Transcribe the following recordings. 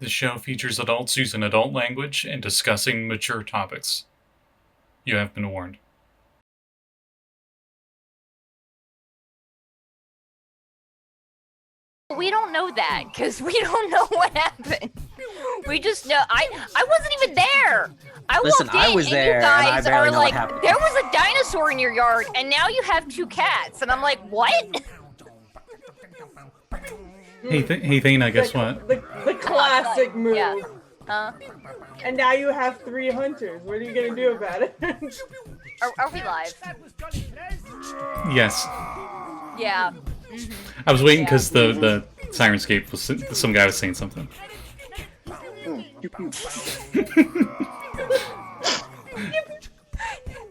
The show features adults using adult language and discussing mature topics. You have been warned. We don't know that because we don't know what happened. We just know I wasn't even there. Listen, walked in, I was and there, you and I guys barely are know what like, happened. there was a dinosaur in your yard, and now you have 2 cats, and I'm like, what? Hey, Thana, guess what? The classic move. Yeah. And now you have 3 hunters. What are you gonna do about it? Are we live? Yes. Yeah. I was waiting because the Sirenscape was some guy was saying something.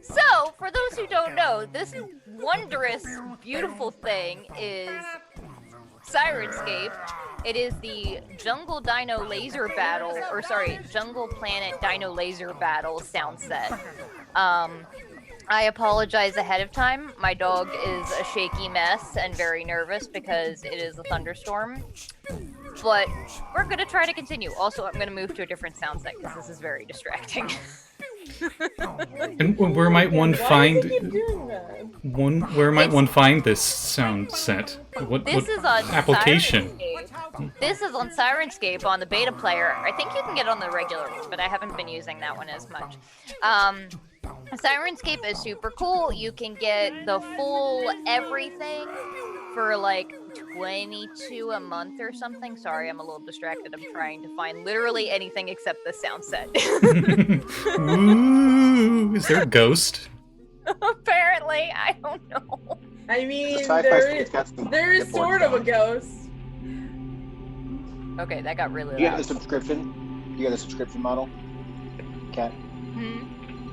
So, for those who don't know, this wondrous, beautiful thing is Sirenscape. It is the Jungle Dino Laser Battle, or sorry, Jungle Planet Dino Laser Battle sound set. I apologize ahead of time. My dog is a shaky mess and very nervous because it is a thunderstorm. But we're going to try to continue. Also, I'm going to move to a different sound set because this is very distracting. And where might one find Where might It's- one find this sound set? What This is on application? Sirenscape. This is on Sirenscape on the beta player. I think you can get it on the regular one, but I haven't been using that one as much. Sirenscape is super cool. You can get the full everything for like 22 a month or something. Sorry, I'm a little distracted. I'm trying to find literally anything except the sound set. Ooh, is there a ghost? Apparently, I don't know. I mean, Sci-fi there is sort of a ghost. Okay, that got really You get loud. the subscription? You get a subscription model? Cat?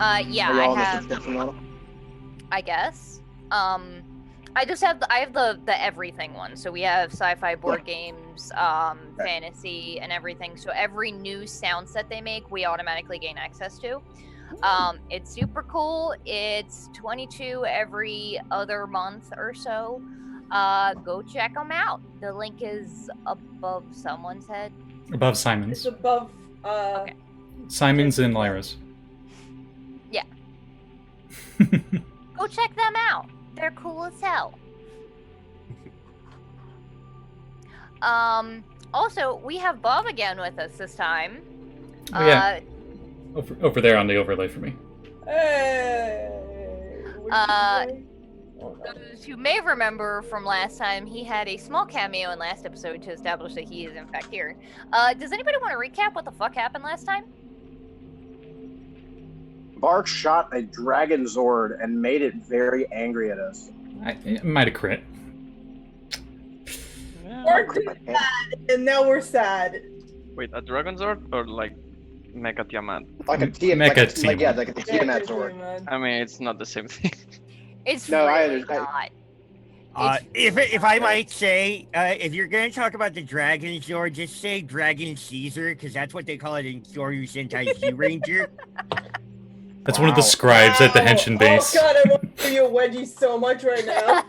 Yeah, Are you all I on the have. subscription model? I guess. I just have I have the everything one. So we have sci-fi board games, fantasy, and everything. So every new sound set they make, we automatically gain access to. It's super cool. It's 22 every other month or so. Go check them out. The link is above someone's head. Above It's Simon's. above. Okay. Simon's and Lyra's. Yeah. Go check them out. They're cool as hell. Also, we have Bob again with us this time. Oh, yeah. Over there on the overlay for me. Hey. What did you say? Oh, no. Those who may remember from last time, he had a small cameo in last episode to establish that he is in fact here. Does anybody want to recap what the fuck happened last time? Bark shot a dragon Zord and made it very angry at us. I might have crit. We're sad, and now we're sad. Wait, a Dragon Zord or like Mecha Tiamat? Like a Tiamat. Mecha like Tiamat. yeah, like a Tiamat Zord. Man. I mean, it's not the same thing. It's No, I really understand. not. If I might say, if you're going to talk about the Dragon Zord, just say Dragon Caesar, because that's what they call it in Kyoryu Sentai Z Ranger. That's one of the scribes at the Henshin base. Oh god, I want to give you a wedgie so much right now.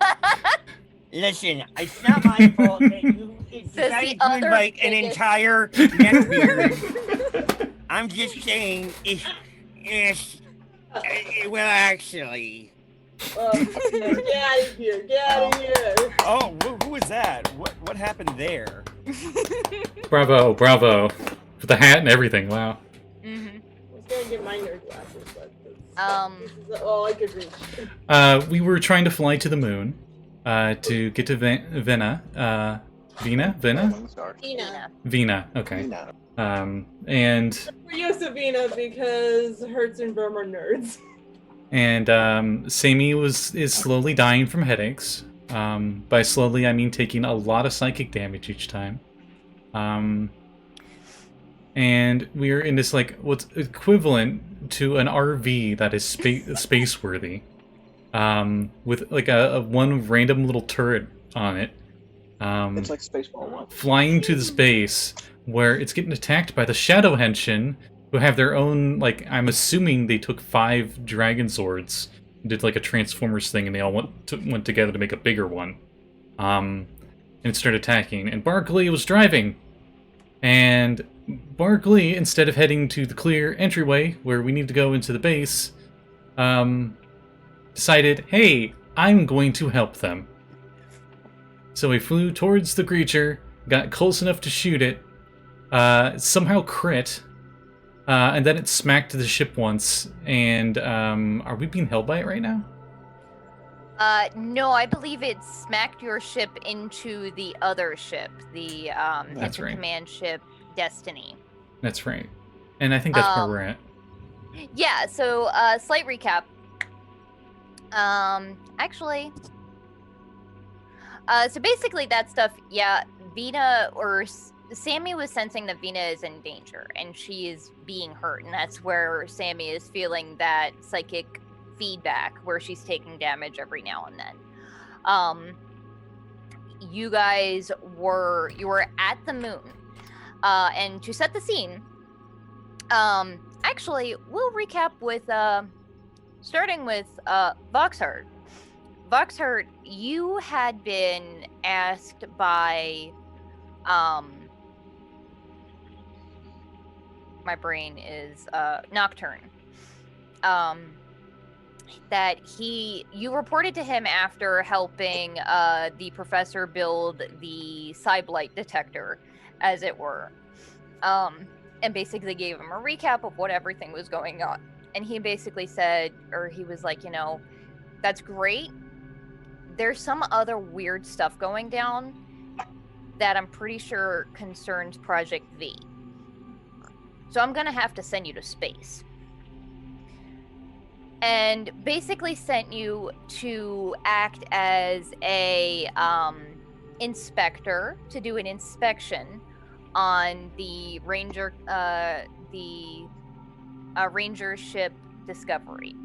Listen, it's not my fault that you decided to other invite an biggest- entire neckbeard. I'm just saying, well, actually. Get out of here! Get out of here! Oh, who was that? What happened there? Bravo, bravo. With the hat and everything, wow. Mm-hmm. I was gonna get my nerd glasses, but this is all I could reach. We were trying to fly to the moon to get to Vena. Vena? Tina. Vena, okay. No. And We're used to Vina because Hertz and Verm are nerds. Sammi is slowly dying from headaches. By slowly, I mean taking a lot of psychic damage each time. And we're in this, like, what's equivalent to an RV that is space-worthy. With, like, a one random little turret on it. It's like Spaceball 1. Flying to the space, where it's getting attacked by the Shadow Henshin, who have their own, like, I'm assuming they took 5 Dragon Swords, and did, like, a Transformers thing, and they all went together to make a bigger one. And started attacking. And Barkley was driving. And Barkley, instead of heading to the clear entryway where we need to go into the base, decided, hey, I'm going to help them. So he flew towards the creature, got close enough to shoot it, somehow crit, and then it smacked the ship once. And are we being held by it right now? No, I believe it smacked your ship into the other ship, the That's right. command ship Destiny. That's right. And I think that's where we're at. Yeah, so slight recap. Actually, so basically that stuff, yeah, Vina or Sammi was sensing that Vina is in danger and she is being hurt, and that's where Sammi is feeling that psychic feedback where she's taking damage every now and then. You guys were at the moon, and to set the scene, actually we'll recap with starting with Voxhart. Voxhart, you had been asked by my brain is Nocturne. That you reported to him after helping the professor build the Cyblight detector, as it were, and basically gave him a recap of what everything was going on. And he basically said, or he was like, you know, that's great. There's some other weird stuff going down that I'm pretty sure concerns Project V. So I'm gonna have to send you to space. And basically sent you to act as a inspector to do an inspection on the ranger ranger ship Discovery.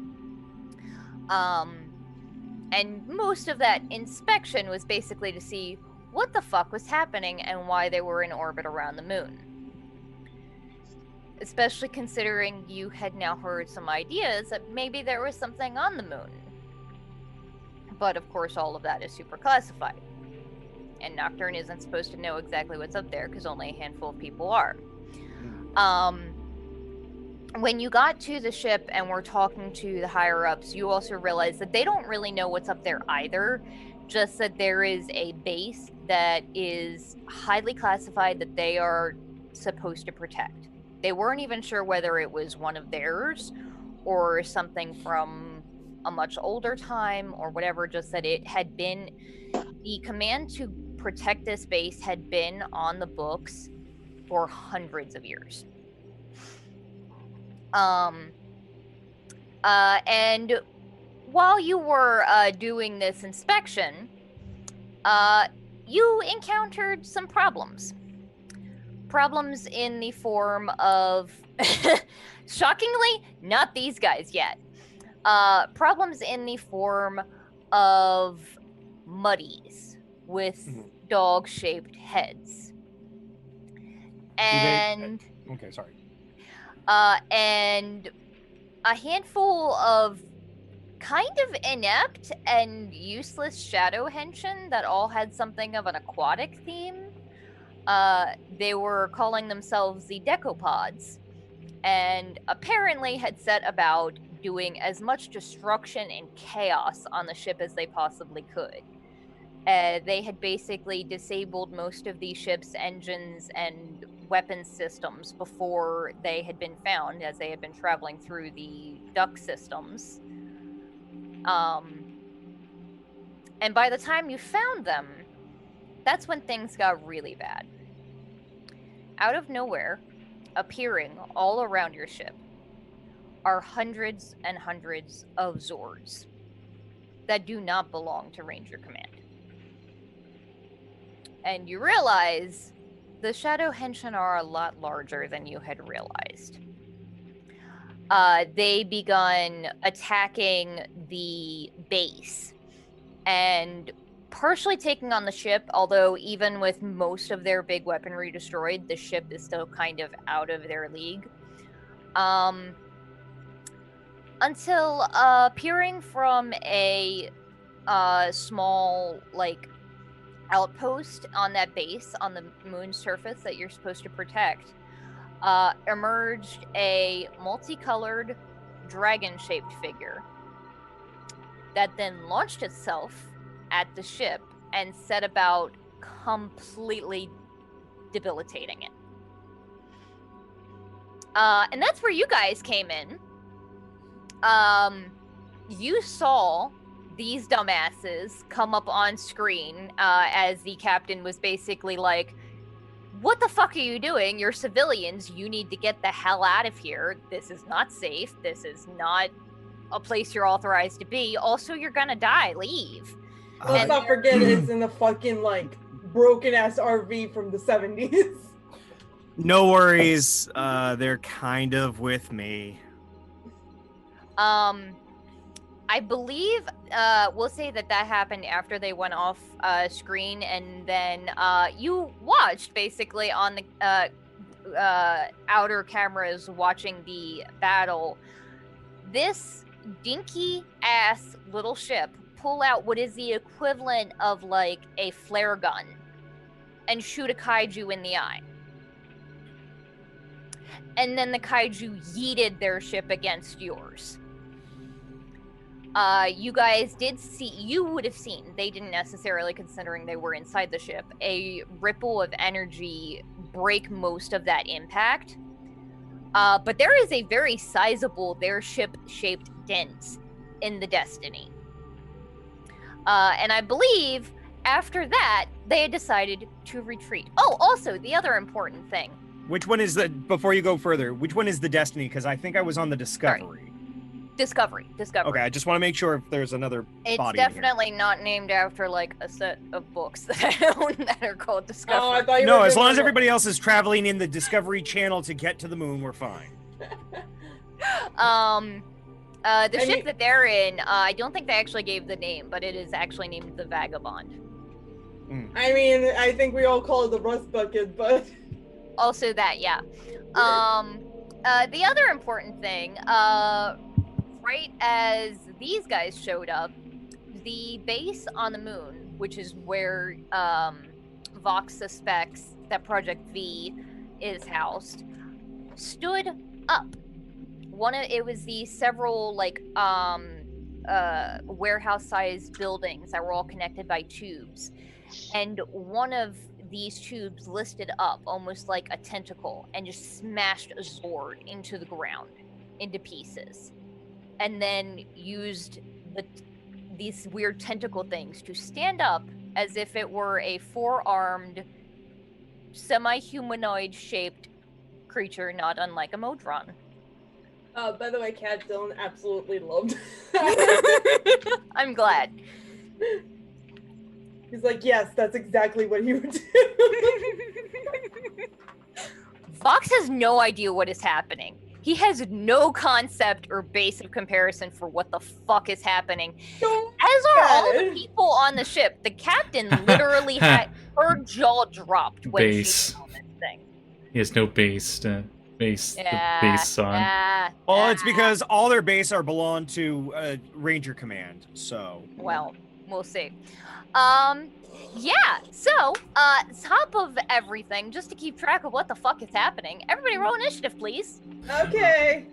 And most of that inspection was basically to see what the fuck was happening and why they were in orbit around the moon. Especially considering you had now heard some ideas that maybe there was something on the moon. But of course all of that is super classified. And Nocturne isn't supposed to know exactly what's up there because only a handful of people are. When you got to the ship and were talking to the higher-ups, you also realized that they don't really know what's up there either. Just that there is a base that is highly classified that they are supposed to protect. They weren't even sure whether it was one of theirs or something from a much older time or whatever, just that it had been, the command to protect this base had been on the books for hundreds of years. And while you were doing this inspection, you encountered some problems. Problems in the form of, shockingly, not these guys yet. Problems in the form of muddies with dog-shaped heads. And... Okay, sorry. And a handful of kind of inept and useless shadow henshin that all had something of an aquatic theme. They were calling themselves the decopods, and apparently had set about doing as much destruction and chaos on the ship as they possibly could. They had basically disabled most of the ship's engines and weapons systems before they had been found, as they had been traveling through the duct systems. And by the time you found them, that's when things got really bad. Out of nowhere, appearing all around your ship, are hundreds and hundreds of Zords that do not belong to Ranger Command. And you realize the Shadow Henshin are a lot larger than you had realized. They begun attacking the base and partially taking on the ship, although even with most of their big weaponry destroyed, the ship is still kind of out of their league. Until appearing from a small, like, outpost on that base on the moon's surface that you're supposed to protect, emerged a multicolored dragon-shaped figure that then launched itself at the ship and set about completely debilitating it. And that's where you guys came in. You saw these dumbasses come up on screen as the captain was basically like, what the fuck are you doing? You're civilians. You need to get the hell out of here. This is not safe. This is not a place you're authorized to be. Also, you're gonna die. Leave. Let's not forget it's in the fucking, like, broken-ass RV from the 70s. No worries. They're kind of with me. I believe we'll say that happened after they went off screen, and then you watched basically on the outer cameras watching the battle. This dinky ass little ship pull out what is the equivalent of like a flare gun and shoot a kaiju in the eye. And then the kaiju yeeted their ship against yours. You guys did see, you would have seen, they didn't necessarily, considering they were inside the ship, a ripple of energy break most of that impact. But there is a very sizable, their ship-shaped dent in the Destiny. And I believe after that, they had decided to retreat. Oh, also, the other important thing. Which one is the, before you go further, which one is the Destiny? Because I think I was on the Discovery. Discovery. Okay, I just want to make sure if there's another It's body in here. definitely not named after, like, a set of books that I own that are called Discovery. Oh, I thought you No, were as long doing as it. everybody else is traveling in the Discovery Channel to get to the moon, we're fine. The ship that they're in, I don't think they actually gave the name, but it is actually named the Vagabond. I mean, I think we all call it the Rust Bucket, but... Also that, yeah. The other important thing, right as these guys showed up, the base on the moon, which is where Vox suspects that Project V is housed, stood up. It was the several like warehouse-sized buildings that were all connected by tubes, and one of these tubes listed up almost like a tentacle and just smashed a Zord into the ground, into pieces, and then used these weird tentacle things to stand up as if it were a four-armed, semi-humanoid shaped creature, not unlike a Modron. By the way, Cat Dylan absolutely loved. I'm glad. He's like, yes, that's exactly what he would do. Vox has no idea what is happening. He has no concept or base of comparison for what the fuck is happening. As are all the people on the ship. The captain literally had her jaw dropped when she saw this thing. He has no base to base the base on. Well, it's because all their base belong to Ranger Command, so... Well, we'll see. Yeah, so, top of everything, just to keep track of what the fuck is happening, everybody roll initiative, please. Okay.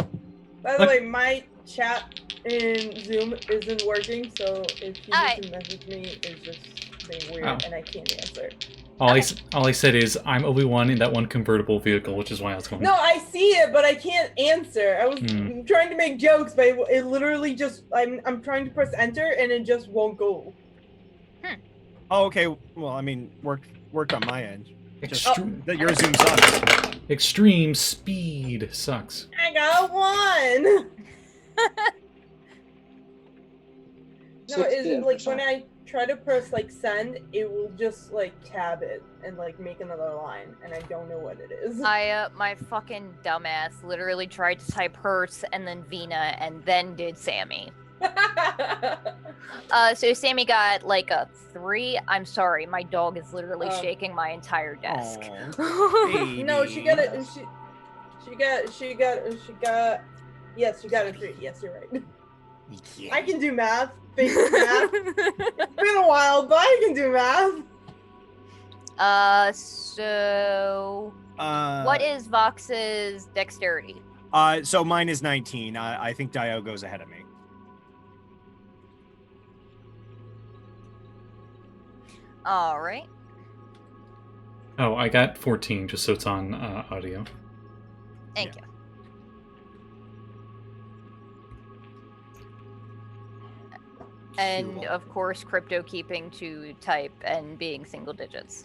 By the way, my chat in Zoom isn't working, so if you need to message me, it's just being weird, and I can't answer. All I said is, I'm Obi-Wan in that one convertible vehicle, which is why I was going. No, I see it, but I can't answer. I was trying to make jokes, but it literally just, I'm trying to press enter, and it just won't go. Oh, okay. Well, I mean, worked on my end. Just that your Zoom sucks. Extreme speed sucks. I got one! No, it's like when I try to press like send, it will just like tab it and like make another line, and I don't know what it is. My fucking dumbass literally tried to type Hertz and then Vina and then did Sammi. So Sammi got like a 3. I'm sorry, my dog is literally shaking my entire desk. No, she got a 3. Yes, you're right. I can do math. Basic math. It's been a while, but I can do math. So what is Vox's dexterity? So mine is 19. I think Daiyo goes ahead of me. All right. Oh, I got 14, just so it's on audio. Thank you. And of course, crypto keeping to type and being single digits.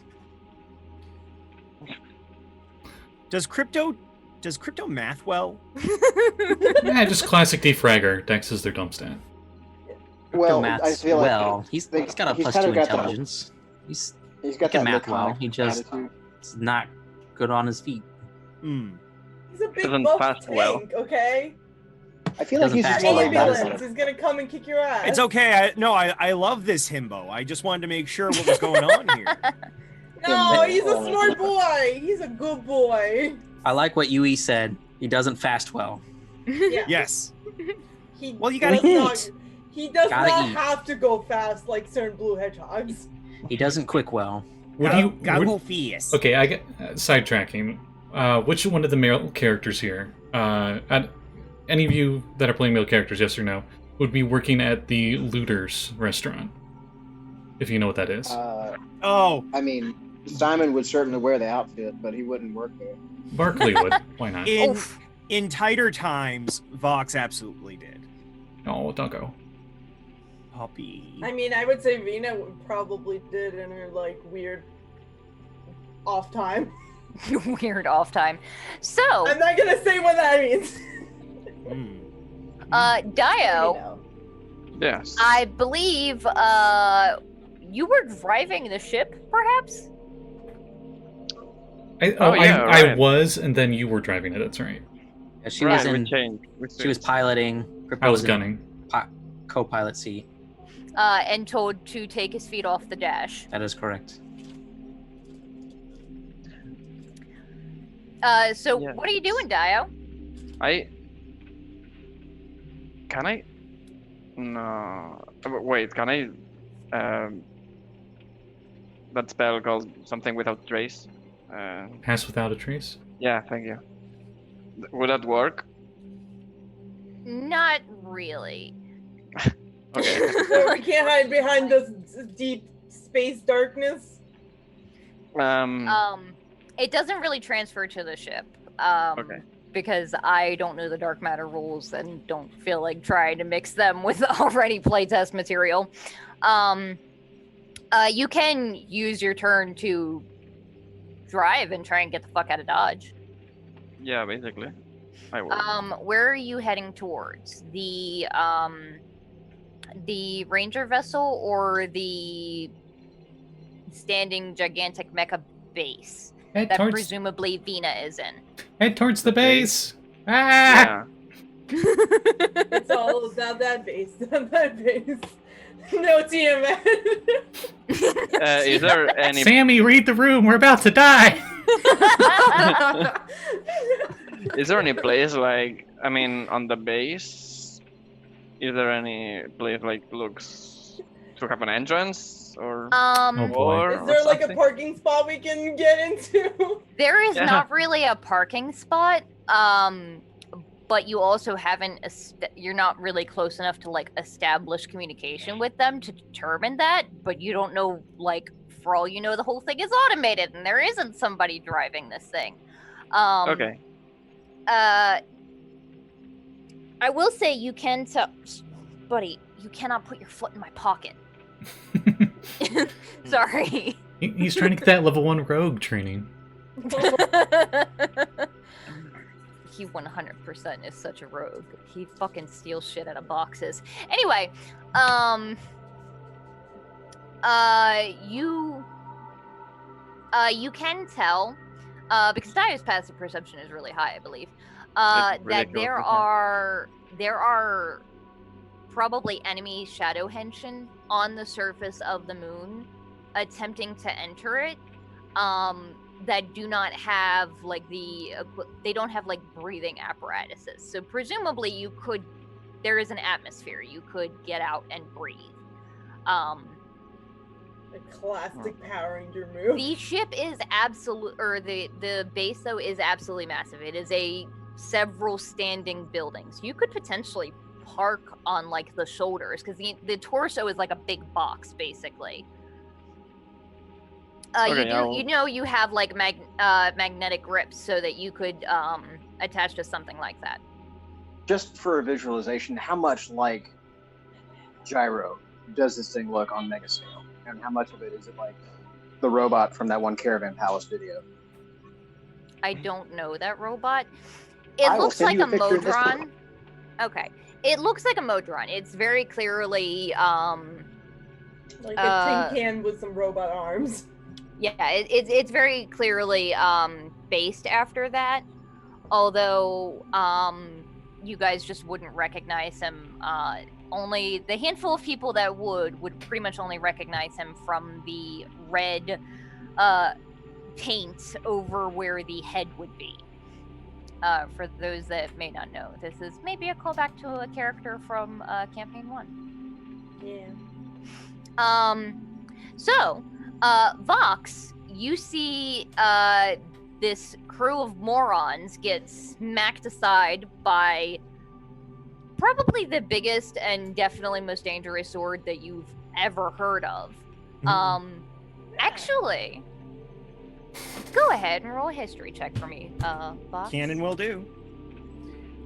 Does crypto math well? Yeah, just classic De-Fragger. Dex is their dump stat. Well, Maths I feel like well. He's got a he's plus kinda 2 got that- intelligence. He's he's got can that math well. laconic He just attitude. is not good on his feet. Hmm. He's a big Doesn't buff fast tank, well. okay? I feel like Doesn't he's pass just more like well. Ambulance is gonna come and kick your ass. It's okay. I love this himbo. I just wanted to make sure what was going on here. No, he's a smart boy. He's a good boy. I like what Lluis said. He doesn't fast well. Yeah. Yes. He Well, you gotta does eat. not- He does Gotta not eat. have to go fast like certain blue hedgehogs. He doesn't quick well. Would you? Gobble fees. Okay, I get sidetracking. Which one of the male characters here? Any of you that are playing male characters, yes or no, would be working at the Looters restaurant? If you know what that is. Oh, I mean, Simon would certainly wear the outfit, but he wouldn't work there. Barkley would. Why not? in tighter times, Vox absolutely did. Oh, don't go. Puppy. I mean, I would say Vina probably did in her like weird off time. Weird off time. So, I'm not gonna say what that means. Daiyo, Yes. I believe you were driving the ship, perhaps? I right. was, and then you were driving it. That's right. Yeah, she was we in. changed. She was piloting. I was in gunning. Co-pilot seat. And told to take his feet off the dash. That is correct. So Yes. what are you doing, Daiyo? Can I? No. Wait, can I? That spell called something without trace. Pass without a trace. Yeah, thank you. Would that work? Not really. Okay. So we can't hide behind this deep space darkness. It doesn't really transfer to the ship. Okay. Because I don't know the dark matter rules and don't feel like trying to mix them with already playtest material. You can use your turn to drive and try and get the fuck out of Dodge. Yeah, basically. I will. Where are you heading towards? The Ranger vessel or the standing gigantic mecha base Head that towards, presumably Vina is in? head towards the base. Ah! Yeah. It's all about that base. That base. No TMN. Is there any? Sammi, read the room. We're about to die. Is there any place like? I mean, on the base. Is there any place like looks to have an entrance or? Oh, boy. Is there like a something? parking spot we can get into? There is Yeah. not really a parking spot, but you also haven't. You're not really close enough to like establish communication with them to determine that. But you don't know, like, for all you know, the whole thing is automated and there isn't somebody driving this thing. Okay. I will say you can tell, buddy. You cannot put your foot in my pocket. Sorry. He's trying to get that level 1 rogue training. He 100% is such a rogue. He fucking steals shit out of boxes. Anyway, you can tell, because Daiyo's passive perception is really high, I believe, It's that ridiculous, there are probably enemy shadow henshin on the surface of the moon attempting to enter it, that do not have like they don't have like breathing apparatuses. So presumably there is an atmosphere. You could get out and breathe. A classic Power Ranger move. The ship is the base though is absolutely massive. It is several standing buildings. You could potentially park on like the shoulders because the torso is like a big box basically. You have like magnetic grips so that you could attach to something like that. Just for a visualization, how much like Gyro does this thing look on mega scale? And how much of it is it like the robot from that one Caravan Palace video? I don't know that robot. It looks like a Modron. Okay. It looks like a Modron. It's very clearly like a tin can with some robot arms. Yeah, it's very clearly based after that. Although you guys just wouldn't recognize him. Only the handful of people that would pretty much only recognize him from the red paint over where the head would be. For those that may not know, this is maybe a callback to a character from Campaign 1. Yeah. So, Vox, you see this crew of morons get smacked aside by probably the biggest and definitely most dangerous sword that you've ever heard of. Actually, go ahead and roll a history check for me, Vox. Canon will do.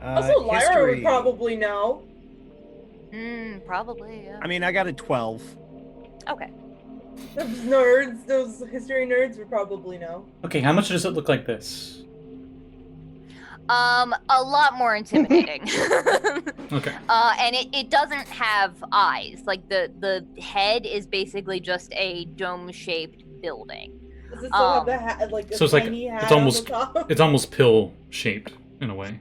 Also, Lyra would probably know. Probably, yeah. I mean, I got a 12. Okay. Those history nerds would probably know. Okay, how much does it look like this? A lot more intimidating. Okay. And it doesn't have eyes. Like the head is basically just a dome-shaped building. Does it still have the hat, like so it's like it's almost pill shaped in a way.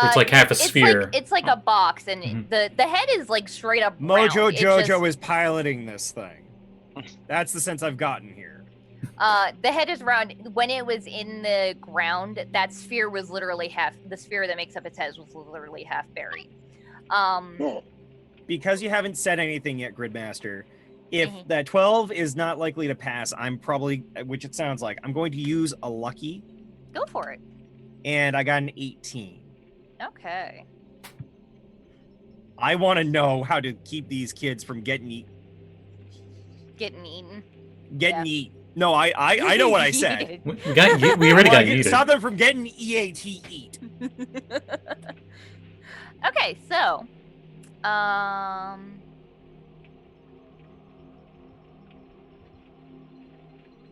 It's like half a sphere. It's like a box, and the head is like straight up Mojo round. Jojo is piloting this thing. That's the sense I've gotten here. The head is round. When it was in the ground, that sphere was literally the sphere that makes up its head was literally half buried. Because you haven't said anything yet, Gridmaster, if that 12 is not likely to pass, I'm probably, which it sounds like, I'm going to use a lucky. Go for it. And I got an 18. Okay. I want to know how to keep these kids from getting eaten. Getting eaten. No, I know what I said. We already got yeeted. Stop them from getting eat. Okay, so,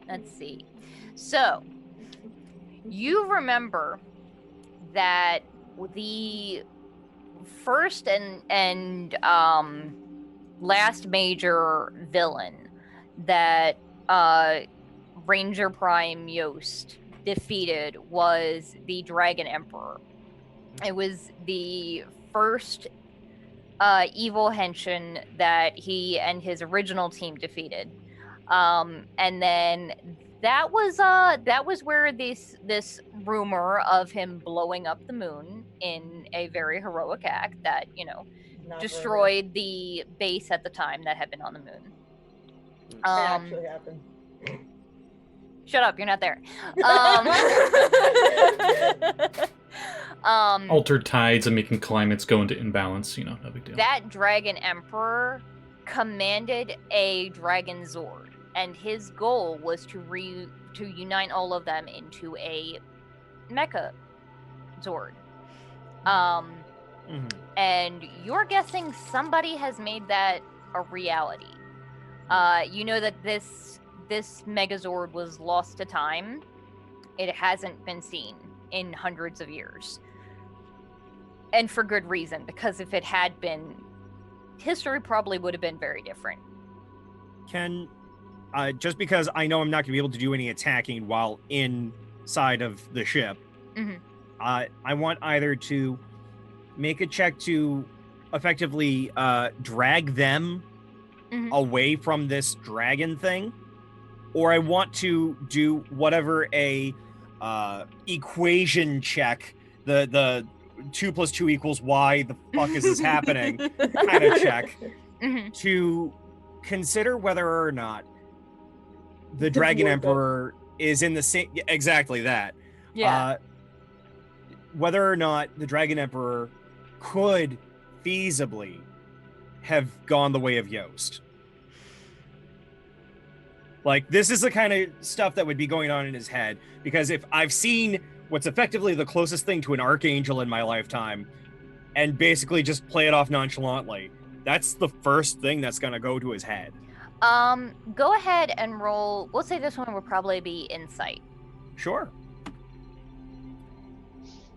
let's see. So, you remember that the first and last major villain that Ranger Prime Yost defeated was the Dragon Emperor. It was the first evil Henshin that he and his original team defeated. And then that was where this rumor of him blowing up the moon in a very heroic act that, destroyed the base at the time that had been on the moon. It actually happened. Shut up, you're not there. Altered tides and making climates go into imbalance, no big deal. That Dragon Emperor commanded a Dragon Zord, and his goal was to unite all of them into a Mecha Zord. And you're guessing somebody has made that a reality. You know that this Megazord was lost to time. It hasn't been seen in hundreds of years. And for good reason, because if it had been, history probably would have been very different. Just because I know I'm not going to be able to do any attacking while inside of the ship, I want either to make a check to effectively drag them away from this dragon thing, or I want to do whatever a equation check, the 2 + 2 = y, the fuck is this happening kind of check, to consider whether or not the It's Dragon worth it. Emperor is in the same. Exactly that. Yeah. Whether or not the Dragon Emperor could feasibly have gone the way of Yost. Like, this is the kind of stuff that would be going on in his head, because if I've seen what's effectively the closest thing to an archangel in my lifetime and basically just play it off nonchalantly, that's the first thing that's going to go to his head. Go ahead and roll. We'll say this one will probably be insight. Sure.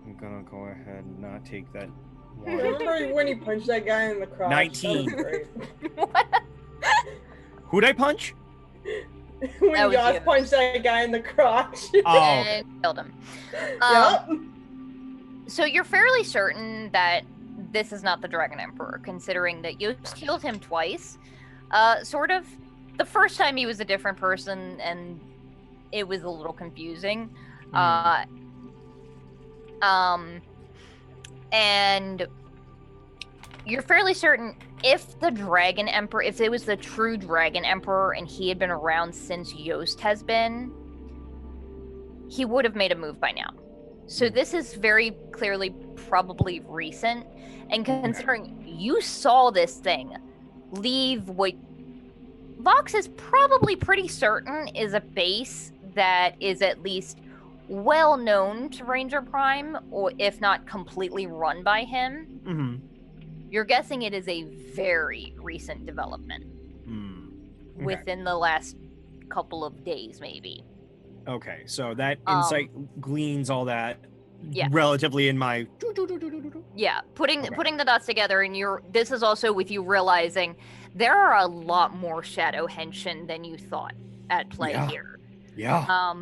I'm gonna go ahead and not take that one. Remember when he punched that guy in the crotch? 19. That was great. Who'd I punch? When That was Yost you. punched that guy in the crotch. Oh, okay. And killed him. Yep. So you're fairly certain that this is not the Dragon Emperor, considering that Yost killed him twice. Sort of. The first time he was a different person, and it was a little confusing. And you're fairly certain if the Dragon Emperor, if it was the true Dragon Emperor and he had been around since Yost has been, he would have made a move by now. So this is very clearly probably recent. And considering you saw this thing leave what Vox is probably pretty certain is a base that is at least well known to Ranger Prime, or if not completely run by him, Mm-hmm. you're guessing it is a very recent development Okay. within the last couple of days, maybe. Okay, so that insight gleans all that Yeah. relatively in my. Yeah, putting Okay. putting the dots together, and this is also with you realizing there are a lot more Shadow Henshin than you thought at play Yeah. here. Yeah.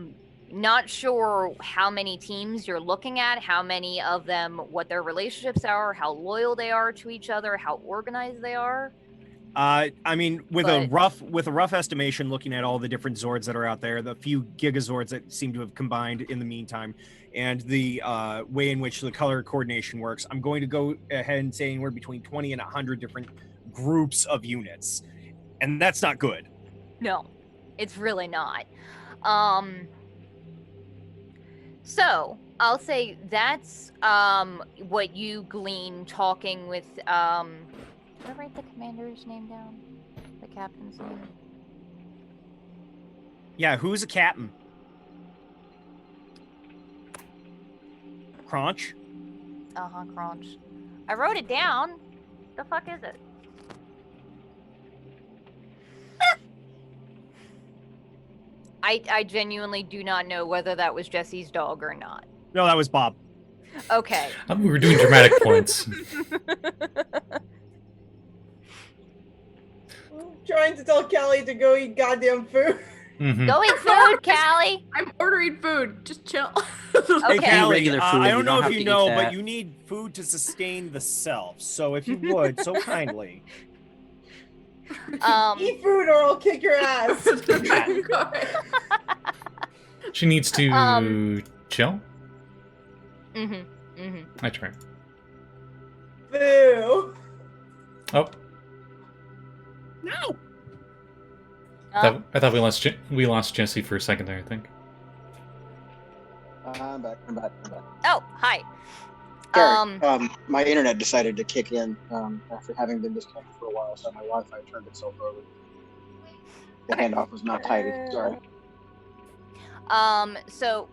Not sure how many teams you're looking at, how many of them, what their relationships are, how loyal they are to each other, how organized they are. I mean, with a But- rough estimation, looking at all the different Zords that are out there, the few Gigazords that seem to have combined in the meantime, and the way in which the color coordination works, I'm going to go ahead and say we're between 20 and 100 different groups of units, and that's not good. No, it's really not. So I'll say that's what you glean talking with. Did I write the commander's name down? The captain's name? Yeah, who's a captain? Crunch? Crunch. I wrote it down. The fuck is it? I genuinely do not know whether that was Jesse's dog or not. No, that was Bob. Okay. We were doing dramatic points. I'm trying to tell Callie to go eat goddamn food. Mhm. Go eat food, Callie. I'm ordering food. Just chill. Okay. Hey, Callie, Regular food, I you don't know don't if have you to eat know, but that. you need food to sustain the self. So if you would, so kindly. Eat food or I'll kick your ass. She needs to chill. I try. Boo. Oh, No. I thought we lost Jesse for a second there. I think. I'm back. Oh, hi. Sorry, my internet decided to kick in after having been disconnected for a while, so my Wi-Fi turned itself over. The handoff was not tidy. Sorry. So,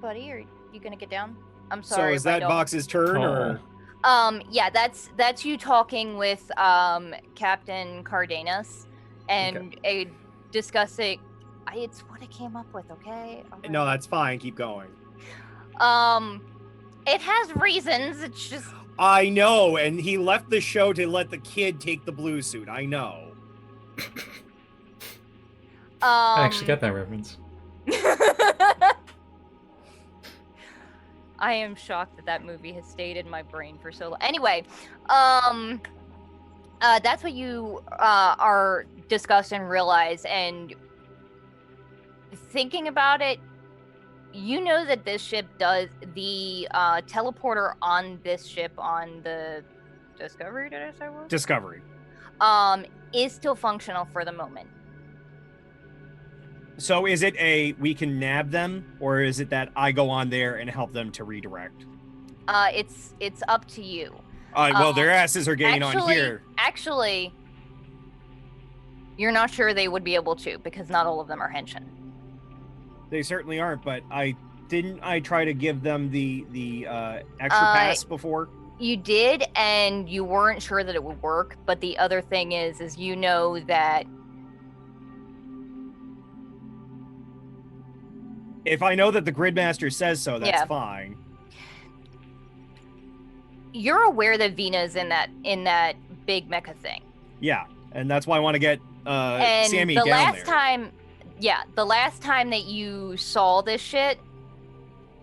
buddy, are you gonna get down? I'm So sorry. is my that dog- Box's turn, or Yeah, that's you talking with Captain Cardenas and discussing. It's what I came up with. Okay. no? That's fine. Keep going. It has reasons. It's just. I know, and he left the show to let the kid take the blue suit. I know. I actually got that reference. I am shocked that movie has stayed in my brain for so long. Anyway, that's what you are discussed and realize, and thinking about it, you know that this ship does the teleporter on this ship on the Discovery. Did I say what? Discovery. is still functional for the moment. So is it we can nab them, or is it that I go on there and help them to redirect? It's up to you. Well, their asses are getting on here. Actually, you're not sure they would be able to, because not all of them are Henshin. They certainly aren't, but I try to give them the extra pass before? You did, and you weren't sure that it would work, but the other thing is you know that if I know that the Gridmaster says so, that's fine. You're aware that Vina's in that big mecha thing. Yeah, and that's why I want to get Sammi down there. The last time that you saw this shit,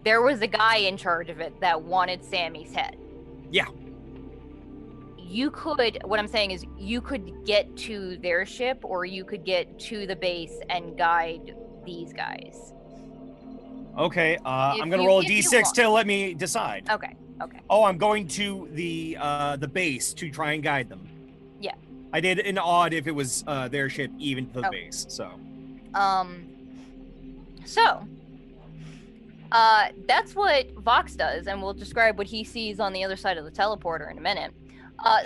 there was a guy in charge of it that wanted Sammy's head. Yeah. What I'm saying is you could get to their ship, or you could get to the base and guide these guys. Okay, I'm gonna roll a d6 to let me decide. Okay. Oh, I'm going to the base to try and guide them. Yeah. I did an odd if it was their ship, even to the base. So. That's what Vox does, and we'll describe what he sees on the other side of the teleporter in a minute.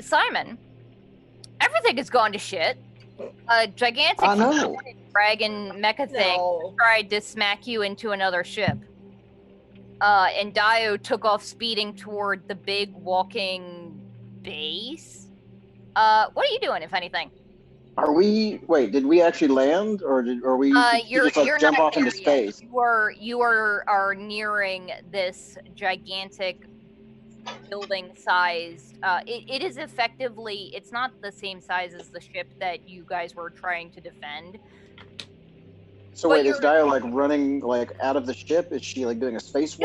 Simon, everything has gone to shit. A gigantic dragon mecha thing tried to smack you into another ship. And Daiyo took off speeding toward the big walking base. What are you doing, if anything? Did we actually land, or we just jump off into space? You are nearing this gigantic building size. It is effectively, it's not the same size as the ship that you guys were trying to defend. So wait, is Daiyo running out of the ship? Is she doing a spacewalk?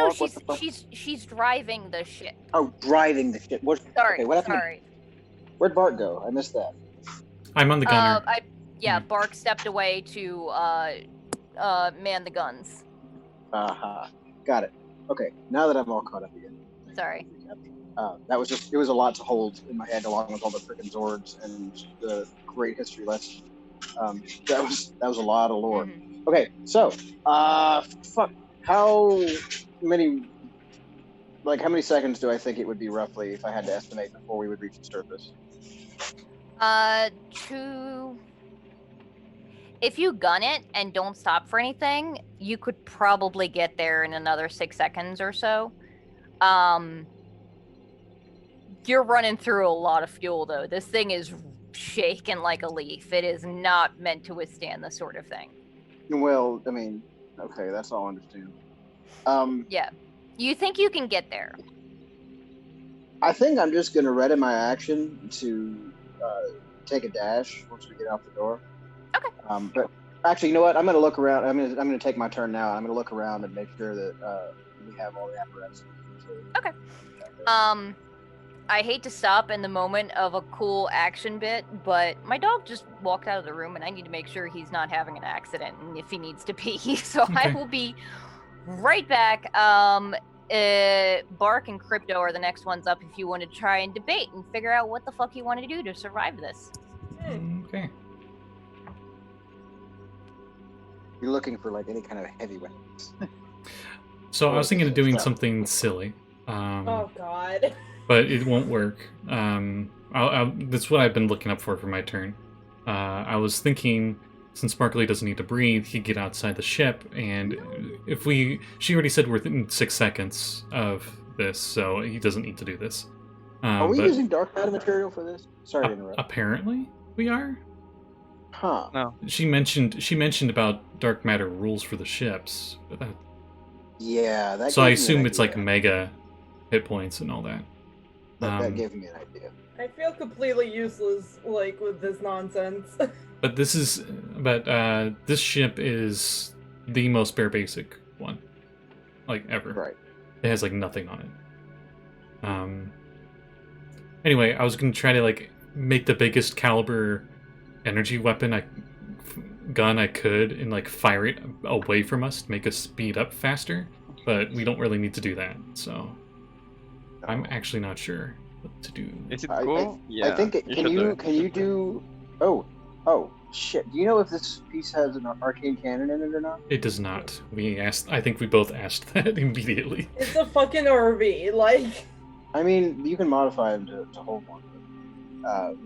No, she's driving the ship. Oh, driving the ship. Sorry. Where'd Bart go? I missed that. I'm on the gunner. Bark stepped away to man the guns. Got it. Okay, now that I'm all caught up again. Sorry. It was a lot to hold in my head, along with all the freaking Zords and the great history lesson. That was a lot of lore. Mm-hmm. Okay, so how many seconds do I think it would be roughly if I had to estimate before we would reach the surface? If you gun it and don't stop for anything, you could probably get there in another 6 seconds or so. You're running through a lot of fuel, though. This thing is shaken like a leaf. It is not meant to withstand this sort of thing. Well, I mean, okay, that's all I understand. Yeah. You think you can get there? I think I'm just gonna ready my action to take a dash once we get out the door. Okay. But actually, you know what? I'm gonna look around. I'm gonna take my turn now. I'm gonna look around and make sure that we have all the apparatus. Okay. I hate to stop in the moment of a cool action bit, but my dog just walked out of the room, and I need to make sure he's not having an accident, and if he needs to pee. So okay. I will be right back. Bark and Crypto are the next ones up if you want to try and debate and figure out what the fuck you want to do to survive this. Okay. You're looking for any kind of heavy weapons. So I was thinking of doing something silly. Oh God. But it won't work. That's what I've been looking up for my turn. I was thinking, since Sparkly doesn't need to breathe, he'd get outside the ship, and she already said we're within 6 seconds of this, so he doesn't need to do this. Are we using dark matter material for this? Sorry to interrupt. Apparently, we are. Huh. No. She mentioned about dark matter rules for the ships. But that. So I assume it's mega hit points and all that. That gave me an idea. I feel completely useless, with this nonsense. But this ship is the most bare basic one, ever. Right. It has nothing on it. Anyway, I was gonna try to make the biggest caliber energy gun I could and fire it away from us to make us speed up faster. But we don't really need to do that, so I'm actually not sure. What to do? Is it I- cool? I think you should do it. can you do? Oh shit! Do you know if this piece has an arcane cannon in it or not? It does not. We asked. I think we both asked that immediately. It's a fucking RV, like. I mean, you can modify them to hold one.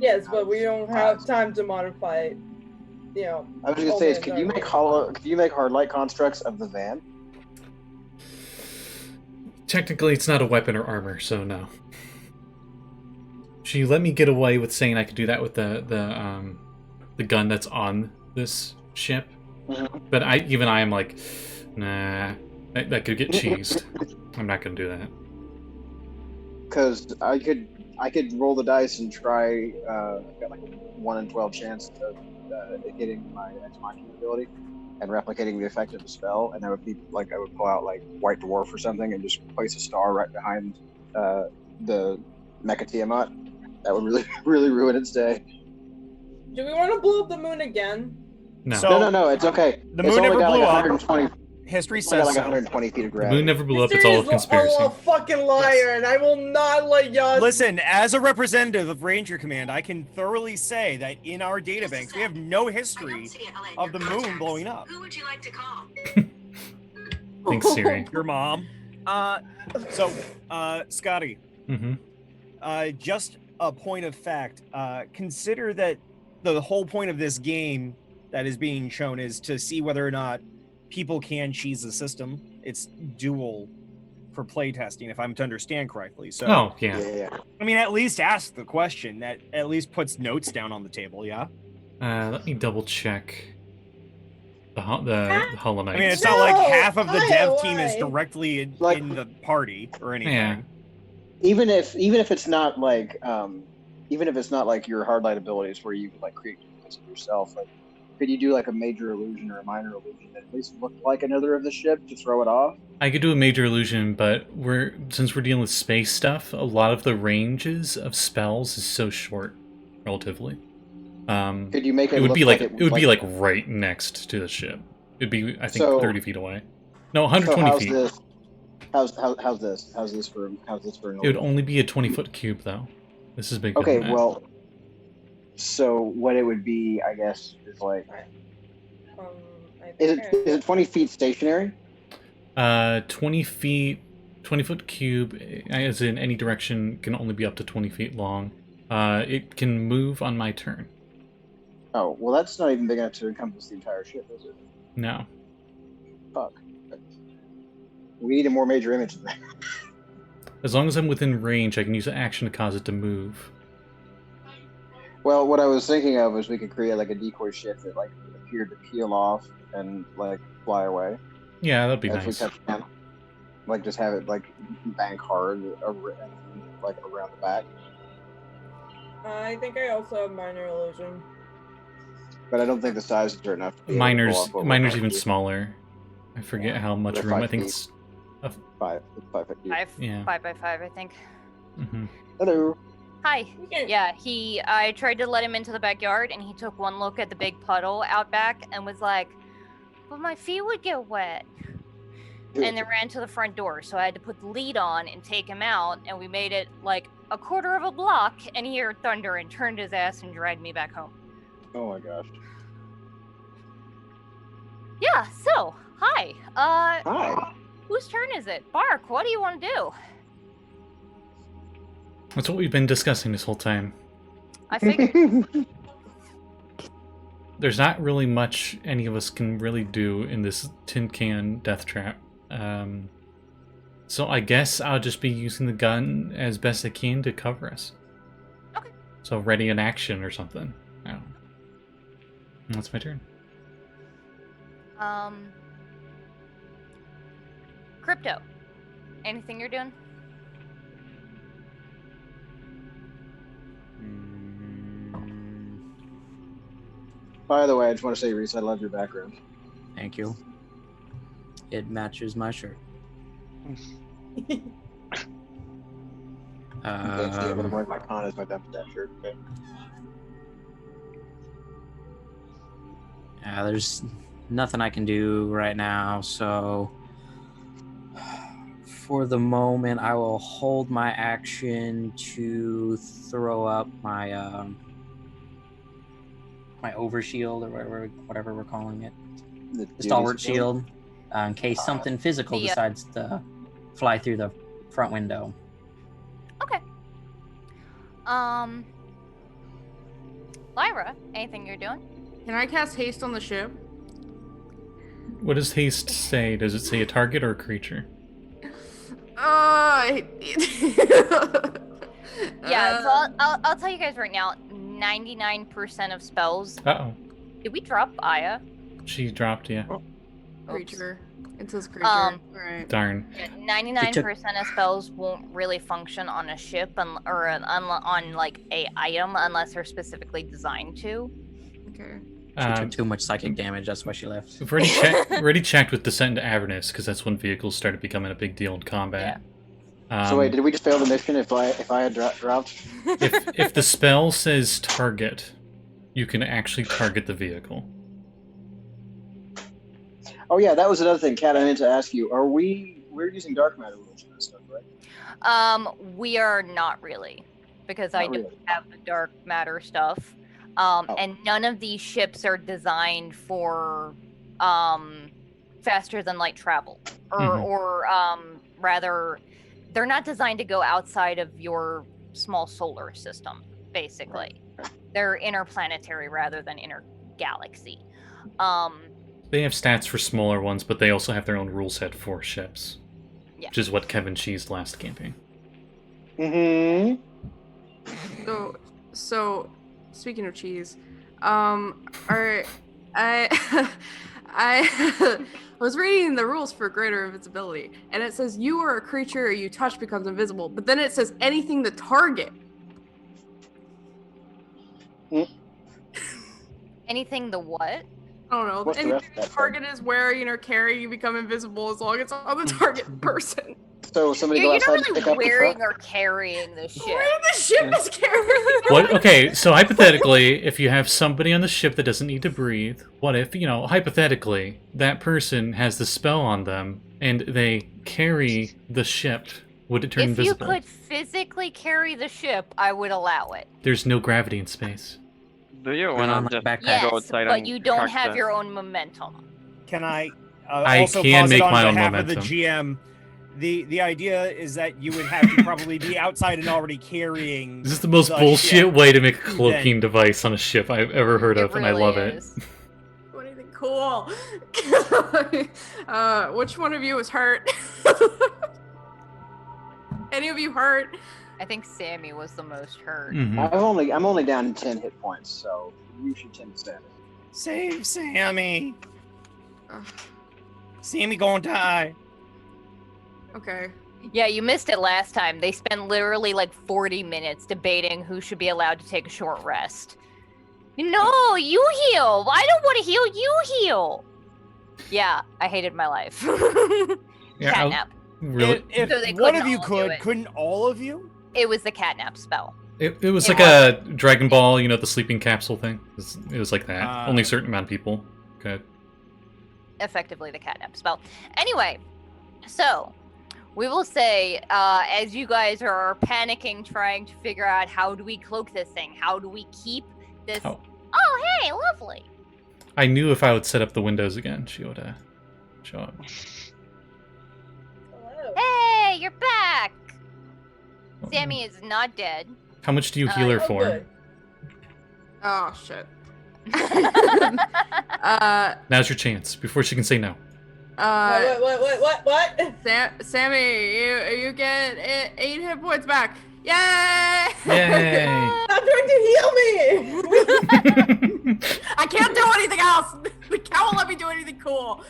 Yes, but we don't have time to modify it. You know. I was gonna say, is could you make hard light constructs of the van? Technically, it's not a weapon or armor, so no. She let me get away with saying I could do that with the gun that's on this ship, but I am like, nah, that could get cheesed. I'm not gonna do that. Because I could roll the dice and try. Got like a 1 in 12 chance of getting my Ex Machina ability and replicating the effect of the spell, and that would be like I would pull out like White Dwarf or something and just place a star right behind the Mecha Tiamat. That would really really ruin its day. Do we want to blow up the moon again? No. So- No, it's okay. The It's moon only never got blew like up. 120. History It's only got says like so. 120 feet of The gravity. moon never blew up. It's all a conspiracy. a fucking liar, and I will not let y'all. Listen, as a representative of Ranger Command, I can thoroughly say that in our databanks, we have no history of the moon blowing up. Who would you like to call? Thanks, Siri. Your mom. Scotty, Mm-hmm. just a point of fact. Consider that the whole point of this game that is being shown is to see whether or not people can cheese the system. It's dual for playtesting, if I'm to understand correctly. So, Oh, yeah. Yeah. I mean, at least ask the question. That at least puts notes down on the table, yeah? Let me double check the Holoknight. I mean, it's not like No, half of the dev team why? is directly in the party or anything. Yeah. Even if it's not like your hard light abilities where you can like create this yourself, like could you do like a major illusion or a minor illusion that at least looked like another of the ship to throw it off? I could do a major illusion, but since we're dealing with space stuff, a lot of the ranges of spells is so short, relatively. Could you make it? It would look be like it it would be like right next to the ship. It'd be, I think, So- 30 feet away. No, 120 feet. How's this for an It would only be a 20-foot cube, though. This is bigger. Okay, than that. well, so what it would be, I guess, is like, is it 20 feet stationary? 20 feet, 20-foot cube, as in any direction, can only be up to 20 feet long. It can move on my turn. Oh, well, that's not even big enough to encompass the entire ship, is it? No. Fuck. We need a more major image than that. As long as I'm within range, I can use an action to cause it to move. Well, what I was thinking of was we could create like a decoy ship that like appeared to peel off and like fly away. Yeah, that'd be as we nice. touch down. Like just have it like bank hard like around the back. I think I also have minor illusion. But I don't think the sizes are enough. To be able to pull off what we're Miner's trying even to do. smaller. I forget how much They're room. 5 I think feet. it's 5 feet. Yeah. 5 by 5, I think. Mhm. Hello. Hi. Yeah, I tried to let him into the backyard, and he took one look at the big puddle out back and was like, "But my feet would get wet." And then ran to the front door, so I had to put the lead on and take him out, and we made it like a quarter of a block, and he heard thunder and turned his ass and dragged me back home. Oh my gosh. Yeah, so, hi. Hi. Whose turn is it? Bark, what do you want to do? That's what we've been discussing this whole time. I figured. There's not really much any of us can really do in this tin can death trap. So I guess I'll just be using the gun as best I can to cover us. Okay. So ready in action or something. I don't know. And that's my turn. Crypto. Anything you're doing? By the way, I just want to say, Reese, I love your background. Thank you. It matches my shirt. You can't see it, but I'm wearing my con as my dump that shirt. Okay. Yeah, there's nothing I can do right now, so For the moment, I will hold my action to throw up my my overshield or whatever we're calling it, the stalwart shield, in case something physical decides to fly through the front window. Okay. Lyra, anything you're doing? Can I cast haste on the ship? What does haste say? Does it say a target or a creature? Yeah, so I'll tell you guys right now, 99% of spells. Uh-oh. Did we drop Aya? She dropped, yeah. Creature. It says creature. Alright. Darn. 99% of spells won't really function on a ship or on like a item unless they're specifically designed to. Okay. She took too much psychic damage, that's why she left. We've already checked with Descent into Avernus, because that's when vehicles started becoming a big deal in combat. Yeah. So wait, did we just fail the mission if I had dropped? If the spell says target, you can actually target the vehicle. Oh yeah, that was another thing, Kat, I meant to ask you. We're using dark matter rules for this stuff, right? We are not really, because I don't have the dark matter stuff. And none of these ships are designed for faster than light travel, or rather, they're not designed to go outside of your small solar system. Basically, they're interplanetary rather than intergalaxy. They have stats for smaller ones, but they also have their own rule set for ships, which is what Kevin cheesed last campaign. So. Speaking of cheese, I was reading the rules for greater invisibility, and it says you are a creature you touch becomes invisible, but then it says anything the target. Anything the what? I don't know. Anything the target is wearing or carrying, you become invisible as long as it's on the target person. So somebody go outside and pick up the wearing or carrying the ship. Wearing the ship is carrying. What? Okay, so hypothetically, if you have somebody on the ship that doesn't need to breathe, what if, hypothetically, that person has the spell on them and they carry the ship? Would it turn invisible? If you could physically carry the ship, I would allow it. The's no gravity in space. Do you want to just go outside but you don't have your own momentum. Can I I also can pause make it on my own behalf momentum. of the GM? The idea is that you would have to probably be outside and already carrying. This is the most bullshit way to make a cloaking device on a ship I've ever heard of, and I love it. Anything cool? Which one of you is hurt? Any of you hurt? I think Sammi was the most hurt. I'm only down 10 hit points, so you should tend to stand. Save Sammi. Sammi gonna die. Okay. Yeah, you missed it last time. They spent literally like 40 minutes debating who should be allowed to take a short rest. No, you heal. I don't want to heal. You heal. Yeah, I hated my life. Catnap. Really? If one of you couldn't all of you? It was the catnap spell. It was like a Dragon Ball, the sleeping capsule thing. It was like that. Only a certain amount of people could. Effectively the catnap spell. Anyway, so we will say, as you guys are panicking, trying to figure out how do we cloak this thing? How do we keep this? Oh hey, lovely. I knew if I would set up the windows again, she would show up. Hello. Hey, you're back. Sammi is not dead. How much do you heal her for? Good. Oh shit. Now's your chance before she can say no. What? Sammi, you get 8 hit points back. Yay! Yay! Stop trying to heal me! I can't do anything else. The cow won't let me do anything cool.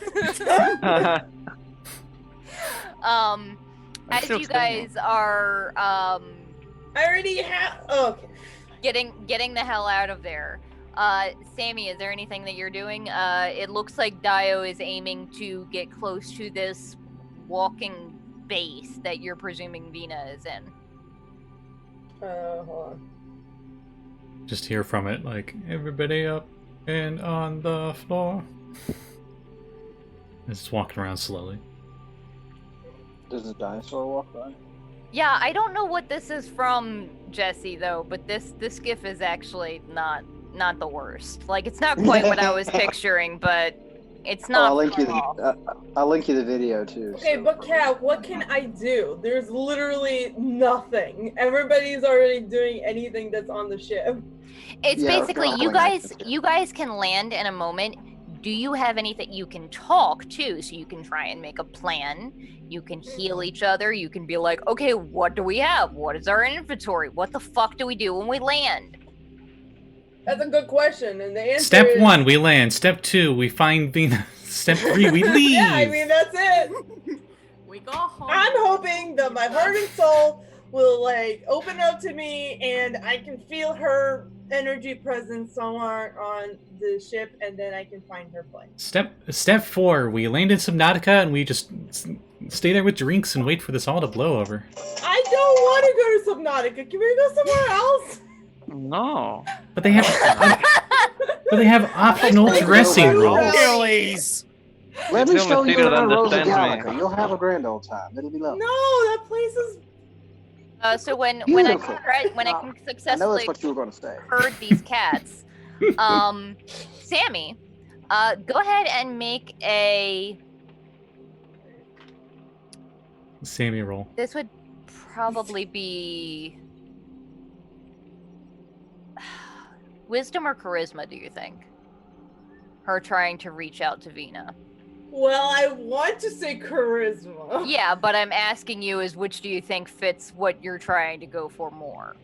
As you guys are I already have. Oh, okay. getting the hell out of there. Sammi, is there anything that you're doing? It looks like Daiyo is aiming to get close to this walking base that you're presuming Vina is in. Hold on. Just hear from it, like, everybody up and on the floor. It's walking around slowly. Does a dinosaur walk by? Yeah, I don't know what this is from, Jesse, though, but this GIF is actually not the worst. Like, it's not quite what I was picturing, but it's not. I'll link you the video too. Okay, so. but Kat, what can I do? There's literally nothing. Everybody's already doing anything that's on the ship. It's basically you guys can land in a moment. Do you have anything you can talk to, so you can try and make a plan? You can heal each other. You can be like, okay, what do we have? What is our inventory? What the fuck do we do when we land? That's a good question, and the answer Step is... 1, we land. Step 2, we find Venus. Step 3, we leave. Yeah, I mean, that's it. We go home. I'm hoping that my heart and soul will, like, open up to me, and I can feel her energy presence somewhere on the ship, and then I can find her place. Step 4, we land in Subnautica, and we just stay there with drinks and wait for this all to blow over. I don't want to go to Subnautica. Can we go somewhere else? No. But they have optional dressing rooms. Achilles! Let me show you around Rosa understands me. Gallica. You'll have a grand old time. It'll be lovely. No, that place is... So when I Beautiful. can I know successfully that's what you were going to say. herd these cats, Sammi, go ahead and make a. Sammy roll. This would probably be wisdom or charisma, do you think? Her trying to reach out to Vina. Well, I want to say charisma. Yeah, but I'm asking you is which do you think fits what you're trying to go for more?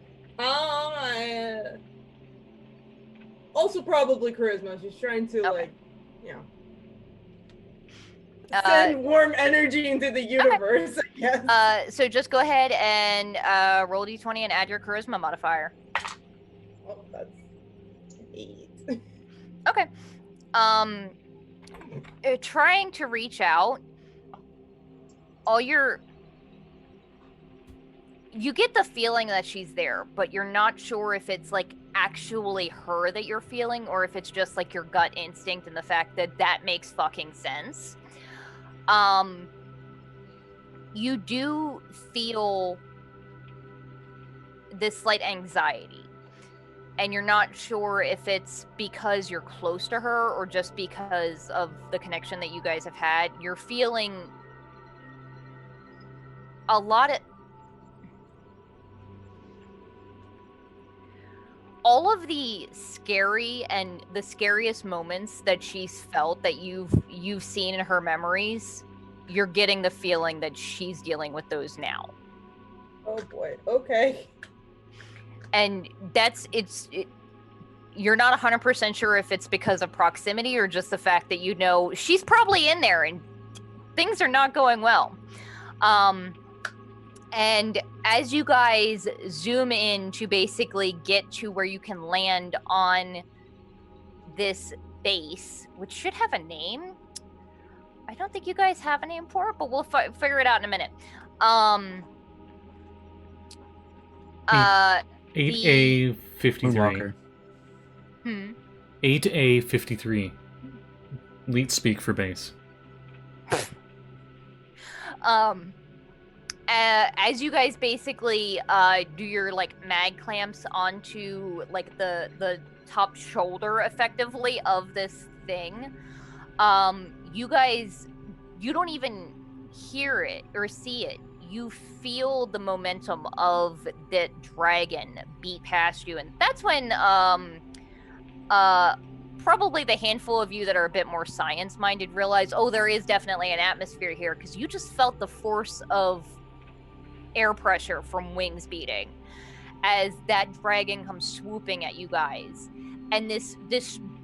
Also probably charisma. She's trying to, Okay. send warm energy into the universe, I guess. So just go ahead and roll d20 and add your charisma modifier. Oh, that's 8. Okay. Trying to reach out, you get the feeling that she's there, but you're not sure if it's like actually her that you're feeling or if it's just like your gut instinct and the fact that makes fucking sense. You do feel this slight anxiety. And you're not sure if it's because you're close to her or just because of the connection that you guys have had. You're feeling a lot of... all of the scary and the scariest moments that she's felt that you've seen in her memories, you're getting the feeling that she's dealing with those now. Oh boy, okay. And you're not 100% sure if it's because of proximity or just the fact that you know she's probably in there and things are not going well. And as you guys zoom in to basically get to where you can land on this base, which should have a name. I don't think you guys have a name for it, but we'll figure it out in a minute. 8A53. 8A53. Leet speak for base. As you guys basically do your like mag clamps onto like the top shoulder effectively of this thing, you don't even hear it or see it. You feel the momentum of that dragon beat past you, and that's when probably the handful of you that are a bit more science-minded realize, oh, there is definitely an atmosphere here, because you just felt the force of air pressure from wings beating as that dragon comes swooping at you guys. And this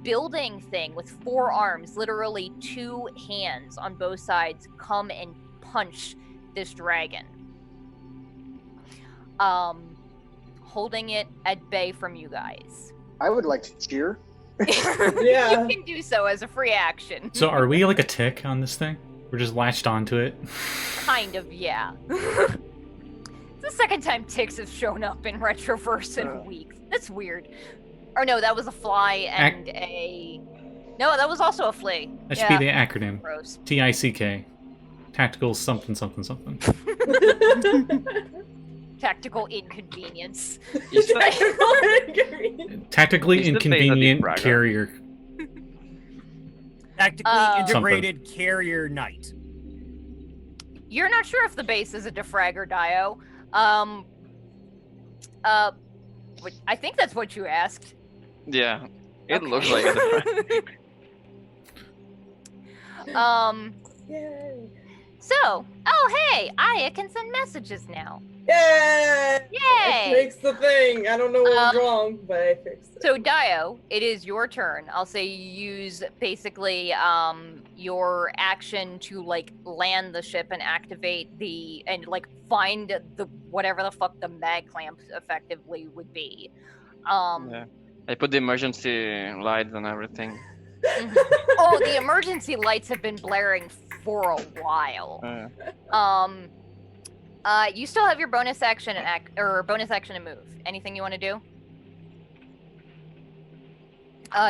building thing with 4 arms, literally 2 hands on both sides, come and punch this dragon, holding it at bay from you guys. I would like to cheer. Yeah. You can do so as a free action. So are we like a tick on this thing? We're just latched onto it? Kind of, yeah. It's the second time ticks have shown up in Retroverse in weeks. That's weird. Or no, that was a fly and No, that was also a flea. That should be the acronym. Gross. TICK. Tactical something something something. Tactical inconvenience. Is that, Tactically Is the base a inconvenient De-Fragger? carrier. Tactically integrated Something. carrier knight. You're not sure if the base is a De-Fragger, Daiyo. I think that's what you asked. yeah, it Okay. looks like a De-Fragger. Yay! So, oh hey, Aya can send messages now. Yay! Yay! I fixed the thing. I don't know what was wrong, but I fixed it. So Daiyo, it is your turn. I'll say you use basically your action to like land the ship and activate and like find the whatever the fuck the mag clamp effectively would be. Yeah. I put the emergency lights and everything. Oh, the emergency lights have been blaring for a while. You still have your bonus action and bonus action and move. Anything you want to do?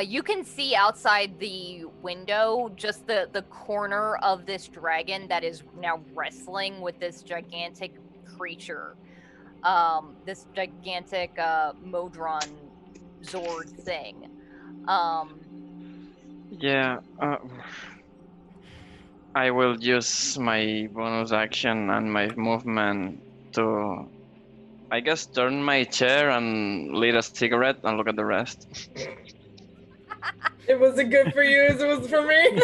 You can see outside the window just the corner of this dragon that is now wrestling with this gigantic creature. This gigantic Modron Zord thing. Yeah, I will use my bonus action and my movement to, I guess, turn my chair and light a cigarette and look at the rest. It wasn't good for you as it was for me.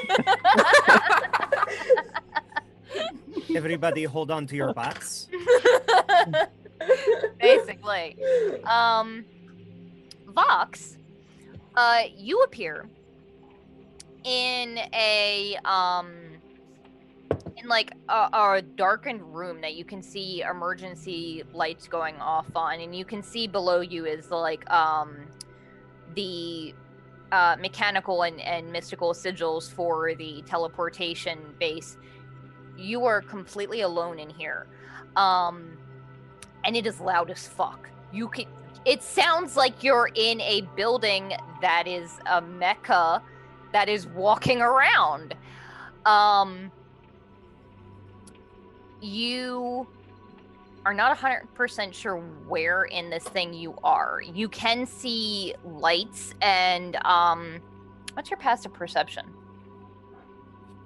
Everybody hold on to your butts. Basically. Vox, you appear in a darkened room that you can see emergency lights going off on, and you can see below you is the mechanical and mystical sigils for the teleportation base. You are completely alone in here, and it is loud as fuck. It sounds like you're in a building that is a mecha that is walking around. You are not 100% sure where in this thing you are. You can see lights and what's your passive perception?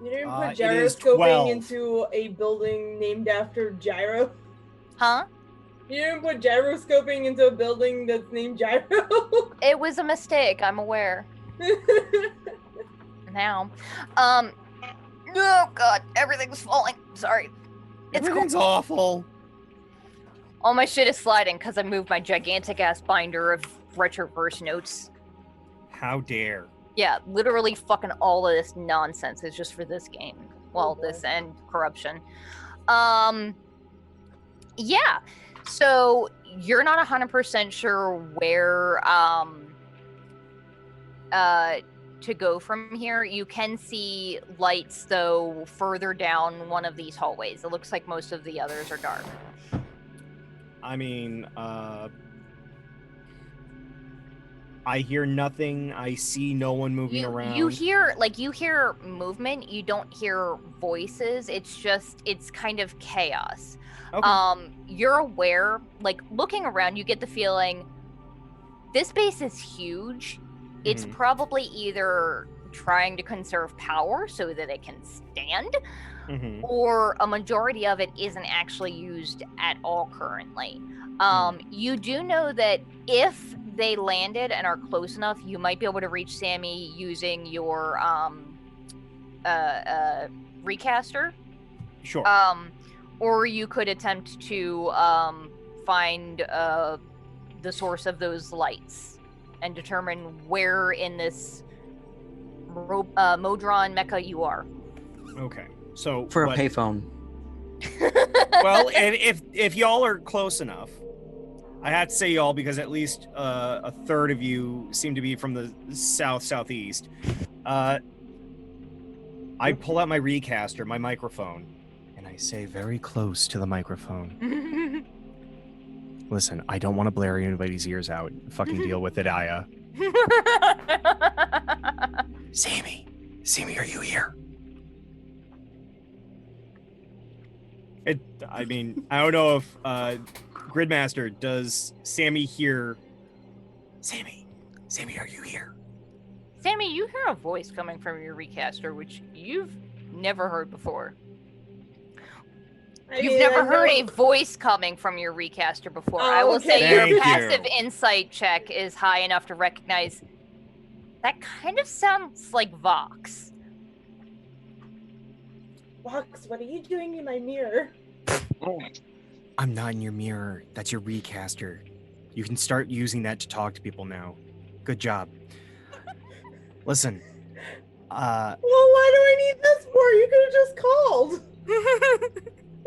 You didn't put It is gyroscoping 12. into a building named after Gyro? Huh? You didn't put gyroscoping into a building that's named Gyro? It was a mistake, I'm aware. Now. Oh god, everything's falling. Sorry. It's Everything's awful. All my shit is sliding because I moved my gigantic ass binder of Retroverse notes. How dare. Yeah, literally fucking all of this nonsense is just for this game. Well, this and corruption. Yeah. So you're not 100% sure where to go from here. You can see lights though further down one of these hallways. It looks like most of the others are dark. I mean, I hear nothing. I see no one moving around. You hear movement. You don't hear voices. It's kind of chaos. Okay. You're aware, like looking around, you get the feeling this base is huge. It's probably either trying to conserve power so that it can stand, or a majority of it isn't actually used at all currently. You do know that if they landed and are close enough, you might be able to reach Sammi using your recaster. Sure. Or you could attempt to find the source of those lights and determine where in this Modron mecha you are. Okay. So For a payphone. Well, and if y'all are close enough, I have to say y'all because at least a third of you seem to be from the southeast. I pull out my recaster, my microphone, and I say very close to the microphone. Listen, I don't want to blare anybody's ears out. Fucking deal with it, Aya. Sammi, are you here? I mean, I don't know if Gridmaster, does Sammi hear? Sammi, are you here? Sammi, you hear a voice coming from your recaster, which you've never heard before. You've never heard a voice coming from your recaster before. I will say your passive insight check is high enough to recognize that kind of sounds like Vox. Vox, what are you doing in my mirror? I'm not in your mirror. That's your recaster. You can start using that to talk to people now. Good job. Listen. Well, why do I need this for? You could have just called.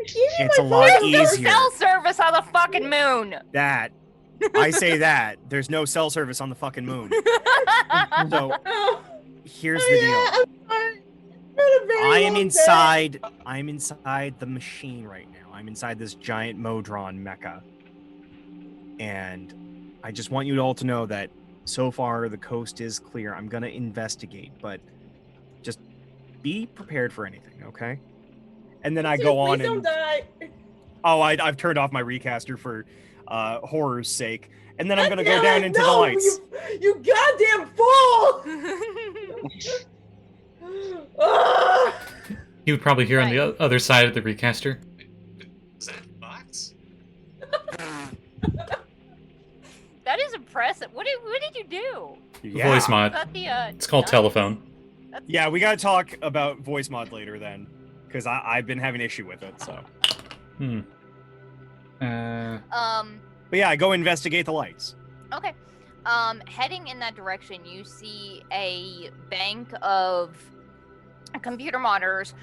It's a lot easier. There's no cell service on the fucking moon. That. I say that. There's no cell service on the fucking moon. So, here's the deal. I'm inside the machine right now. I'm inside this giant Modron mecha. And I just want you all to know that so far the coast is clear. I'm going to investigate, but just be prepared for anything, okay? And then I go on and... Don't die. Oh, I've turned off my recaster for horror's sake. And then I'm going to go down into the lights. You goddamn fool! You would probably hear on the other side of the recaster. Is that Vox? That is impressive. What did you do? Yeah. Voice mod. It's called telephone. Yeah, we got to talk about voice mod later then. Because I've been having issue with it, so. But yeah, go investigate the lights. Okay. Heading in that direction, you see a bank of computer monitors,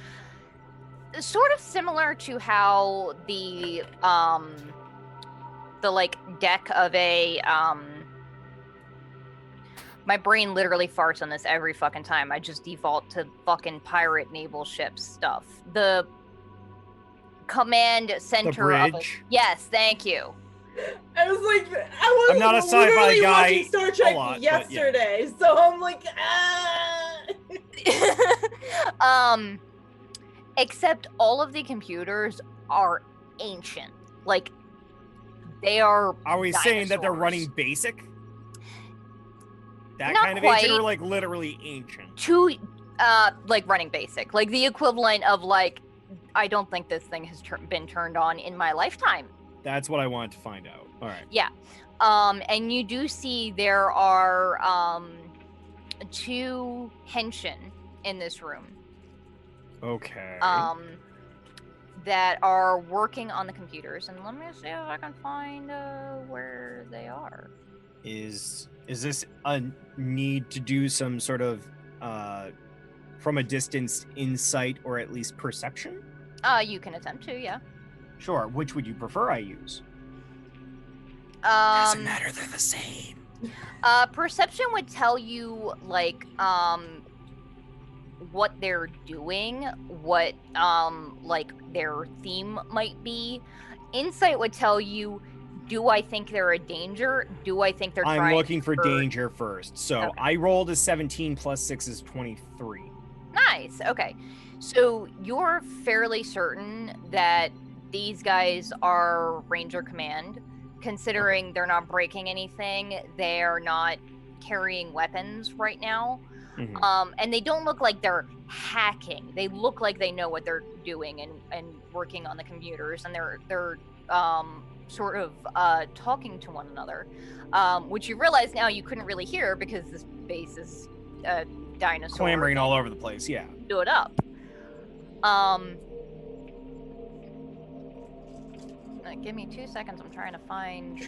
sort of similar to how the like deck of a my brain literally farts on this every fucking time. I just default to fucking pirate naval ship stuff. The command center of a... Yes, thank you. I was like, I'm not a sci-fi guy watching Star Trek yesterday, so I'm like, except all of the computers are ancient. Like, they are we dinosaurs. Saying that they're running basic? That Not kind of quite. ancient or like literally ancient? Like running basic. Like the equivalent of like, I don't think this thing has been turned on in my lifetime. That's what I wanted to find out. All right. Yeah. And you do see there are 2 Henshin in this room. Okay. That are working on the computers, and let me see if I can find where they are. Is this a need to do some sort of from a distance insight or at least perception? You can attempt to, yeah. Sure. Which would you prefer I use? Doesn't matter, they're the same. Perception would tell you like what they're doing, what like their theme might be. Insight would tell you, do I think they're a danger? Do I think they're trying I'm looking for to... danger first. So okay. I rolled a 17 plus 6 is 23. Nice. Okay. So you're fairly certain that these guys are Ranger Command, considering they're not breaking anything, they're not carrying weapons right now. Mm-hmm. And they don't look like they're hacking. They look like they know what they're doing and working on the computers, and they're sort of talking to one another, which you realize now you couldn't really hear because this base is dinosaur clamoring all over the place. Yeah, do it up. Give me 2 seconds. I'm trying to find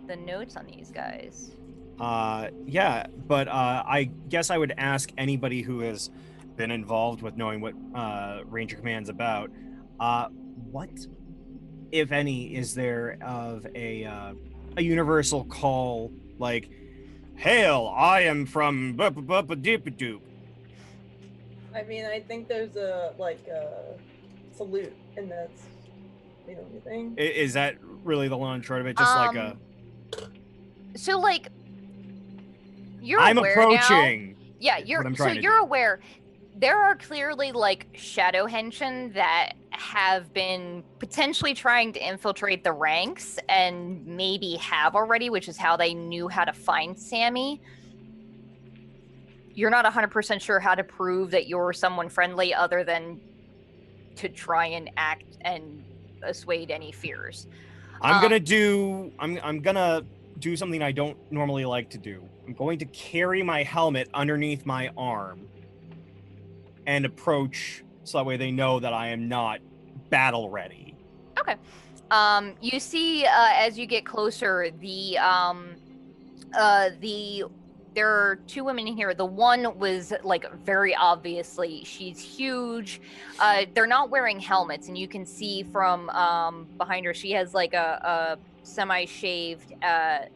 the notes on these guys. Yeah, but I guess I would ask anybody who has been involved with knowing what Ranger Command's about. What, if any, is there of a universal call like, "Hail! I am from Doop." I mean, I think there's a salute, and that's the only thing. Is that really the long and short of it? Just like a. So like. I'm approaching. Now. Yeah, you're aware. There are clearly like shadow henshin that have been potentially trying to infiltrate the ranks and maybe have already, which is how they knew how to find Sammi. You're not 100% sure how to prove that you're someone friendly other than to try and act and assuage any fears. I'm gonna do something I don't normally like to do. I'm going to carry my helmet underneath my arm and approach so that way they know that I am not battle ready. Okay. You see, as you get closer, there are two women in here. The one was like very obviously, she's huge. They're not wearing helmets, and you can see from behind her, she has like a semi-shaved,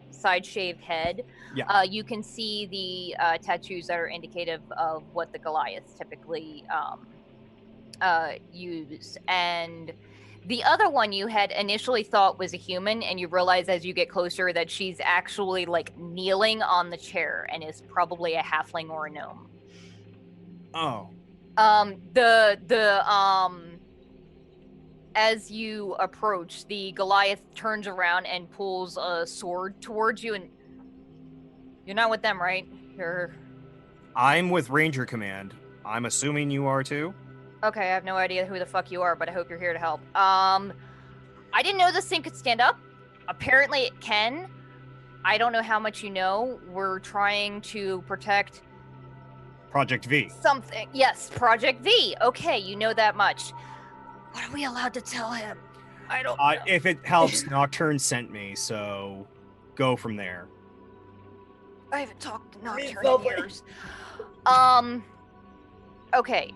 side-shaved head. Yeah. You can see the tattoos that are indicative of what the Goliaths typically use. And the other one you had initially thought was a human, and you realize as you get closer that she's actually like kneeling on the chair and is probably a halfling or a gnome. Oh. As you approach, the Goliath turns around and pulls a sword towards you, and you're not with them, right? I'm with Ranger Command. I'm assuming you are too? Okay, I have no idea who the fuck you are, but I hope you're here to help. I didn't know this thing could stand up. Apparently it can. I don't know how much you know. We're trying to protect... Project V. Something. Yes, Project V. Okay, you know that much. What are we allowed to tell him? I don't know. If it helps, Nocturne sent me, so go from there. I haven't talked to Nocturne in years. Okay,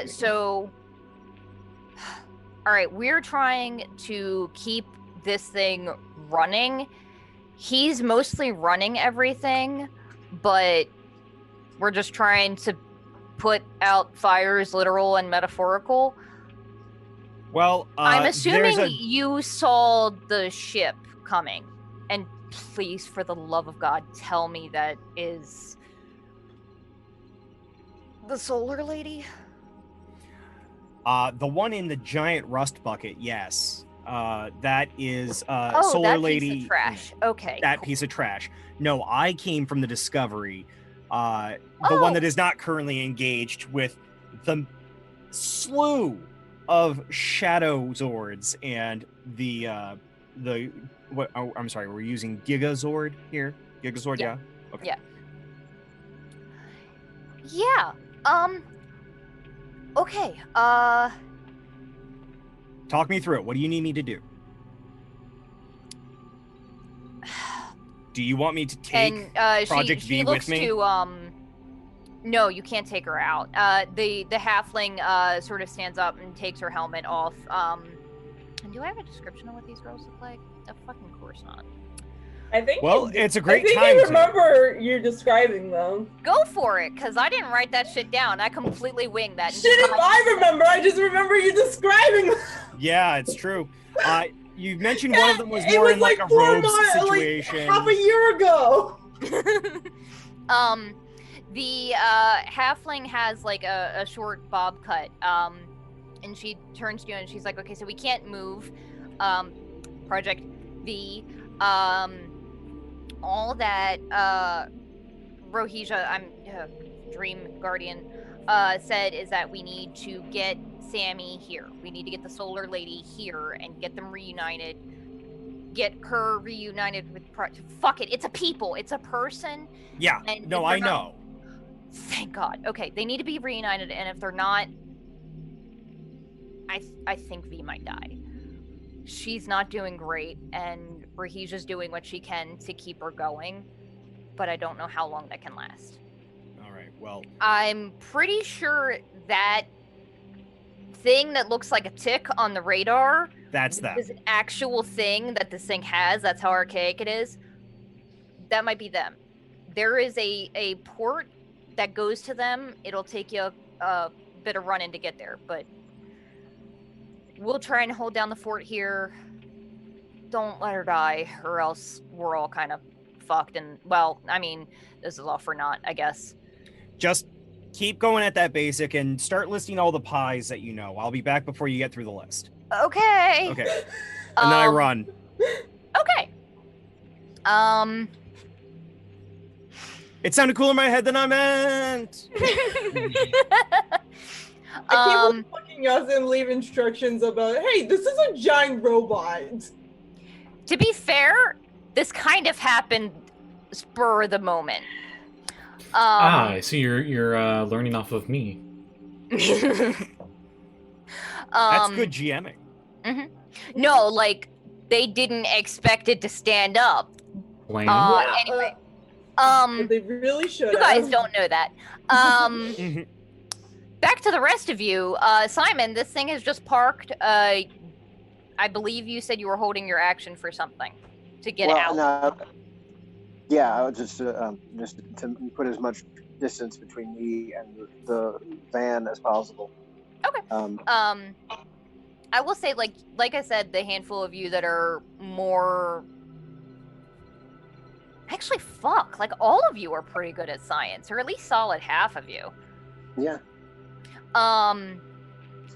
so... Alright, we're trying to keep this thing running. He's mostly running everything, but we're just trying to put out fires, literal and metaphorical. Well, I'm assuming you saw the ship coming, and please, for the love of God, tell me that is the Solar Lady? The one in the giant rust bucket, yes. That is that Solar Lady. Piece of trash. Okay. That cool. piece of trash. No, I came from the Discovery. The one that is not currently engaged with the slew of Shadow Zords and I'm sorry, we're using Gigazord here? Gigazord, yeah? Okay. Yeah. Okay, Talk me through it. What do you need me to do? Do you want me to take Project V with me? No, you can't take her out. The halfling sort of stands up and takes her helmet off. And do I have a description of what these girls look like? Of fucking course not. I think. Well, it's a great time. I remember you describing them. Go for it, because I didn't write that shit down. I completely winged that. Shit, if I remember, I just remember you describing them. Yeah, it's true. You mentioned one of them was more in like a robe situation. Like half a year ago. The halfling has like a short bob cut. And she turns to you and she's like, okay, so we can't move. Project V. All that Rohija, Dream Guardian, said is that we need to get Sammi here. We need to get the Solar Lady here and get them reunited. Get her reunited with fuck it, it's a people, it's a person. Yeah, no, I know. Thank God. Okay, they need to be reunited, and if they're not, I think V might die. She's not doing great, and Rohija's doing what she can to keep her going, but I don't know how long that can last. All right, well... I'm pretty sure that thing that looks like a tick on the radar... That's that. ...is an actual thing that this thing has. That's how archaic it is. That might be them. There is a port that goes to them. It'll take you a bit of running to get there, but... We'll try and hold down the fort here. Don't let her die, or else we're all kind of fucked. And, well, I mean, this is all for naught, I guess. Just keep going at that basic and start listing all the pies that you know. I'll be back before you get through the list. Okay. Okay. And then I run. Okay. It sounded cooler in my head than I meant. I keep fucking Yasin leave instructions about, hey, this is a giant robot. To be fair, this kind of happened spur of the moment. I see you're learning off of me. That's good GMing. Mm-hmm. No, like, they didn't expect it to stand up. Lame. Anyway. But they really should. You guys don't know that. Back to the rest of you. Simon, this thing has just parked. I believe you said you were holding your action for something to get out. No. Yeah, I was just to put as much distance between me and the van as possible. Okay. I will say, like I said, the handful of you that are more. Actually, fuck. Like, all of you are pretty good at science, or at least solid half of you. Yeah.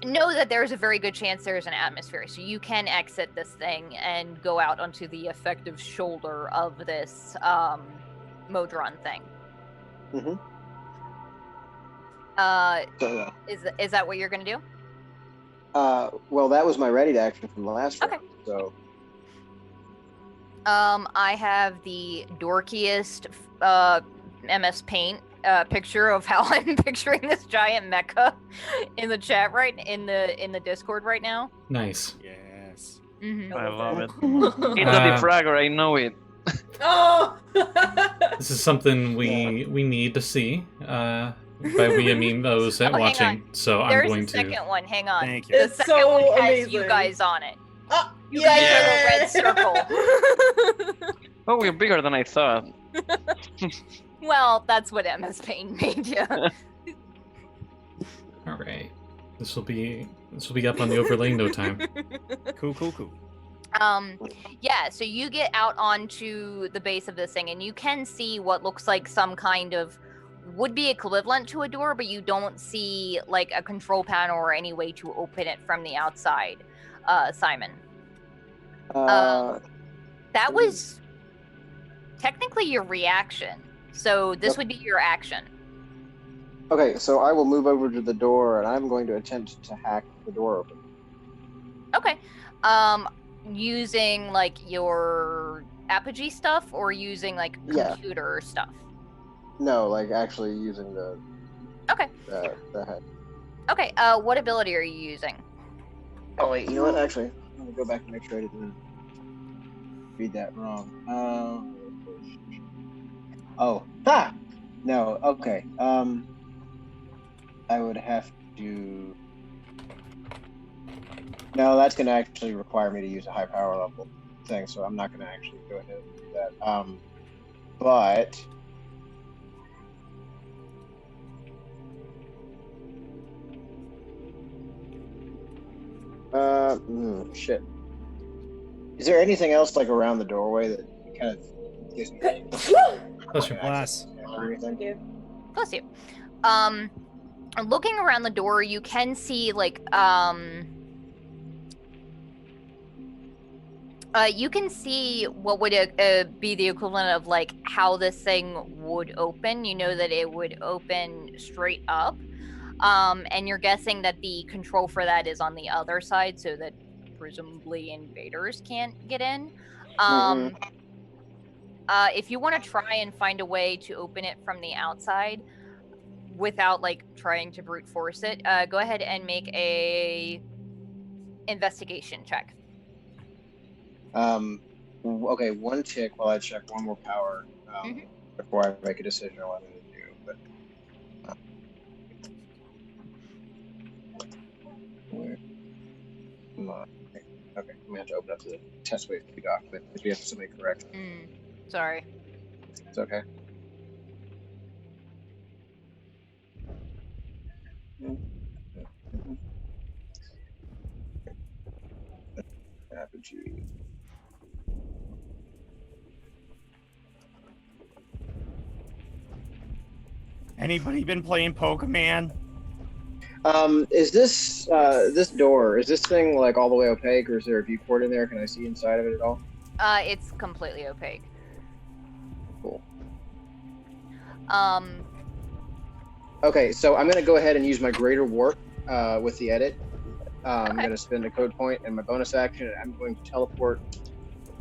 Know that there's a very good chance there's an atmosphere, so you can exit this thing and go out onto the effective shoulder of this Modron thing. Mm-hmm. Is that what you're gonna do? Well, that was my ready to action from the last round, so. I have the dorkiest MS Paint picture of how I'm picturing this giant mecha in the chat in the Discord right now. Nice. Yes. Mm-hmm. I love it. It's a De-Fragger, I know it. Oh! This is something we need to see. By we, I mean those watching. So I'm There's going the second one. Hang on. Thank you. The It's second so one has amazing. you guys on it. You Yeah. guys are the red circle. Oh, we're bigger than I thought. Well, that's what MS Paint made you. All right. This will be up on the overlay in no time. Cool. Yeah, so you get out onto the base of this thing, and you can see what looks like some kind of would be equivalent to a door, but you don't see like a control panel or any way to open it from the outside. Simon. That was technically your reaction. So this would be your action. Okay, so I will move over to the door, and I'm going to attempt to hack the door open. Okay. Using like your Apogee stuff or using like computer stuff? No, like actually using the Okay. the head. Okay, what ability are you using? Oh wait, you know what? Actually, let me go back and make sure I didn't read that wrong. No. Okay. I would have to. No, that's going to actually require me to use a high power level thing, so I'm not going to actually go ahead and do that. Shit. Is there anything else like around the doorway that kind of gives me Bless your glass or anything? Bless you. Looking around the door, you can see like you can see what would be the equivalent of like how this thing would open. You know that it would open straight up, and you're guessing that the control for that is on the other side, so that presumably invaders can't get in. If you want to try and find a way to open it from the outside without like trying to brute force it, go ahead and make a investigation check. Okay, one tick while I check one more power before I make a decision on what I'm going to do. But where am I? Okay, I'm gonna have to open up the test wave document if you have something correct. Sorry. It's okay. Apogee. Anybody been playing Pokemon? Is this this door? Is this thing like all the way opaque, or is there a viewport in there? Can I see inside of it at all? It's completely opaque. Cool. Okay, so I'm gonna go ahead and use my Greater Warp with the edit. I'm gonna spend a code point and my bonus action, and I'm going to teleport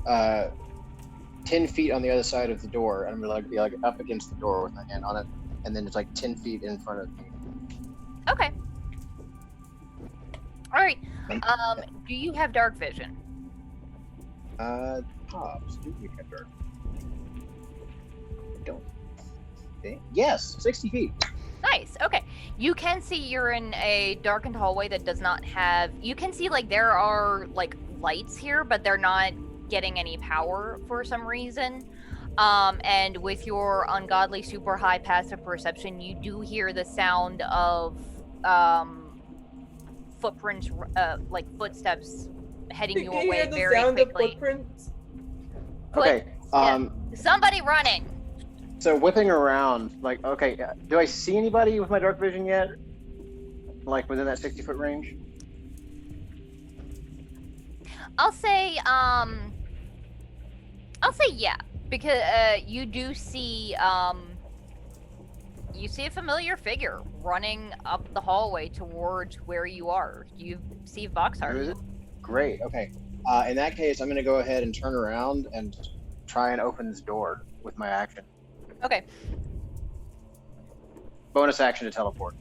10 feet on the other side of the door, and I'm gonna be up against the door with my hand on it, and then it's 10 feet in front of me. Okay. All right. Do you have dark vision? Pops, do we have dark? I don't think. Yes, 60 feet. Nice. Okay. You can see you're in a darkened hallway that does not have. You can see there are lights here, but they're not getting any power for some reason. And with your ungodly super high passive perception, you do hear the sound of footprints, footsteps heading your way very quickly. Okay. Somebody running. So whipping around, okay, do I see anybody with my dark vision yet? Within that 60-foot range? I'll say yeah, because you do see you see a familiar figure running up the hallway towards where you are. You see Voxhart. Great. Okay. In that case, I'm going to go ahead and turn around and try and open this door with my action. Okay. Bonus action to teleport.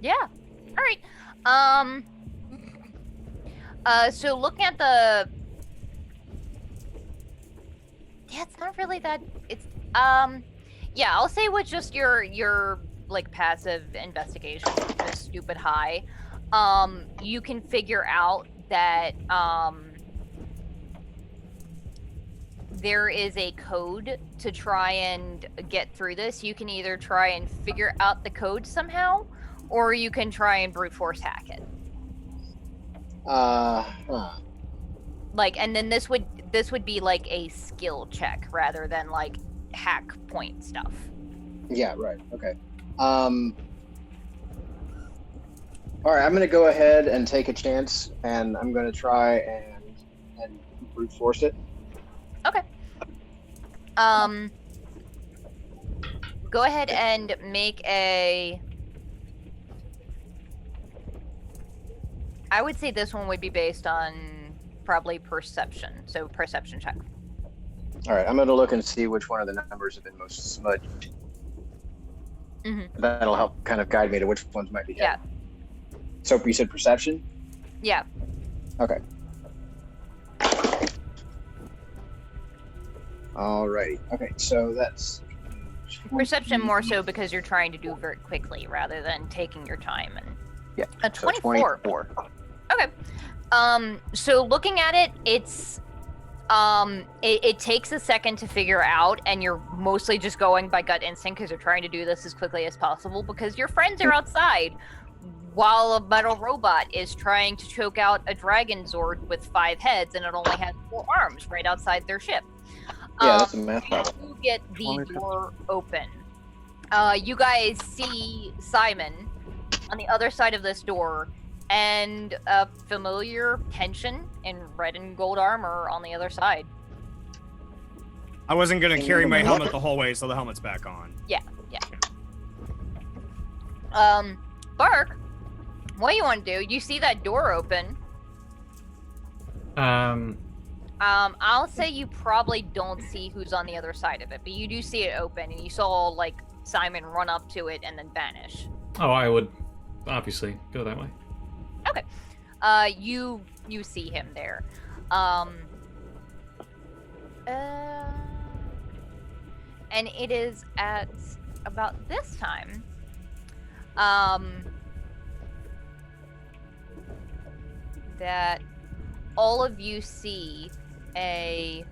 Yeah. All right. So looking at the. Yeah, it's not really that. It's Yeah, I'll say with just your passive investigation, just stupid high, you can figure out that there is a code to try and get through this. You can either try and figure out the code somehow, or you can try and brute force hack it. And then this would be a skill check rather than hack point stuff. Yeah, right. Okay. All right, I'm going to go ahead and take a chance, and I'm going to try and brute force it. Okay. Go ahead and make a. I would say this one would be based on probably perception, so perception check. All right, I'm going to look and see which one of the numbers have been most smudged. Mm-hmm. That'll help kind of guide me to which ones might be hit. Yeah. So you said perception? Yeah. Okay. Alrighty. Okay, so that's... Perception more so because you're trying to do very quickly rather than taking your time. And yeah. A 24. So 24. Okay. So looking at it, it's it takes a second to figure out, and you're mostly just going by gut instinct because you're trying to do this as quickly as possible because your friends are outside while a metal robot is trying to choke out a dragon zord with 5 heads, and it only has 4 arms right outside their ship. Yeah, that's a math problem. You get the door open. You guys see Simon on the other side of this door, and a familiar Henshin in red and gold armor on the other side. I wasn't gonna carry my helmet the whole way, so the helmet's back on. Yeah. Bark, what do you want to do? You see that door open. I'll say you probably don't see who's on the other side of it, but you do see it open, and you saw Simon run up to it and then vanish. Oh, I would obviously go that way. Okay. You see him there. And it is at about this time. That all of you see a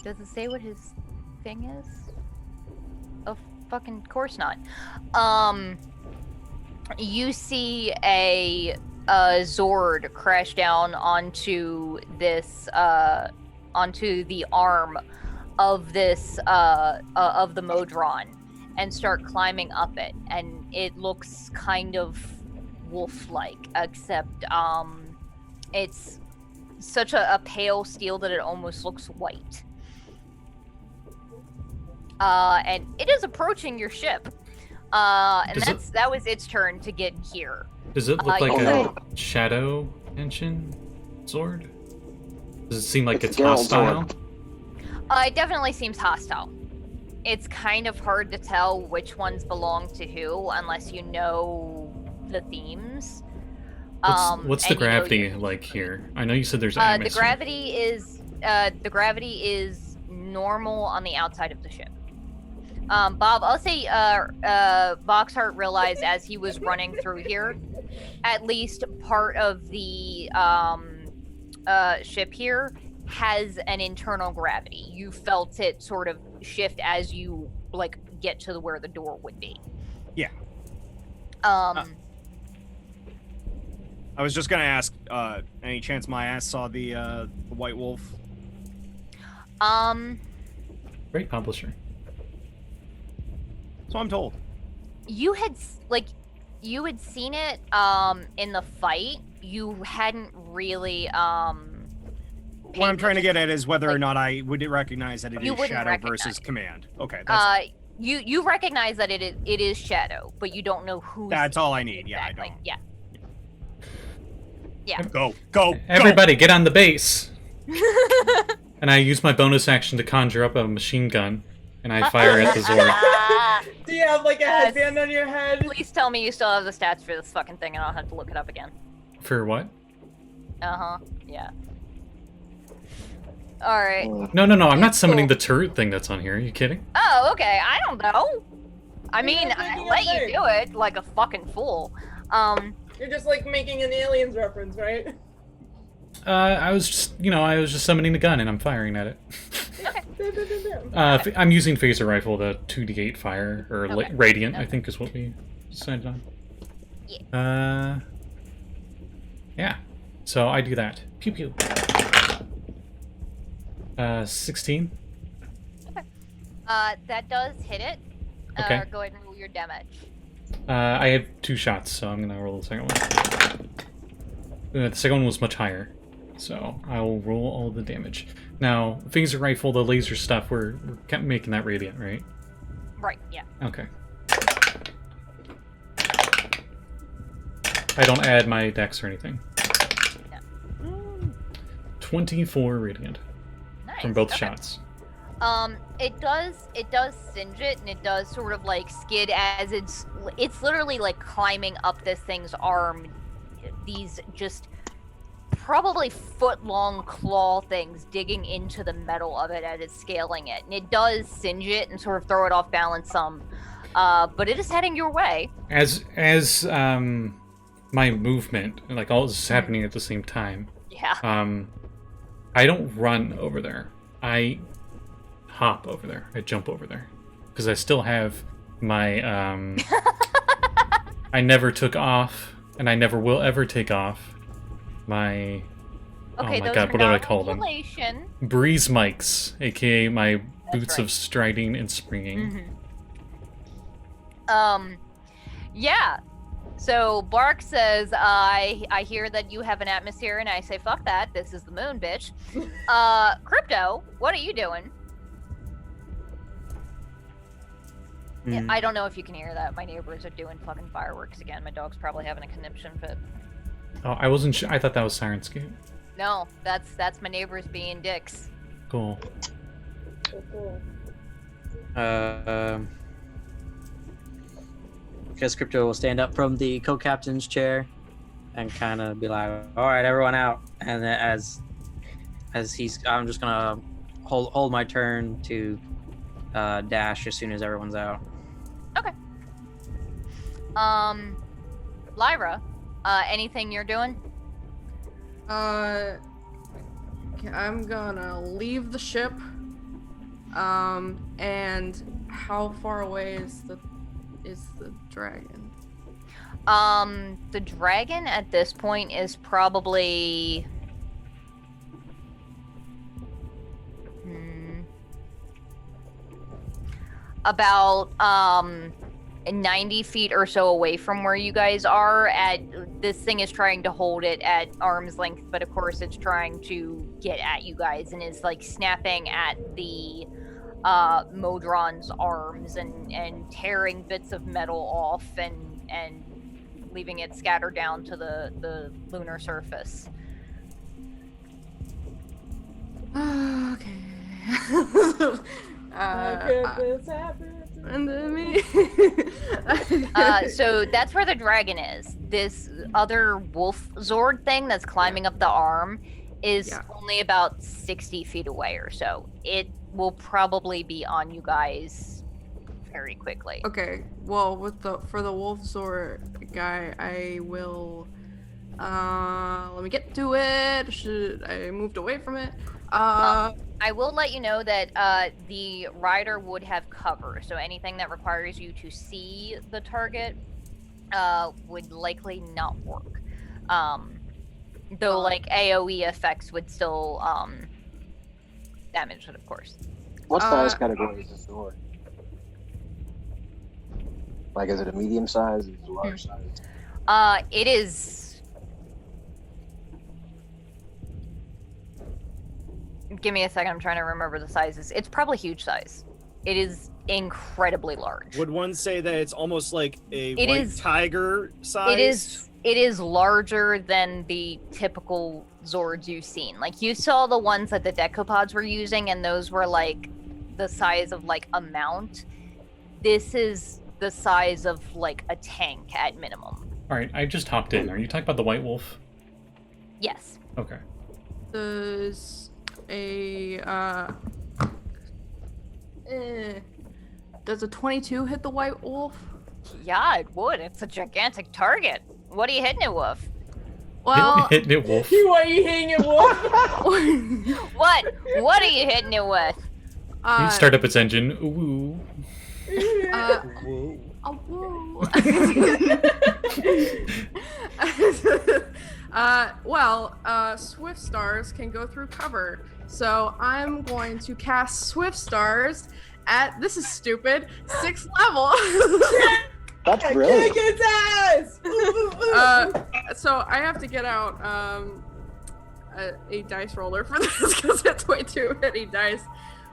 does it say what his thing is? Oh, fucking course not. You see a Zord crash down onto this onto the arm of this of the Modron and start climbing up it, and it looks kind of wolf-like, except it's such a pale steel that it almost looks white. And it is approaching your ship. And that was its turn to get here. Does it look like a shadow Henshin sword? Does it seem like it's hostile? It definitely seems hostile. It's kind of hard to tell which ones belong to who unless you know the themes. What's the gravity like here? I know you said there's atmosphere. The gravity is normal on the outside of the ship. Bob, I'll say Voxhart realized as he was running through here, at least part of the ship here has an internal gravity. You felt it sort of shift as you get to where the door would be. Yeah. I was just gonna ask, any chance my ass saw the White Wolf? Great publisher. So I'm told. You had seen it in the fight. You hadn't really What I'm trying to get at is whether or not I would recognize that it is Shadow versus Command. Okay. That's you recognize that it is Shadow, but you don't know who. That's all I need. Yeah, exactly. I don't. Yeah. Yeah. Go! Everybody, get on the base! And I use my bonus action to conjure up a machine gun, and I fire at the Zord. Do you have a headband on your head? Please tell me you still have the stats for this fucking thing, and I'll have to look it up again. For what? Yeah. Alright. No, I'm not summoning the turret thing that's on here. Are you kidding? Oh, okay. I don't know. I mean, I let you do it like a fucking fool. You're just making an Aliens reference, right? I was just summoning the gun and I'm firing at it. I'm using phaser rifle, the 2d8 fire, or radiant, I think is what we decided on. Yeah. Yeah. So I do that. Pew pew. 16. Okay. That does hit it. Okay. Go ahead and roll your damage. I have 2 shots, so I'm gonna roll the second one. The second one was much higher, so I will roll all the damage. Now, phaser rifle, the laser stuff, we're making that radiant, right? Right, yeah. Okay. I don't add my dex or anything. No. 24 radiant. Nice. From both shots. It does singe it, and it does sort of skid as it's literally climbing up this thing's arm. These just probably foot-long claw things digging into the metal of it as it's scaling it, and it does singe it and sort of throw it off balance some. But it is heading your way. As my movement, all this is happening at the same time. Yeah. I don't run over there. I hop over there. I jump over there. Because I still have my, I never took off, and I never will ever take off my, okay, oh my god, what did I call them? Breeze mics, aka my boots of striding and springing. Mm-hmm. Yeah. So Bark says, I hear that you have an atmosphere, and I say, fuck that, this is the moon, bitch. Crypto, what are you doing? Yeah, I don't know if you can hear that. My neighbors are doing fucking fireworks again. My dog's probably having a conniption fit. Oh, I wasn't sure. I thought that was Sirenscape. No, that's my neighbors being dicks. Cool. Because Crypto will stand up from the co-captain's chair and kind of be like, all right, everyone out. And then as I'm just gonna hold my turn to dash as soon as everyone's out. Okay. Lyra, anything you're doing? I'm gonna leave the ship. And how far away is the dragon? The dragon at this point is probably... about 90 feet or so away from where you guys are. This thing is trying to hold it at arm's length, but of course it's trying to get at you guys and is like snapping at the Modron's arms and tearing bits of metal off and leaving it scattered down to the lunar surface. Okay. How could this happen? And then me. So that's where the dragon is. This other wolf Zord thing that's climbing up the arm is only about 60 feet away or so. It will probably be on you guys very quickly. Okay, well, for the wolf Zord guy, I will. Let me get to it. I moved away from it. I will let you know that the rider would have cover, so anything that requires you to see the target would likely not work. Though, like, AoE effects would still damage it, of course. What size category is this sword? Like, is it a medium size? Is it a large size? It is... Give me a second, I'm trying to remember the sizes. It's probably huge size. It is incredibly large. Would one say that it's almost like a white tiger size? It is larger than the typical Zords you've seen. Like, you saw the ones that the decapods were using, and those were like the size of like a mount. This is the size of like a tank at minimum. Alright, I just hopped in. Are you talking about the white wolf? Yes. Okay. Does does a 22 hit the white wolf? Yeah, it would. It's a gigantic target. What are you hitting it with? Well, hitting it, wolf. What are you hitting it with? What are you hitting it with? You start up its engine. Ooh. Swift Stars can go through cover. So I'm going to cast Swift Stars at, this is stupid, 6th level. That's brilliant. Kick its ass! So I have to get out a dice roller for this because it's way too many dice.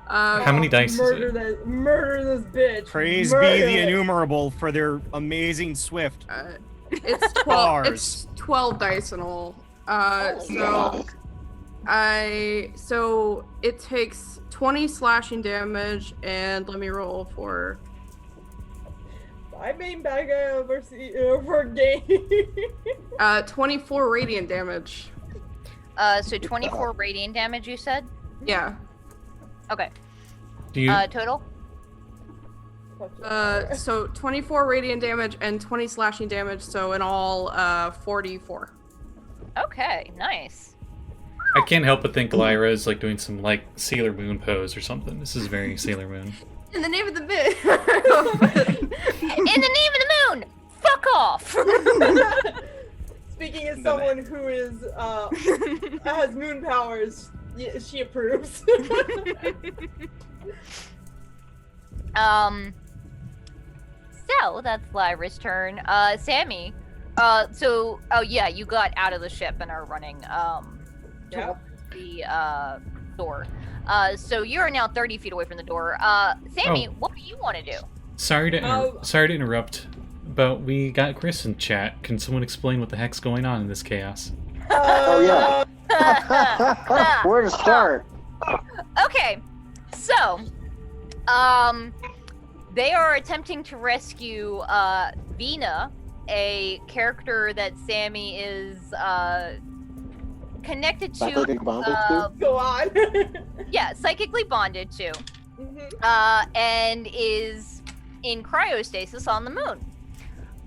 How many dice is it? Murder this bitch. Praise be the innumerable for their amazing swift. It's 12. It's 12 dice in all. So it takes 20 slashing damage, and let me roll for. I mean, bad guy over game. 24 radiant damage. So 24 radiant damage, you said? Yeah. Okay. Do you? Total? So 24 radiant damage and 20 slashing damage, so in all, 44. Okay, nice. I can't help but think Lyra is like doing some like Sailor Moon pose or something. This is very Sailor Moon. In the name of the bit. In the name of the moon! Fuck off! Speaking as someone who is has moon powers, she approves. So that's Lyra's turn. Sammi. You got out of the ship and are running towards the door. So you're now 30 feet away from the door. Sammi, what do you want to do? Sorry to interrupt, but we got Chris in chat. Can someone explain what the heck's going on in this chaos? Oh yeah. Where to start? Okay, so they are attempting to rescue Vina, a character that Sammi is connected to. Go on. Yeah, psychically bonded to, and is in cryostasis on the moon.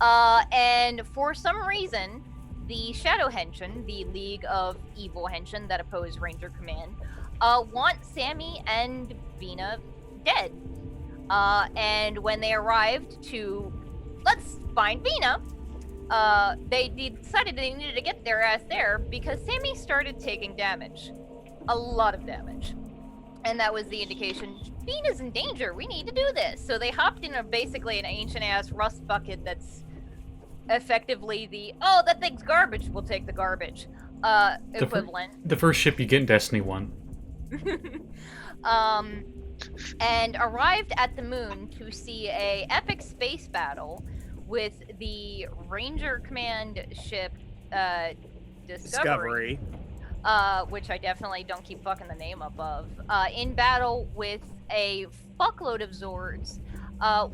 And for some reason, the Shadow Henshin, the League of Evil Henshin that oppose Ranger Command, want Sammi and Vina dead. And when they arrived to, let's find Vina, they decided they needed to get their ass there because Sammi started taking damage. A lot of damage. And that was the indication, Bean is in danger, we need to do this. So they hopped in basically an ancient-ass rust bucket that's effectively oh, that thing's garbage, we'll take the garbage, equivalent. The first ship you get in Destiny 1. And arrived at the moon to see a epic space battle with the Ranger Command ship, Discovery. Which I definitely don't keep fucking the name up of, in battle with a fuckload of Zords,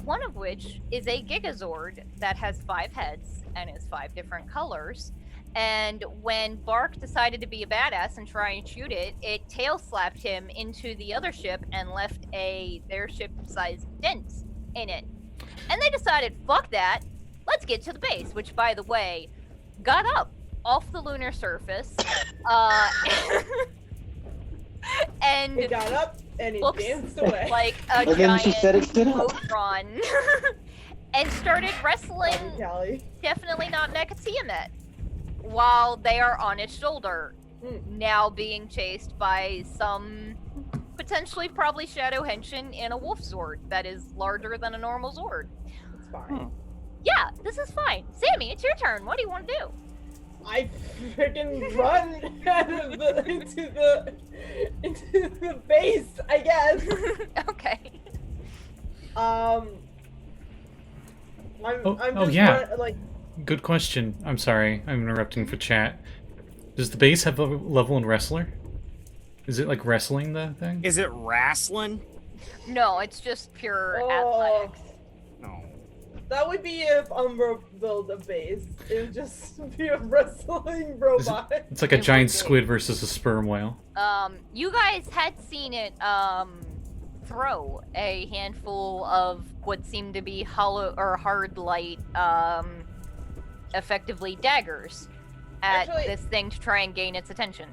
one of which is a Gigazord that has 5 heads and is 5 different colors. And when Bark decided to be a badass and try and shoot it, it tail slapped him into the other ship and left their ship-sized dent in it. And they decided, fuck that, let's get to the base, which, by the way, got up off the lunar surface, and It got up and it looks danced away. like a And then she said it giant stood up. Voltron, and started wrestling. Callie. Definitely not Mecha Tiamat, while they are on its shoulder, now being chased by some potentially probably Shadow Henshin in a Wolf Zord that is larger than a normal Zord. It's fine. Yeah, this is fine. Sammi, it's your turn. What do you want to do? I freaking run into the base, I guess. Okay. I'm just yeah. like, Good question. I'm sorry, I'm interrupting for chat. Does the base have a level in Wrestler? Is it like wrestling the thing? Is it wrestling? No, it's just pure Oh. athletics. No. that would be if Umbra built a base. It would just be a wrestling robot. It's like a giant squid versus a sperm whale. You guys had seen it, throw a handful of what seemed to be hollow or hard light, effectively daggers at Actually- this thing to try and gain its attention.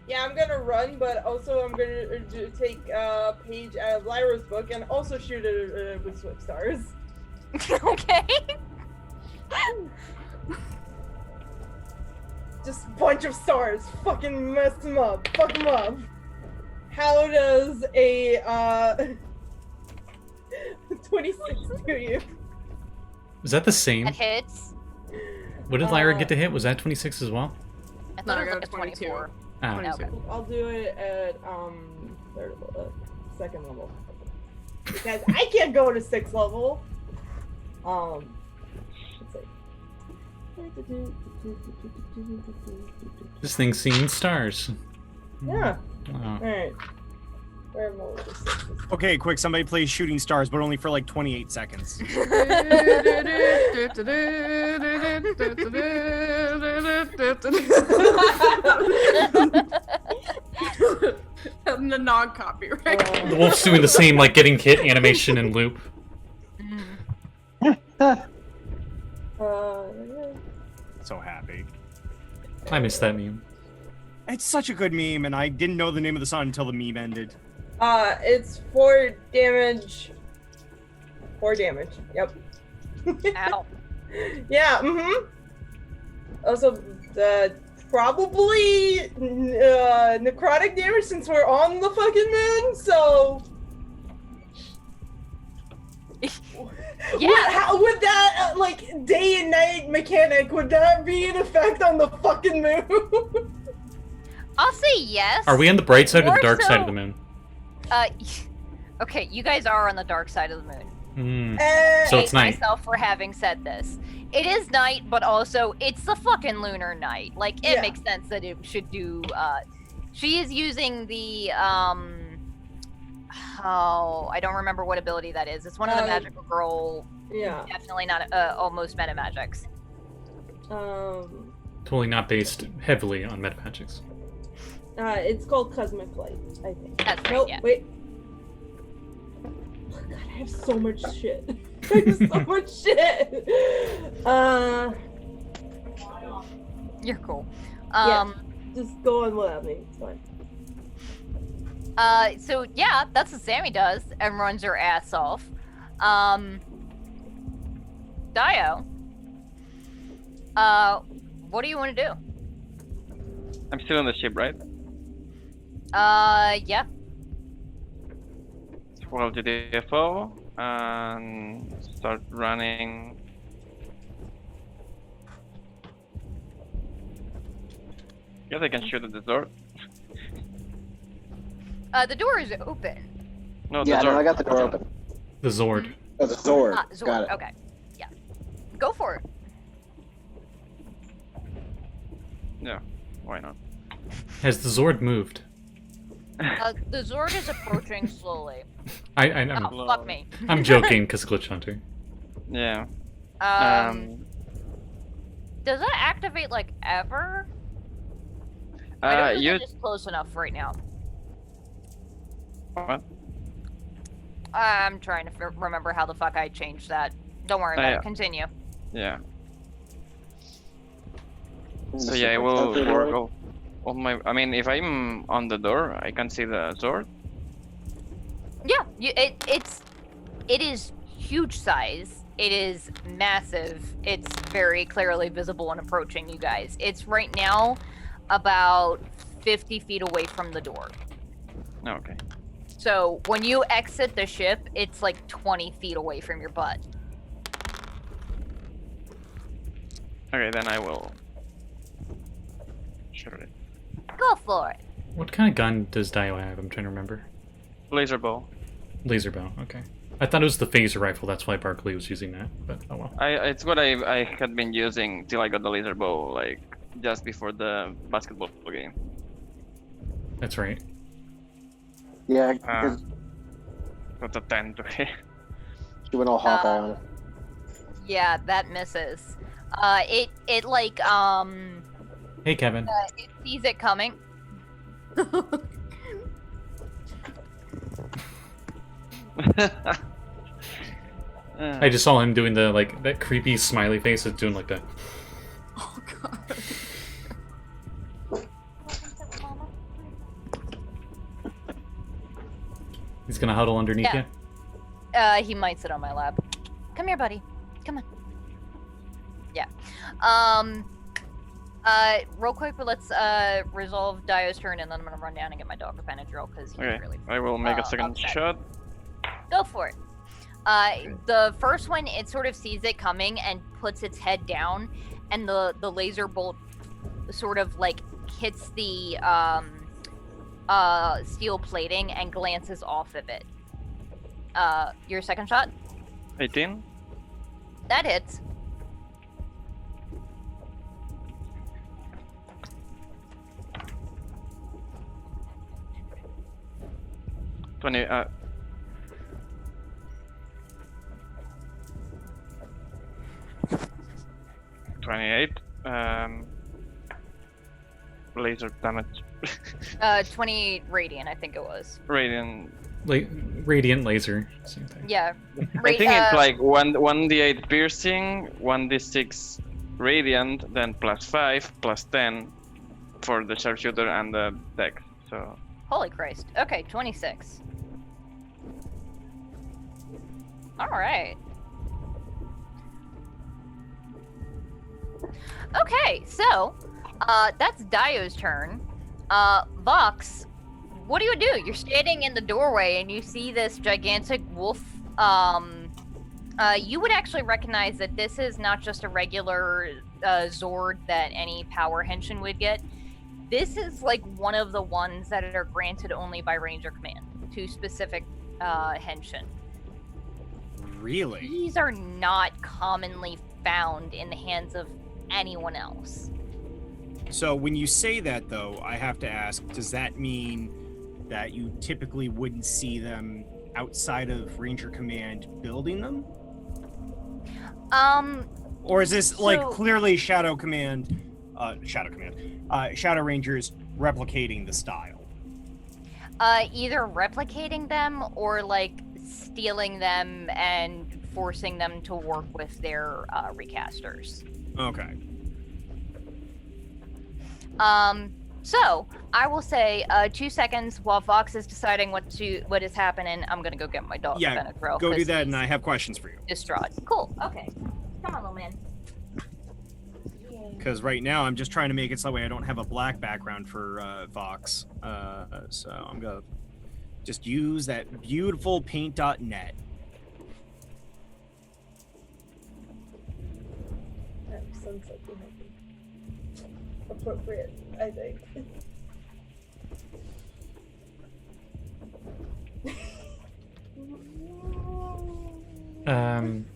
Yeah, I'm gonna run, but also I'm gonna take a page out of Lyra's book and also shoot it with Swift Stars. Okay. Just a bunch of stars. Fucking mess them up. Fuck them up. How does a 26 do you? Is that the same? That hits. What did Lyra get to hit? Was that 26 as well? I No, thought I it was got like a 22. 24. Oh. 22. Okay. I'll do it at second level because I can't go to 6th level. Let's see. This thing's seeing stars. Yeah. Oh. All right. Where am I with the 6s? Okay, quick, somebody plays Shooting Stars, but only for like 28 seconds. And the non-copyright. The wolf's doing the same, like getting hit animation in loop. Yeah. So happy. I missed that meme. It's such a good meme, and I didn't know the name of the song until the meme ended. It's 4 damage. 4 damage. Yep. Ow. Yeah. Mm-hmm. Also, probably necrotic damage since we're on the fucking moon. So. Yeah. How would that like day and night mechanic? Would that be in effect on the fucking moon? I'll say yes. Are we on the bright side or the More dark side of so- the moon? Okay, you guys are on the dark side of the moon. So it's Hate night. myself for having said this. It is night, but also it's the fucking lunar night. Like, it Yeah. makes sense that it should do, she is using the, oh, I don't remember what ability that is. It's one of the magical girl, Yeah. definitely not, almost meta magics. Totally not based heavily on metamagics. It's called Cosmic Light, I think. That's right, Nope, yeah. wait. Oh, God, I have so much shit. I have so much shit. You're cool. Yeah, just go on without me. It's fine. So yeah, that's what Sammi does and runs her ass off. Daiyo. What do you want to do? I'm still on the ship, right? Yeah. Well, to the DFO and start running. Guess I can shoot at the door. The door is open. No, the Yeah, door. no, I got the door open. The Zord. Oh, the sword. Zord. Got it. Okay. Yeah. Go for it. Yeah, why not? Has the Zord moved? The Zord is approaching slowly. I'm Oh, fuck me. I'm joking, because Glitch Hunter. Yeah. Does that activate like ever? I don't think You. it is close enough right now. What? I'm trying to remember how the fuck I changed that. Don't worry about yeah. it. Continue. Yeah. So Just yeah, I like will that work door. all my. I mean, if I'm on the door, I can see the sword. Yeah, it is huge size. It is massive. It's very clearly visible and approaching you guys. It's right now about 50 feet away from the door. Oh, okay. So when you exit the ship, it's like 20 feet away from your butt. Okay, then I will shoot it. Go for it. What kind of gun does Daiyo have? I'm trying to remember. Laser bow. Laser bow, okay. I thought it was the phaser rifle, that's why Barkley was using that, but oh well. It's what I had been using till I got the laser bow, like just before the basketball game. That's right. Yeah, Uh, 'cause Got a 10 to hit. she went all Hawkeye on it. Yeah, that misses. It like Hey, Kevin. it sees it coming. I just saw him doing the, like, that creepy smiley face that's doing like that. Oh god. He's gonna huddle underneath Yeah. you? He might sit on my lap. Come here, buddy. Come on. Yeah. Real quick, but let's resolve Daiyo's turn, and then I'm gonna run down and get my dog Benadryl because he's Okay, really. I will make a second upset. shot. Go for it. The first one, it sort of sees it coming and puts its head down, and the laser bolt sort of like hits the steel plating and glances off of it. Your second shot? 18. That hits. Twenty. 28. Laser damage. 20 radiant, I think it was. Radiant. Radiant laser. Same thing. Yeah. I think it's like 1d8 piercing, 1d6 radiant, then +5, +10 for the sharpshooter and the deck. So. Holy Christ. Okay, 26. Alright. Okay, so, that's Daiyo's turn. Vox, what do you do? You're standing in the doorway and you see this gigantic wolf. You would actually recognize that this is not just a regular Zord that any power Henshin would get. This is like one of the ones that are granted only by Ranger Command to specific Henshin. Really? These are not commonly found in the hands of anyone else. So when you say that, though, I have to ask, does that mean that you typically wouldn't see them outside of Ranger Command building them? Or is this like clearly Shadow Rangers replicating the style? Either replicating them or like stealing them and forcing them to work with their recasters. Okay. So I will say 2 seconds while Vox is deciding what is happening. I'm gonna go get my dog. Yeah, Benadryl, go do 'cause that, and he's I have questions for you. distraught. Cool. Okay. Come on, little man. Because right now I'm just trying to make it so that way I don't have a black background for Vox. So I'm gonna just use that beautiful paint.net. That sounds like appropriate, I think.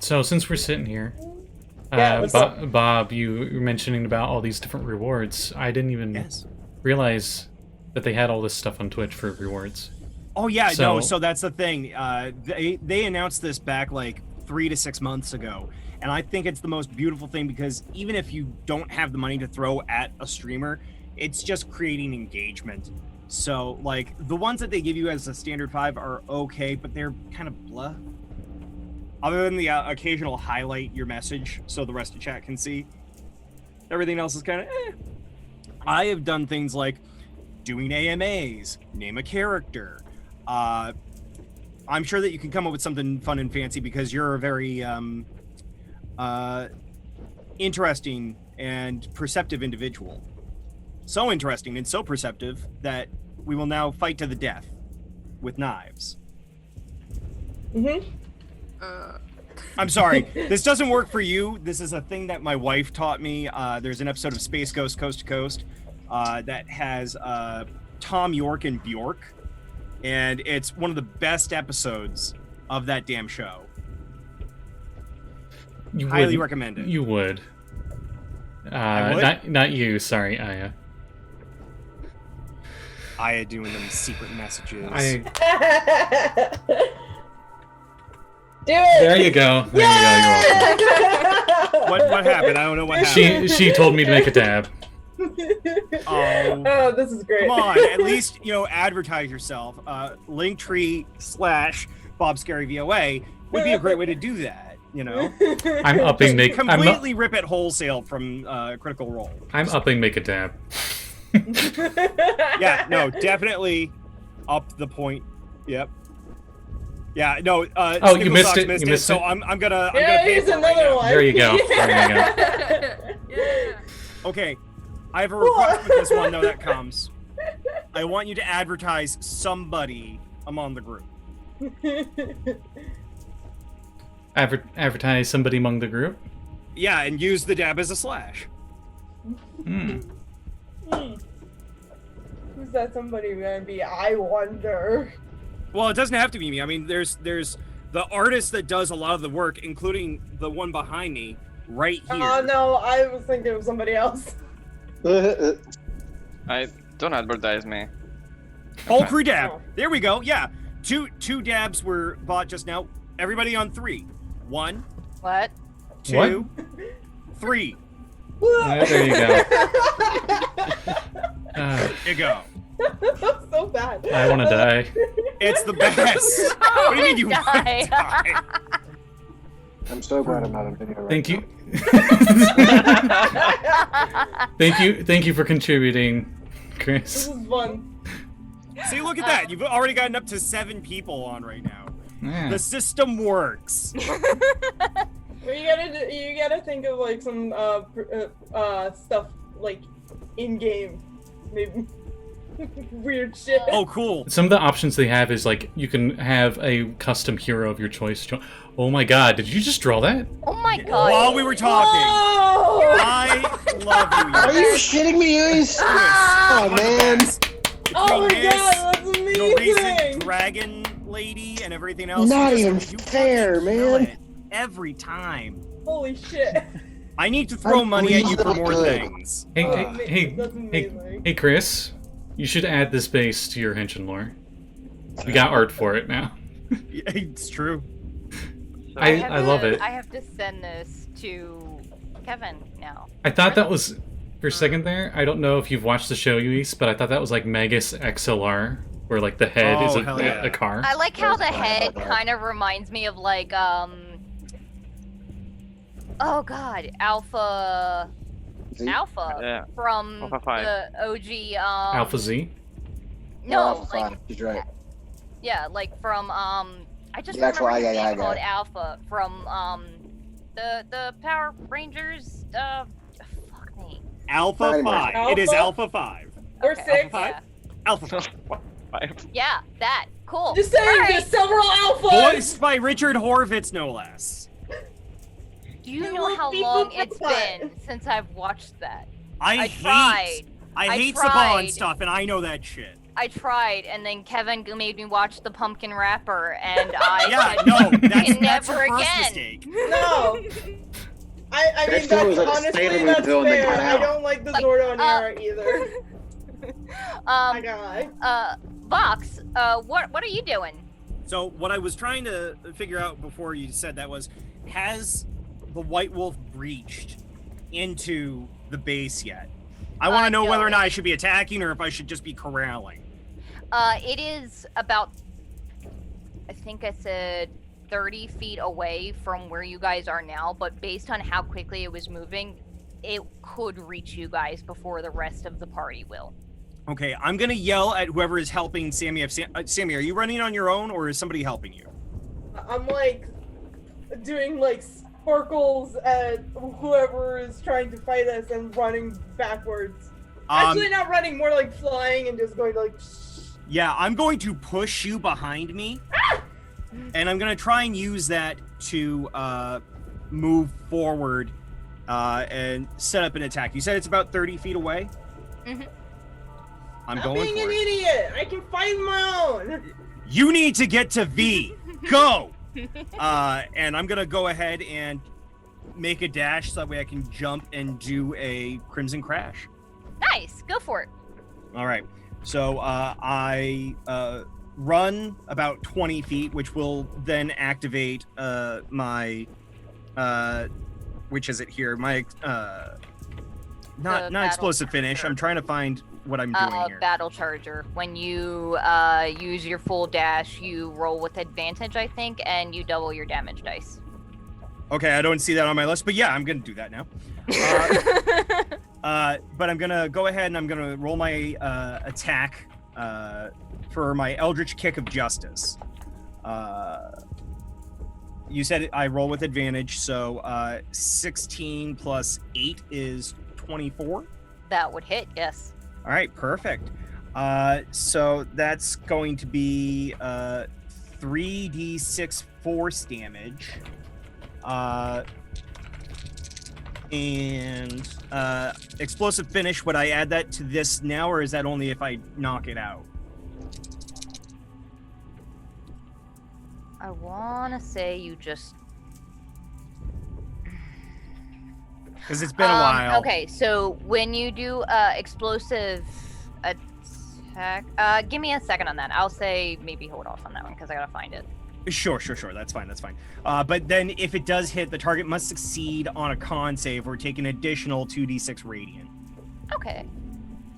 So since we're sitting here, Yeah, Bob, you were mentioning about all these different rewards. I didn't even realize that they had all this stuff on Twitch for rewards. Oh yeah, So- no. So that's the thing. They announced this back like 3 to 6 months ago, and I think it's the most beautiful thing because even if you don't have the money to throw at a streamer, it's just creating engagement. So like the ones that they give you as a standard 5 are okay, but they're kind of blah. Other than the occasional highlight your message so the rest of chat can see, everything else is kind of eh. I have done things like doing AMAs, name a character. I'm sure that you can come up with something fun and fancy because you're a very interesting and perceptive individual. So interesting and so perceptive that we will now fight to the death with knives. Mm-hmm. I'm sorry, this doesn't work for you. This is a thing that my wife taught me. There's an episode of Space Ghost Coast to Coast that has Tom York and Bjork, and it's one of the best episodes of that damn show. You Highly wouldn't- recommend it. You would. I would? Not you. Sorry, Aya. Aya doing them secret messages. Do it! There you go. There you go. You're welcome. What happened? I don't know what happened. She told me to make a dab. Oh, this is great. Come on, at least advertise yourself. Linktree / Bob Scary VOA would be a great way to do that. I'm upping make. Completely rip it wholesale from Critical Role. I'm upping make a dab. Yeah, no, definitely up the point. Yep. Yeah, no. Oh, you missed Snickle it. Socks You missed so it. I'm gonna. Yeah, I'm gonna pay here's for it right another now. one. There you go. There you go. Yeah. Okay, I have a request with this one though that comes. I want you to advertise somebody among the group. Advertise somebody among the group. Yeah, and use the dab as a slash. Hmm. Who's that somebody gonna be? I wonder. Well, it doesn't have to be me. I mean, there's the artist that does a lot of the work, including the one behind me right here. Oh no, I was thinking of somebody else. I don't advertise me. Whole crew dab. Oh. There we go. Yeah, two dabs were bought just now. Everybody on 3. 1, What? 2, 3. There you go. There you go. So bad. I want to die. It's the best. What do you mean you want to Die. die? I'm so glad I'm not on video right Thank you. now. Thank you for contributing, This Chris. is fun. See, look at that. You've already gotten up to 7 people on right now. Yeah. The system works. Well, you gotta think of like some stuff like in game, maybe weird shit. Oh, cool. Some of the options they have is like you can have a custom hero of your choice. Oh my god, did you just draw that? Oh my god. While we were talking, Oh! I love you. Are you shitting me, Lluis? Oh man. Oh my Between this, god, that's the recent amazing! dragon lady and everything else. Not you even you fair, fucking kill man. it every time. Holy shit. I need to throw I money at you for believe more good. things. Hey, Oh, hey, that's hey, amazing. hey, Chris. You should add this base to your Henshin lore. We got art for it now. Yeah, it's true. I love it. I have to send this to Kevin now. I thought that was for a second there. I don't know if you've watched the show, Lluis, but I thought that was like Magus XLR, where like the head is Oh, hell yeah. a car. I like how the That's fine, head that's kind of reminds me of like oh god, Alpha Z? Alpha Yeah. from Alpha 5. the OG Alpha Z. No, Alpha like 5, she's right. yeah, like from I just The actual remember his I name got called it. Alpha from the Power Rangers fuck me. Alpha Not anymore. 5. It is Alpha? Alpha 5. Or Okay. 6. Five? Yeah. Alpha 5. Yeah, that. Cool. Just saying, Alright. there's several alphas. Voiced by Richard Horvitz, no less. Do you There know will how be long people it's that- been since I've watched that? I tried. I hate tried. Saban stuff, and I know that shit. I tried, and then Kevin made me watch the Pumpkin Rapper, and I Yeah, said, no, that's never your first again. mistake. No. I mean, That was that's like a honestly, Sailor Moon that's villain that fair. got I out. don't like the Zordon era either. My Um, God. Vox, what are you doing? So what I was trying to figure out before you said that was, has the White Wolf breached into the base yet? I want to know no. whether or not I should be attacking or if I should just be corralling. It is about, I think I said 30 feet away from where you guys are now, but based on how quickly it was moving, it could reach you guys before the rest of the party will. Okay, I'm gonna yell at whoever is helping Sammy. Sammy, are you running on your own or is somebody helping you? I'm like doing like sparkles at whoever is trying to fight us and running backwards. Actually, not running, more like flying and just going like. Yeah, I'm going to push you behind me, and I'm gonna try and use that to move forward and set up an attack. You said it's about 30 feet away? Mhm. I'm I'm going being for an it. idiot. I can find my own. You need to get to V. Go! And I'm gonna go ahead and make a dash so that way I can jump and do a Crimson Crash. Nice, go for it. All right. So I run about 20 feet, which will then activate my which is it here? My not battle explosive finish. charger. I'm trying to find what I'm doing here. Battle Charger. When you use your full dash, you roll with advantage, I think, and you double your damage dice. Okay, I don't see that on my list, but yeah, I'm gonna do that now. But I'm gonna go ahead and I'm gonna roll my attack for my Eldritch Kick of Justice. You said I roll with advantage, so 16 plus 8 is 24. That would hit, yes. All right, perfect. So that's going to be 3d6 force damage. And explosive finish, would I add that to this now, or is that only if I knock it out? I want to say you just... Because it's been a while. Okay, so when you do explosive attack... give me a second on that. I'll say maybe hold off on that one, because I gotta find it. Sure. That's fine. But then if it does hit, the target must succeed on a con save or take an additional 2d6 radiant. Okay.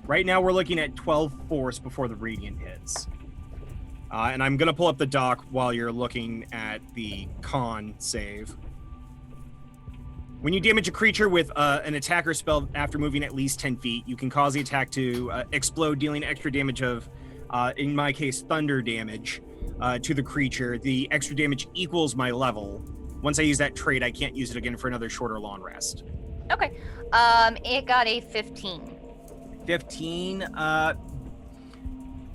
Right now we're looking at 12 force before the radiant hits. And I'm going to pull up the doc while you're looking at the con save. When you damage a creature with an attacker spell after moving at least 10 feet, you can cause the attack to explode, dealing extra damage of, in my case, thunder damage. To the creature. The extra damage equals my level. Once I use that trait, I can't use it again for another short or long rest. Okay. It got a 15. 15.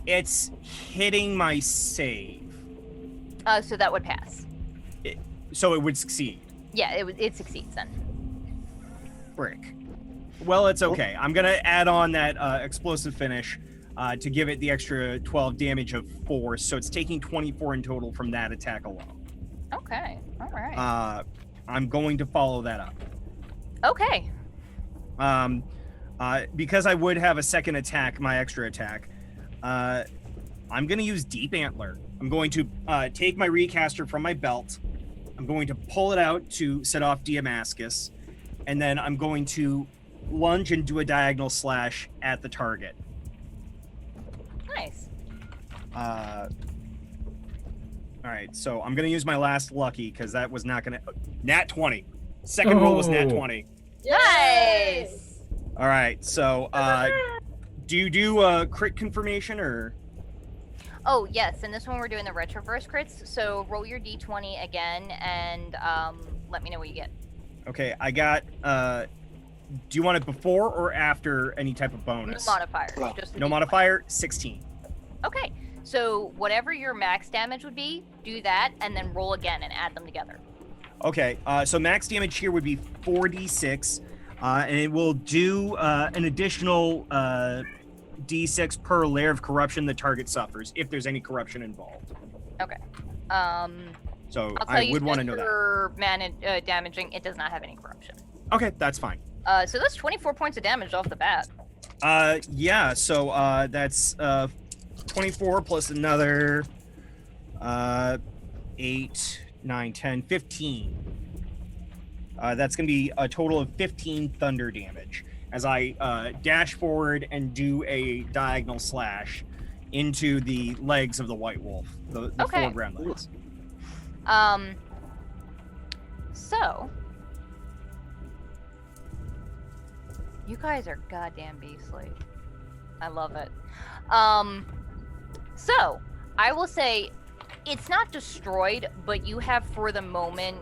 It's hitting my save. So that would pass. So it would succeed. Yeah, it succeeds then. Frick. Well, it's okay. I'm gonna add on that explosive finish to give it the extra 12 damage of force, so it's taking 24 in total from that attack alone. Okay, all right. I'm going to follow that up. Okay. Because I would have a second attack, my extra attack, I'm going to use Deep Antler. I'm going to take my Recaster from my belt. I'm going to pull it out to set off Damascus, and then I'm going to lunge and do a diagonal slash at the target. Nice. All right, so I'm gonna use my last lucky because that was not gonna. Nat 20. Second roll was Nat 20. Nice. All right, so do you do a crit confirmation or? Oh yes, and this one we're doing the Retroverse crits. So roll your d20 again and let me know what you get. Okay, I got Do you want it before or after any type of bonus? No modifiers. No. Just the No D20. modifier, 16. Okay, so whatever your max damage would be, do that, and then roll again and add them together. Okay, so max damage here would be 4d6, and it will do an additional d6 per layer of corruption the target suffers, if there's any corruption involved. Okay. So I'll tell I you would want to know that. for damaging, it does not have any corruption. Okay, that's fine. So that's 24 points of damage off the bat. Yeah, so that's 24 plus another 8, 9, 10, 15. That's going to be a total of 15 thunder damage as I dash forward and do a diagonal slash into the legs of the white wolf, the Okay. foreground legs. So you guys are goddamn beastly. I love it. So I will say it's not destroyed, but you have for the moment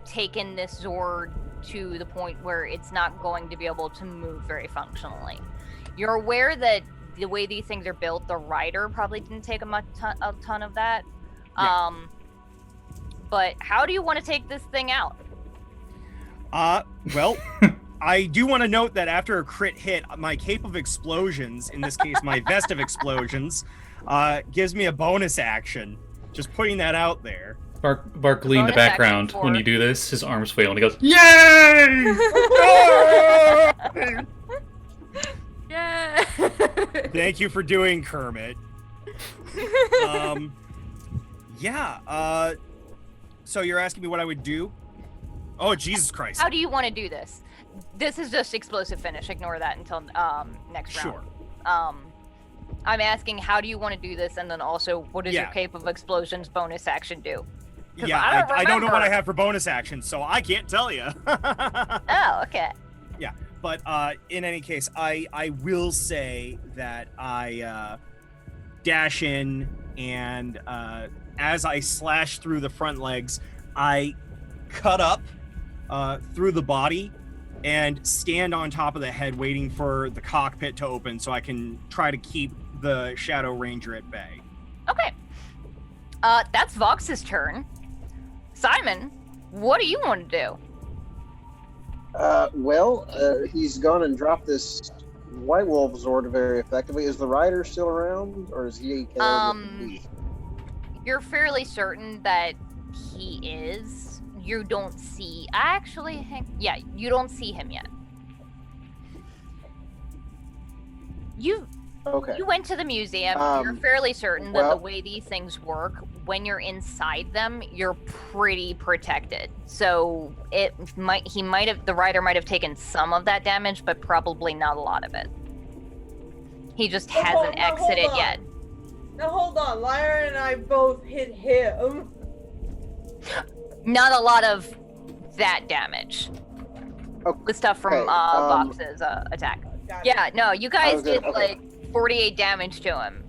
taken this Zord to the point where it's not going to be able to move very functionally. You're aware that the way these things are built, the rider probably didn't take a ton of that. Yeah. But how do you want to take this thing out? Well, I do want to note that after a crit hit, my Cape of Explosions, in this case my Vest of Explosions, gives me a bonus action. Just putting that out there. Barkley in the Bonus background, action when for- you do this, his arms flail and he goes, "Yay!" Yeah. Thank you for doing Kermit. Yeah, so you're asking me what I would do? Oh, Jesus Christ. How do you want to do this? This is just explosive finish. Ignore that until next round. Sure. I'm asking how do you want to do this, and then also what does your Yeah. Cape of Explosions bonus action do? 'Cause Yeah, I I don't know what I remember. have for bonus action, so I can't tell you. Oh, okay. But in any case, I will say that I dash in, and as I slash through the front legs, I cut up through the body and stand on top of the head waiting for the cockpit to open so I can try to keep the Shadow Ranger at bay. Okay. That's Vox's turn. Simon, what do you want to do? He's gone and dropped this White Wolf Zord very effectively. Is the rider still around, or is he? You're fairly certain that he is. You don't see. Actually, you don't see him yet. Okay. You went to the museum. You're fairly certain that the way these things work, when you're inside them, you're pretty protected. So the rider might have taken some of that damage, but probably not a lot of it. He just hasn't exited yet. Now hold on, Lyra and I both hit him. Not a lot of that damage. Okay. The stuff from Vox's attack. Got it. Yeah, no, you guys good, did like 48 damage to him.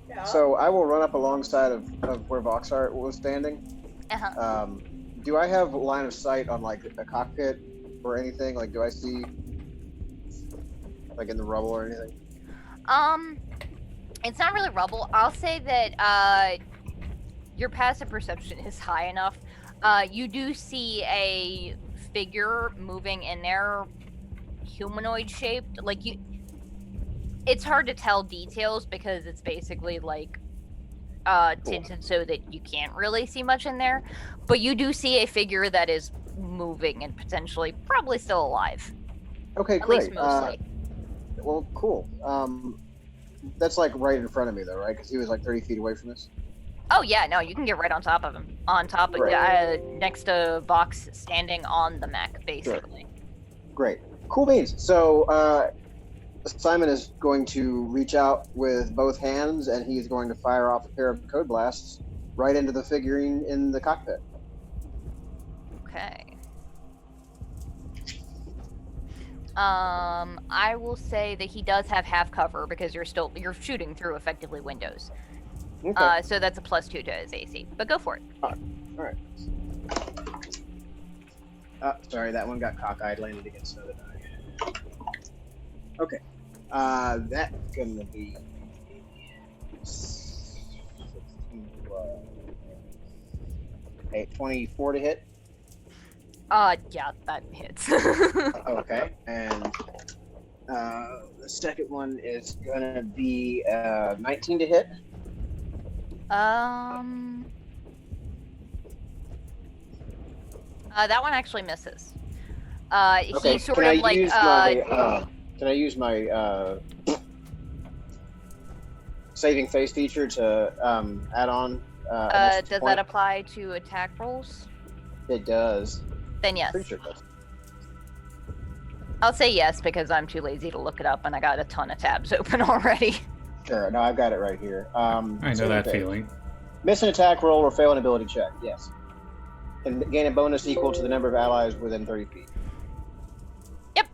Yeah. So I will run up alongside of where Voxhart was standing. Uh-huh. Do I have line of sight on like a cockpit or anything? Like, do I see like in the rubble or anything? It's not really rubble. I'll say that your passive perception is high enough. You do see a figure moving in there, humanoid shaped. Like it's hard to tell details because it's basically like tinted so that you can't really see much in there. But you do see a figure that is moving and potentially probably still alive. Okay, At great. least mostly. Well, cool. That's like right in front of me, though, right? Because he was like 30 feet away from us. Oh yeah, no, you can get right on top of him. On top of Right. next to Vox, standing on the mech, basically. Great. Cool beans. So Simon is going to reach out with both hands, and he's going to fire off a pair of code blasts right into the figurine in the cockpit. Okay. I will say that he does have half cover because you're shooting through effectively windows. Okay. So that's a +2 to his AC. But go for it. All right. Sorry, that one got cockeyed, landed against another die. Okay. That's gonna be 16 plus 8, 24 to hit. Yeah, that hits. Okay, and the second one is gonna be 19 to hit. That one actually misses. Okay, He sort can of I like use can I use my saving face feature to add on? An extra does point? that apply to attack rolls? It does. Then yes. Pretty sure it does. I'll say yes because I'm too lazy to look it up and I got a ton of tabs open already. Sure. No, I've got it right here. I know that feeling. Miss an attack roll or fail an ability check. Yes. And gain a bonus equal to the number of allies within 30 feet. Yep.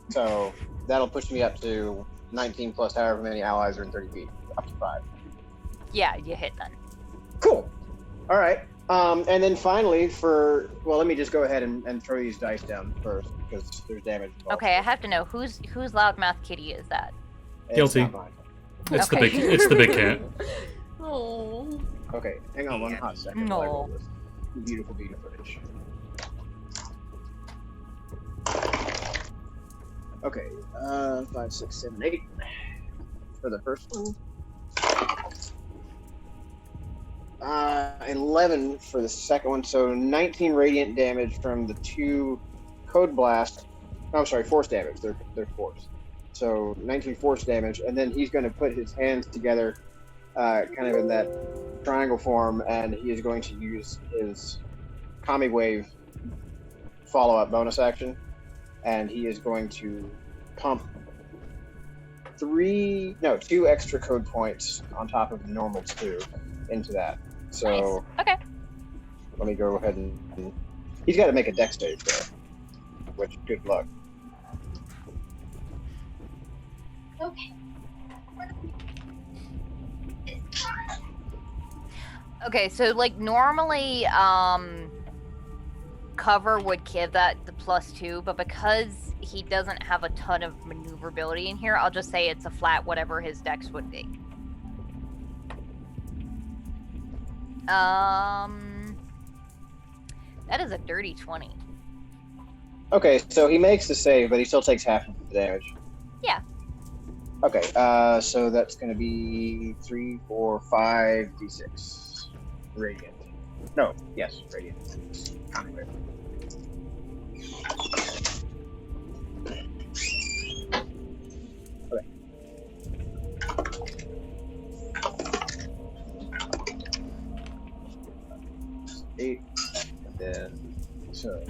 So that'll push me up to 19 plus however many allies are in 30 feet. Up to 5. Yeah, you hit then. Cool. All right. And then finally, let me just go ahead and throw these dice down first because there's damage involved. Okay, I have to know whose loudmouth kitty is that? Guilty. It's not mine. It's Okay. the big cat. Oh. Okay, hang on one hot second. No. while I roll this beautiful beta footage. Okay, 5, 6, 7, 8 for the first one. 11 for the second one, so 19 radiant damage from the 2 code blast. No, I'm sorry, force damage. They're force. So 19 force damage, and then he's going to put his hands together, kind of in that triangle form, and he is going to use his Kami Wave follow-up bonus action, and he is going to pump 2 extra code points on top of the normal 2 into that. So Nice. Okay. let me go ahead and he's got to make a dex save though, which good luck. Okay, so like normally, cover would give that the +2, but because he doesn't have a ton of maneuverability in here, I'll just say it's a flat whatever his dex would be. That is a dirty 20. Okay, so he makes the save, but he still takes half of the damage. Yeah. Okay, so that's going to be 3, 4, 5 d6 radiant. No, yes, radiant. Conway. Okay. 8, and then so.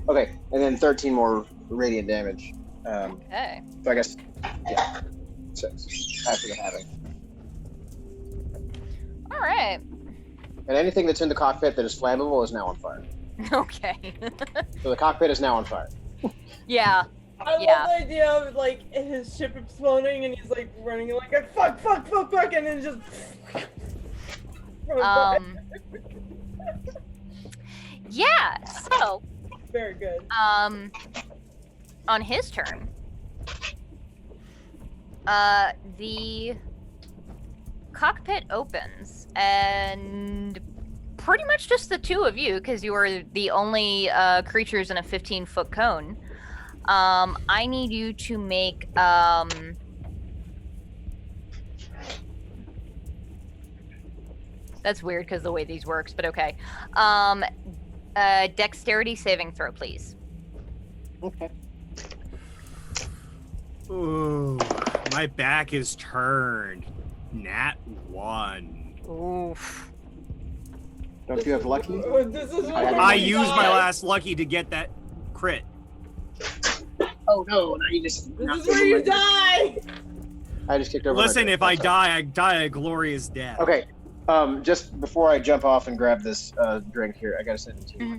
Okay, and then 13 more radiant damage. Okay. So I guess, yeah, 6 after the halving. All right. And anything that's in the cockpit that is flammable is now on fire. Okay. So the cockpit is now on fire. Yeah. I Yeah. love the idea of like his ship exploding and he's like running like a fuck, and then just. Yeah. So. Very good. On his turn, the cockpit opens, and pretty much just the two of you, because you are the only creatures in a 15-foot cone. I need you to make that's weird because the way these works, but okay. Dexterity saving throw, please. Okay. Ooh, my back is turned. Nat 1. Oof. Don't you have lucky? This is where I you used my die. last lucky to get that crit. Oh no, now you just. This is where you die. I just kicked over. my Listen, dick. if I die a glorious death. Okay, just before I jump off and grab this drink here, I gotta send it to you.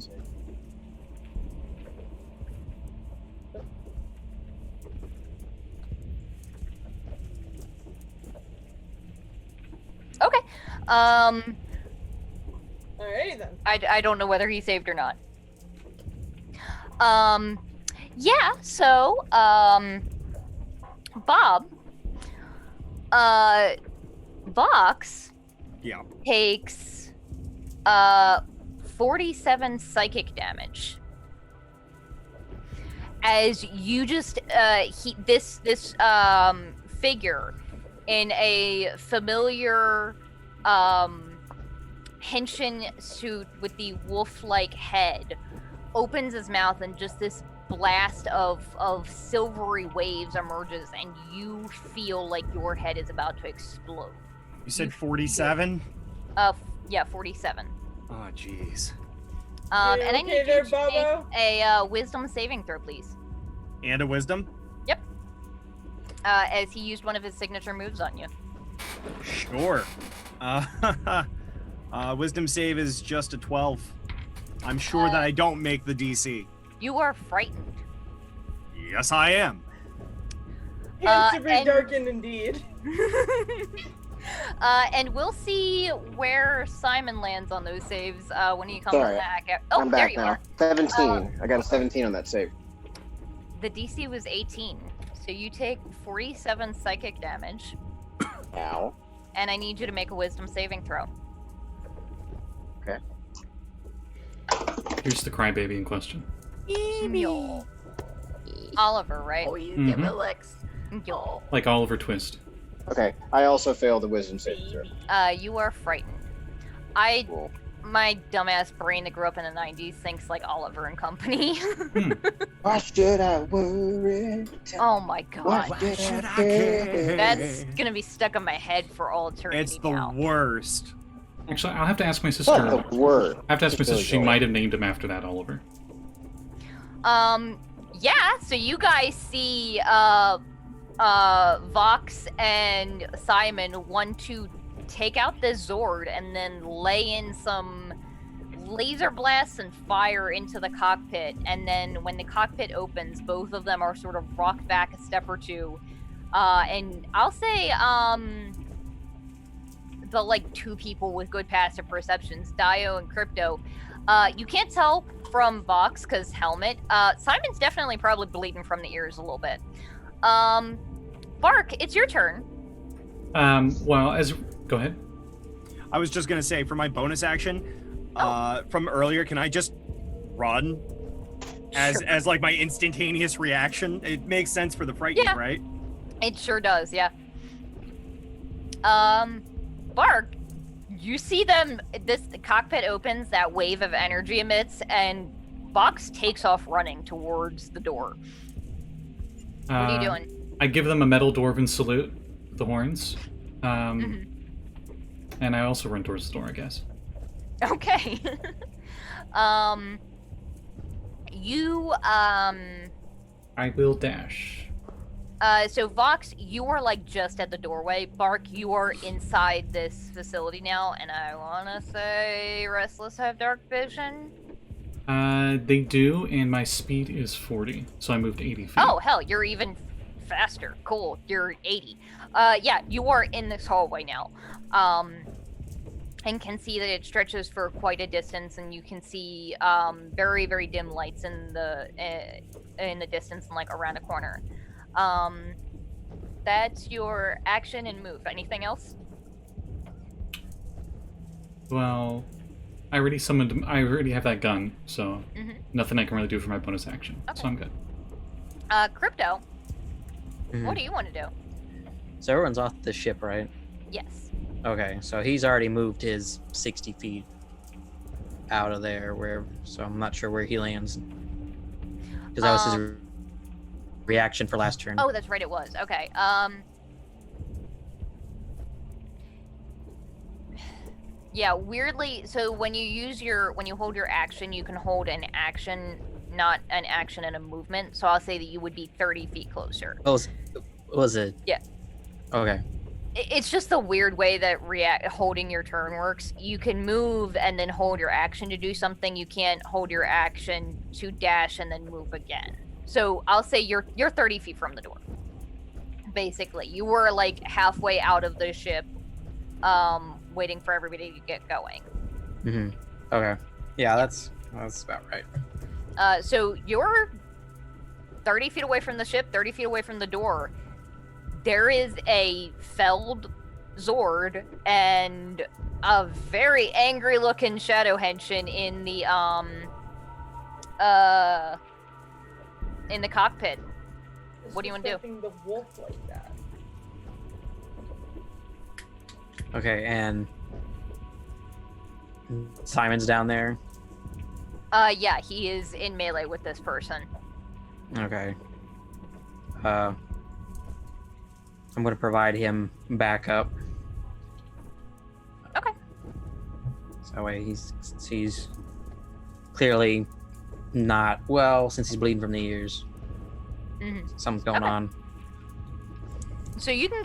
Okay. Alright, Okay then. I don't know whether he saved or not. Yeah, so, Bob, Vox Yeah. takes, 47 psychic damage. As you just, this figure in a familiar, Henshin suit with the wolf-like head opens his mouth and just this blast of silvery waves emerges and you feel like your head is about to explode. You said 47? Yeah, 47. Oh, jeez. And I need okay you there, to Bobo? make a wisdom saving throw, please. And a wisdom? Yep. As he used one of his signature moves on you. Sure. Wisdom save is just a 12. I'm sure that I don't make the DC. You are frightened. Yes, I am. Hands to be and- darkened indeed. And we'll see where Simon lands on those saves when he comes Sorry. back. Oh, I'm there back you now. are. 17. I got a 17 on that save. The DC was 18, so you take 47 psychic damage, Ow. and I need you to make a wisdom saving throw. Okay. Here's the crybaby in question. Yo. Oliver, right? Oh, you Mhm. give it licks. Yo. Like Oliver Twist. Okay. I also failed the wisdom saving throw. You are frightened. Cool. My dumbass brain that grew up in the 90s thinks like Oliver and Company. Why should I worry? Oh my Why god. should I care? That's gonna be stuck in my head for all eternity It's the now. worst. Actually, I'll have to ask my sister. What the word? I have to ask my It's really sister. She cool. might have named him after that, Oliver. Yeah, so you guys see Vox and Simon want to take out this Zord and then lay in some laser blasts and fire into the cockpit, and then when the cockpit opens, both of them are sort of rocked back a step or two. And I'll say the like two people with good passive perceptions, Daiyo and Crypto, you can't tell from Vox because helmet. Simon's definitely probably bleeding from the ears a little bit. Bark, it's your turn. Well, go ahead. I was just gonna say, for my bonus action, from earlier, can I just run? As like my instantaneous reaction? It makes sense for the frightening, Yeah. right? It sure does, yeah. Bark, you see them, the cockpit opens, that wave of energy emits, and Vox takes off running towards the door. What are you doing? I give them a metal dwarven salute, with the horns. And I also run towards the door, I guess. Okay. I will dash. So Vox, you are like just at the doorway. Bark, you are inside this facility now, and I wanna say Restless have dark vision. They do, and my speed is 40, so I moved 80 feet. Oh hell, you're even faster. Cool, you're 80. Yeah, you are in this hallway now. And can see that it stretches for quite a distance, and you can see very, very dim lights in the distance and like around a corner. That's your action and move. Anything else? Well, I already have that gun, so nothing I can really do for my bonus action. Okay. So I'm good. Crypto, Mhm. what do you want to do? So everyone's off the ship, right? Yes. Okay, so he's already moved his 60 feet out of there, so I'm not sure where he lands. Because that was his reaction for last turn. Oh, that's right, it was. Okay. Yeah, weirdly, so when you hold your action, you can hold an action, not an action and a movement. So I'll say that you would be 30 feet closer. Oh, was it? Yeah. Okay. It's just the weird way that holding your turn works. You can move and then hold your action to do something. You can't hold your action to dash and then move again. So I'll say you're 30 feet from the door. Basically, you were like halfway out of the ship, waiting for everybody to get going. Okay. Yeah, that's about right. So you're 30 feet away from the ship, 30 feet away from the door. There is a felled Zord and a very angry-looking shadow henshin in the cockpit. What do you want to do? The wolf like that. Okay, and Simon's down there. Yeah, he is in melee with this person. Okay. I'm gonna provide him backup. Okay. So that way he's clearly not well since he's bleeding from the ears. Mm-hmm. Something's going on. So you can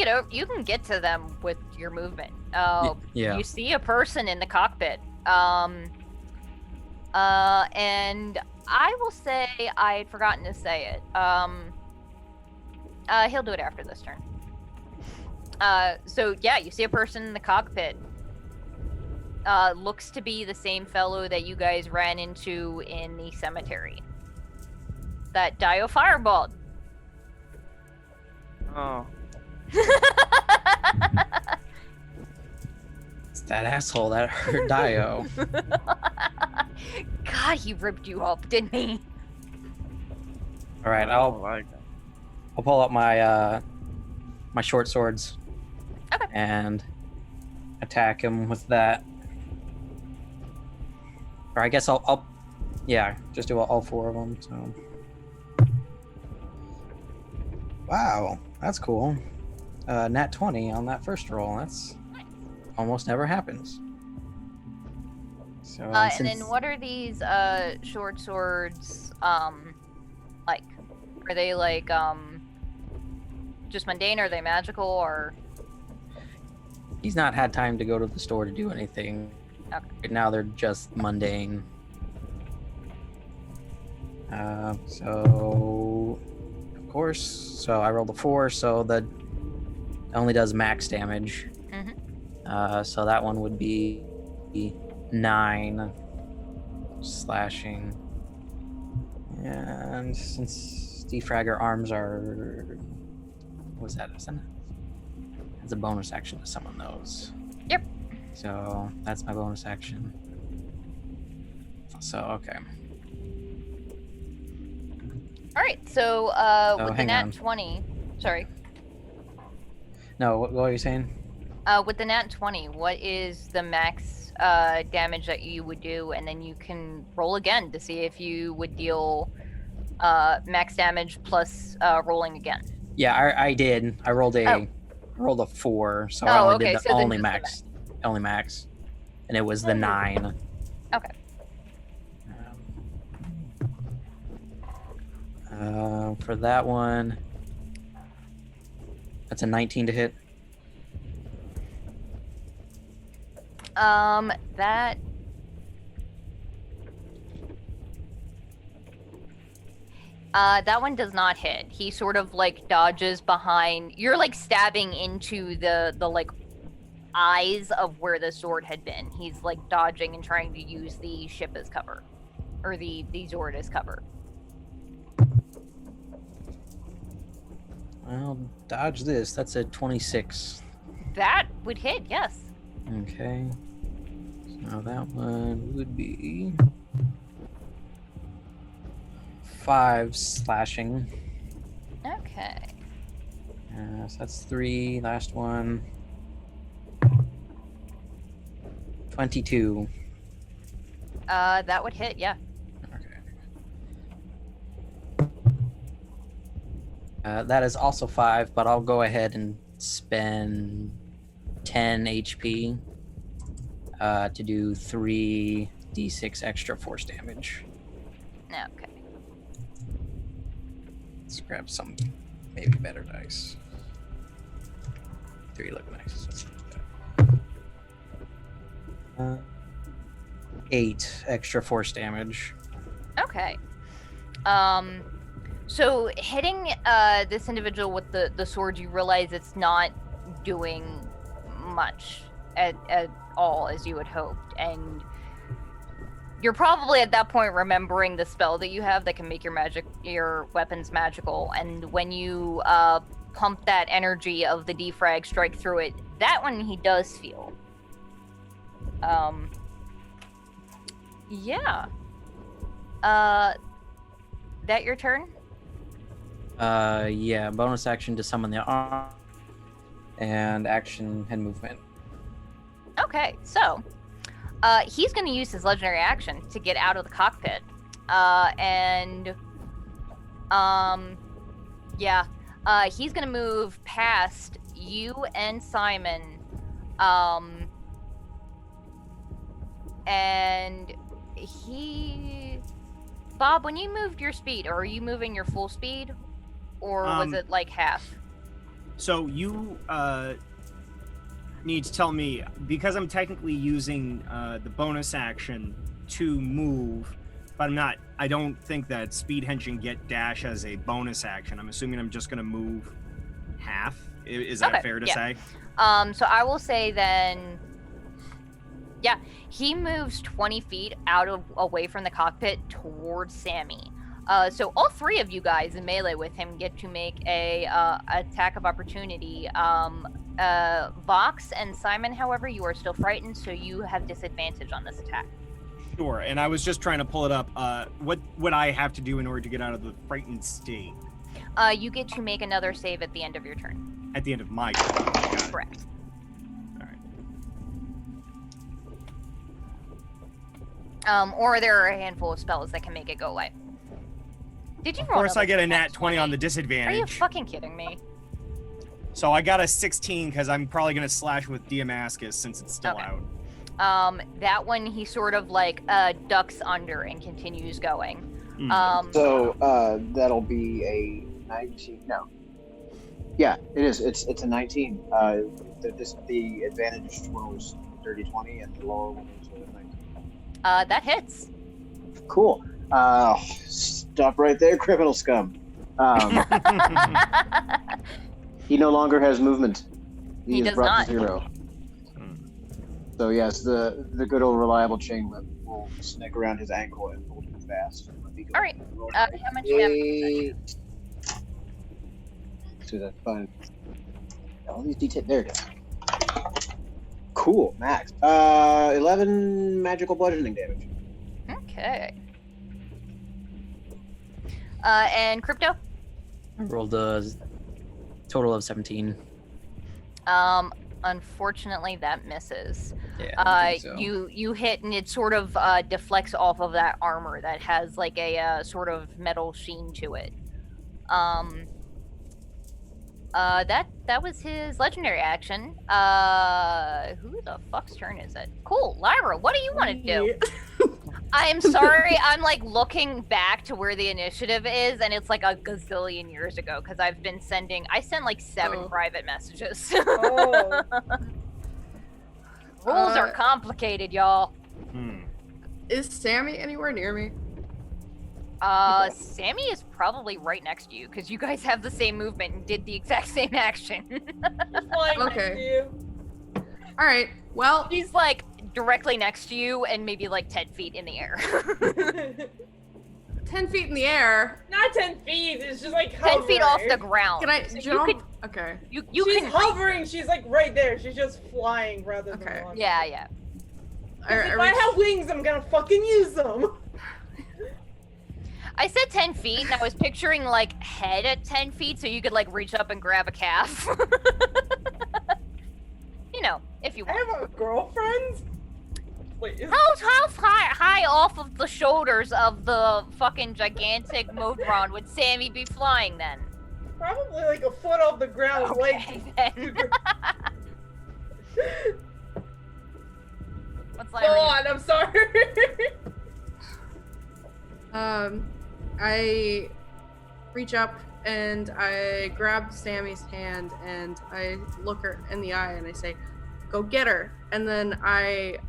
get to them with your movement. Yeah. You see a person in the cockpit. And I will say I had forgotten to say it. He'll do it after this turn. So yeah, you see a person in the cockpit. Looks to be the same fellow that you guys ran into in the cemetery. That Daiyo fireballed. Oh. It's that asshole that hurt Daiyo. God, he ripped you up, didn't he? All right, I'll pull up my my short swords. Okay. And attack him with that. Or I guess I'll yeah, just do all four of them. So. Wow, that's cool. Nat 20 on that first roll. That's almost never happens. So, and then what are these short swords like? Are they like just mundane? Are they magical or? He's not had time to go to the store to do anything. Okay. Right now they're just mundane. So of course, so I rolled a 4, so that only does max damage. Mm-hmm. So that one would be 9 slashing. And since De-Fragger arms are, what's that? It's a bonus action to summon those. Yep. So that's my bonus action. So okay. All right. So with the hang nat on. 20, sorry. No, what were you saying? With the nat 20, what is the max damage that you would do, and then you can roll again to see if you would deal max damage plus rolling again. Yeah, I did. I rolled a 4, so I only did the so only max, and it was the 9. Okay. For that one, that's a 19 to hit. That one does not hit. He sort of like dodges behind. You're like stabbing into the like eyes of where the sword had been. He's like dodging and trying to use the ship as cover, or the Zord as cover. I'll dodge this. That's a 26. That would hit, yes. Okay. So that one would be 5 slashing. Okay. So that's 3. Last one. 22. That would hit, yeah. That is also 5, but I'll go ahead and spend 10 HP to do 3d6 extra force damage. Okay. Let's grab some maybe better dice. 3 look nice. 8 extra force damage. Okay. So hitting this individual with the sword, you realize it's not doing much at all as you had hoped, and You're probably at that point remembering the spell that you have that can make your weapons magical, and when you pump that energy of the defrag strike through it, that one he does feel. Yeah. That your turn? Yeah, bonus action to summon the arm, and action and movement. Okay, so he's going to use his legendary action to get out of the cockpit, he's going to move past you and Simon, and Bob, when you moved your speed, or are you moving your full speed, or was it like half? So you need to tell me, because I'm technically using the bonus action to move, but I don't think that speed henshin get dash as a bonus action. I'm assuming I'm just gonna move half. Is that fair to say? So I will say then, yeah, he moves 20 feet away from the cockpit towards Sammi. So all three of you guys in melee with him get to make a attack of opportunity. Vox and Simon, however, you are still frightened, so you have disadvantage on this attack. Sure, and I was just trying to pull it up. What would I have to do in order to get out of the frightened state? You get to make another save at the end of your turn. At the end of my turn. Got it. Correct. Or there are a handful of spells that can make it go away. Did you roll? Of course, I get a nat 20 on the disadvantage. Are you fucking kidding me? So I got a 16 because I'm probably going to slash with Damascus since it's still out. That one he sort of like ducks under and continues going. So that'll be a 19. No. Yeah, it is. It's a 19. The advantage one was 30-20 and the lower one was 19. That hits. Cool. Stop right there, criminal scum. He no longer has movement. He is does brought not. to 0. So yes, the good old reliable chain whip will snake around his ankle and hold him fast. All right. How much damage? So that's fine. All these D10. There it is. Cool, max. 11 magical bludgeoning damage. Okay. And Crypto? I rolled a total of 17. Unfortunately, that misses. Yeah, I think so. You hit and it sort of deflects off of that armor that has like a sort of metal sheen to it. That was his legendary action. Who the fuck's turn is it? Cool, Lyra, what do you want to do? I'm sorry, I'm like looking back to where the initiative is, and it's like a gazillion years ago because I sent like 7 private messages. Rules are complicated, y'all. Is Sammi anywhere near me? Sammi is probably right next to you because you guys have the same movement and did the exact same action. Okay. All right. Well, she's like directly next to you and maybe like 10 feet in the air. 10 feet in the air? Not 10 feet. It's just like 10 feet off the ground. Can I jump? Okay. You she's can hovering. She's like right there. She's just flying rather than walking. Yeah. If I have wings, I'm gonna fucking use them. I said 10 feet, and I was picturing, like, head at 10 feet, so you could, like, reach up and grab a calf. You know, if you want. I have a girlfriend? Wait, How high off of the shoulders of the fucking gigantic Modron would Sammi be flying, then? Probably, like, a foot off the ground. Okay, then. What's Lyra? Go on, I'm sorry. I reach up and I grab Sammy's hand and I look her in the eye and I say, "Go get her!" And then I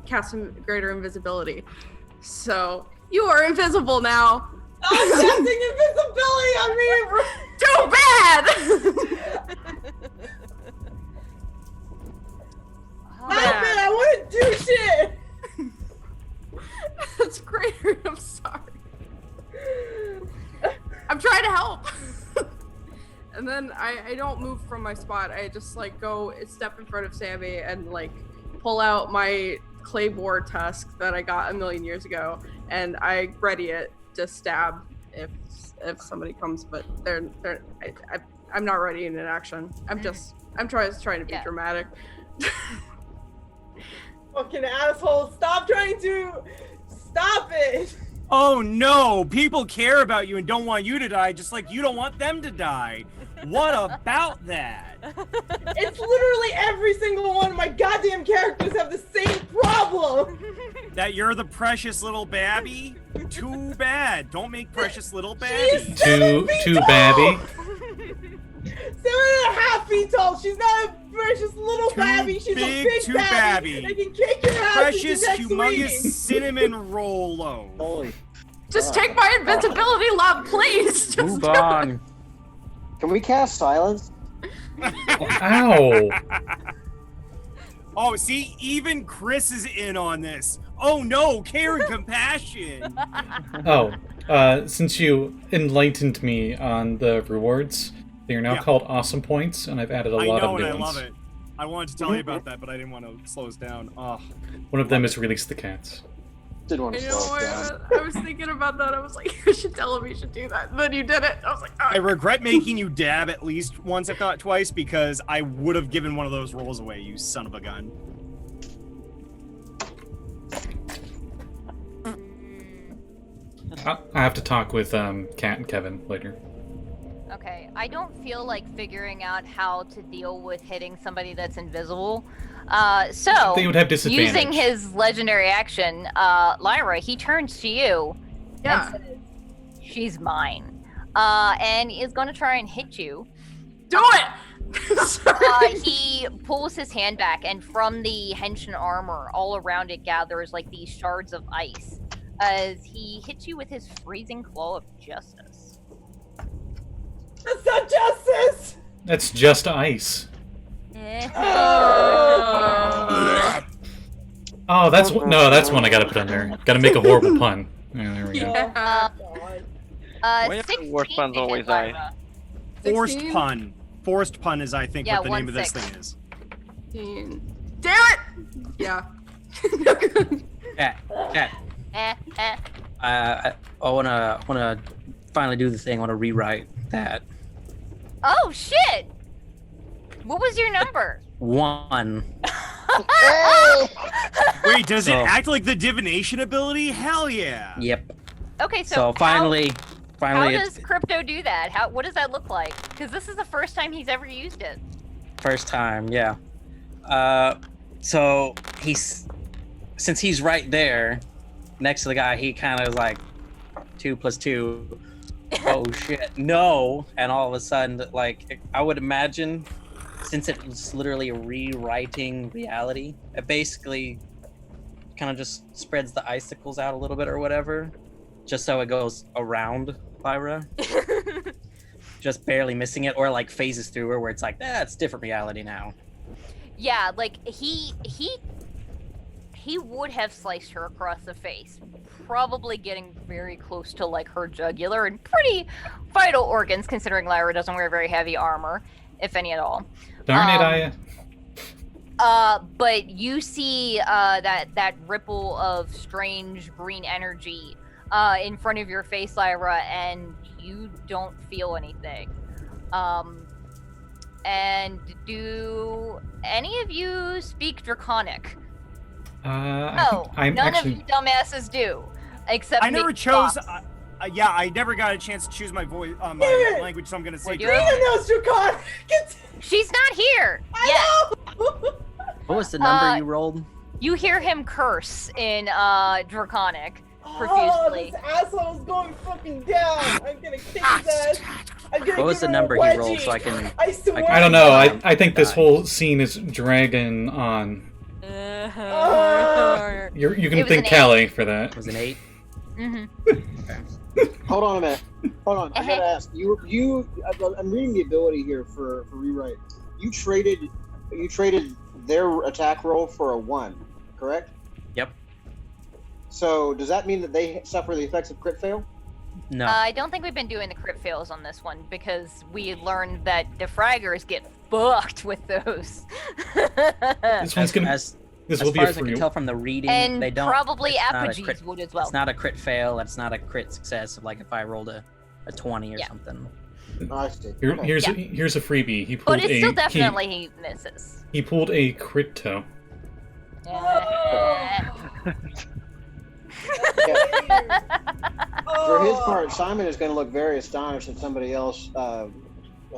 cast some greater invisibility. So you are invisible now. I'm casting invisibility on me. Too bad. Help it! I want to do shit. That's greater. I'm sorry. I'm trying to help. And then I don't move from my spot. I just like go step in front of Sammi and like pull out my claymore tusk that I got a million years ago, and I ready it to stab if somebody comes. But I'm not ready in an action. I'm trying to be dramatic. Fucking asshole! Stop it! Oh no! People care about you and don't want you to die, just like you don't want them to die. What about that? It's literally every single one of my goddamn characters have the same problem! That you're the precious little babby? Too bad. Don't make precious little babby. Too babby. 7.5 feet tall. She's not a precious little babby. She's a big too babby. I can kick your ass. Precious, next humongous week. cinnamon Rolo. Holy. Just take my invincibility lob, please. Just Move on. Can we cast silence? Ow. Oh, see, even Chris is in on this. Oh no, care and compassion. Oh, since you enlightened me on the rewards, they are now called awesome points, and I've added a lot of new ones. I love it. I wanted to tell you about that, but I didn't want to slow us down. Oh. One of them is release the cats. Didn't want to slow us down. I was thinking about that. I was like, you should tell him he should do that. And then you did it. I was like, oh. I regret making you dab at least once, if not twice, because I would have given one of those rolls away, you son of a gun. I have to talk with Kat and Kevin later. Okay, I don't feel like figuring out how to deal with hitting somebody that's invisible. So, They would have disadvantage. using his legendary action, Lyra, he turns to you and says, she's mine. And is going to try and hit you. Do it! He pulls his hand back, and from the Henshin armor, all around it gathers like these shards of ice as he hits you with his freezing claw of justice. That's not justice! That's just ice. Oh, that's one I gotta put on there. Gotta make a horrible pun. Yeah, there we go. Why are the worst 16 puns to hit always Lyra. Forced 16? pun. Forced pun is, I think, Yeah, what the name of this 1-6. thing is. 15. Damn it! Yeah. Cat. I wanna finally do the thing. I wanna rewrite that. Oh shit! What was your number? 1. Wait, does So- it act like the divination ability? Hell yeah! Yep. Okay, so, So finally, how it's does Crypto do that? What does that look like? Because this is the first time he's ever used it. first time. Yeah. So since he's right there, next to the guy, he kind of is like 2 + 2. Oh shit! No! And all of a sudden, like I would imagine, since it's literally rewriting reality, it basically kind of just spreads the icicles out a little bit or whatever, just so it goes around Lyra, just barely missing it, or like phases through her where it's like, it's different reality now. Yeah, like he would have sliced her across the face, probably getting very close to like her jugular and pretty vital organs, considering Lyra doesn't wear very heavy armor, if any at all. Darn it, But you see that ripple of strange green energy in front of your face, Lyra, and you don't feel anything. And do any of you speak Draconic? No, none of you dumbasses do. Except I never maybe chose. Fox. Yeah, I never got a chance to choose my voice, my language, so I'm gonna say. Would you? Rita knows Draconic! She's not here. I know! What was the number you rolled? You hear him curse in Draconic Oh, profusely. this asshole's going fucking down! I'm gonna kick his ass! I'm gonna What was give the him a number he rolled wedgie. so I can? I swear. I don't know. I think this whole scene is dragging on. You can It was thank an 8. Callie for that. It was an 8. Mm-hmm. Hold on a minute. Hold on. I gotta ask you. I'm reading the ability here for rewrite. You traded their attack roll for a 1, correct? Yep. So does that mean that they suffer the effects of crit fail? No. I don't think we've been doing the crit fails on this one because we learned that De-Fraggers get fucked with those. This one's gonna. As This will be far a as I can free. tell from the reading, And they don't. probably it's not a Apogees crit- would as well. It's not a crit fail. It's not a crit success. Like if I rolled a 20 or Yeah. something. Oh, I see. Here, Okay. here's a freebie. He pulled But it's still a definitely he misses. he pulled a crypto. For his part, Simon is going to look very astonished that somebody else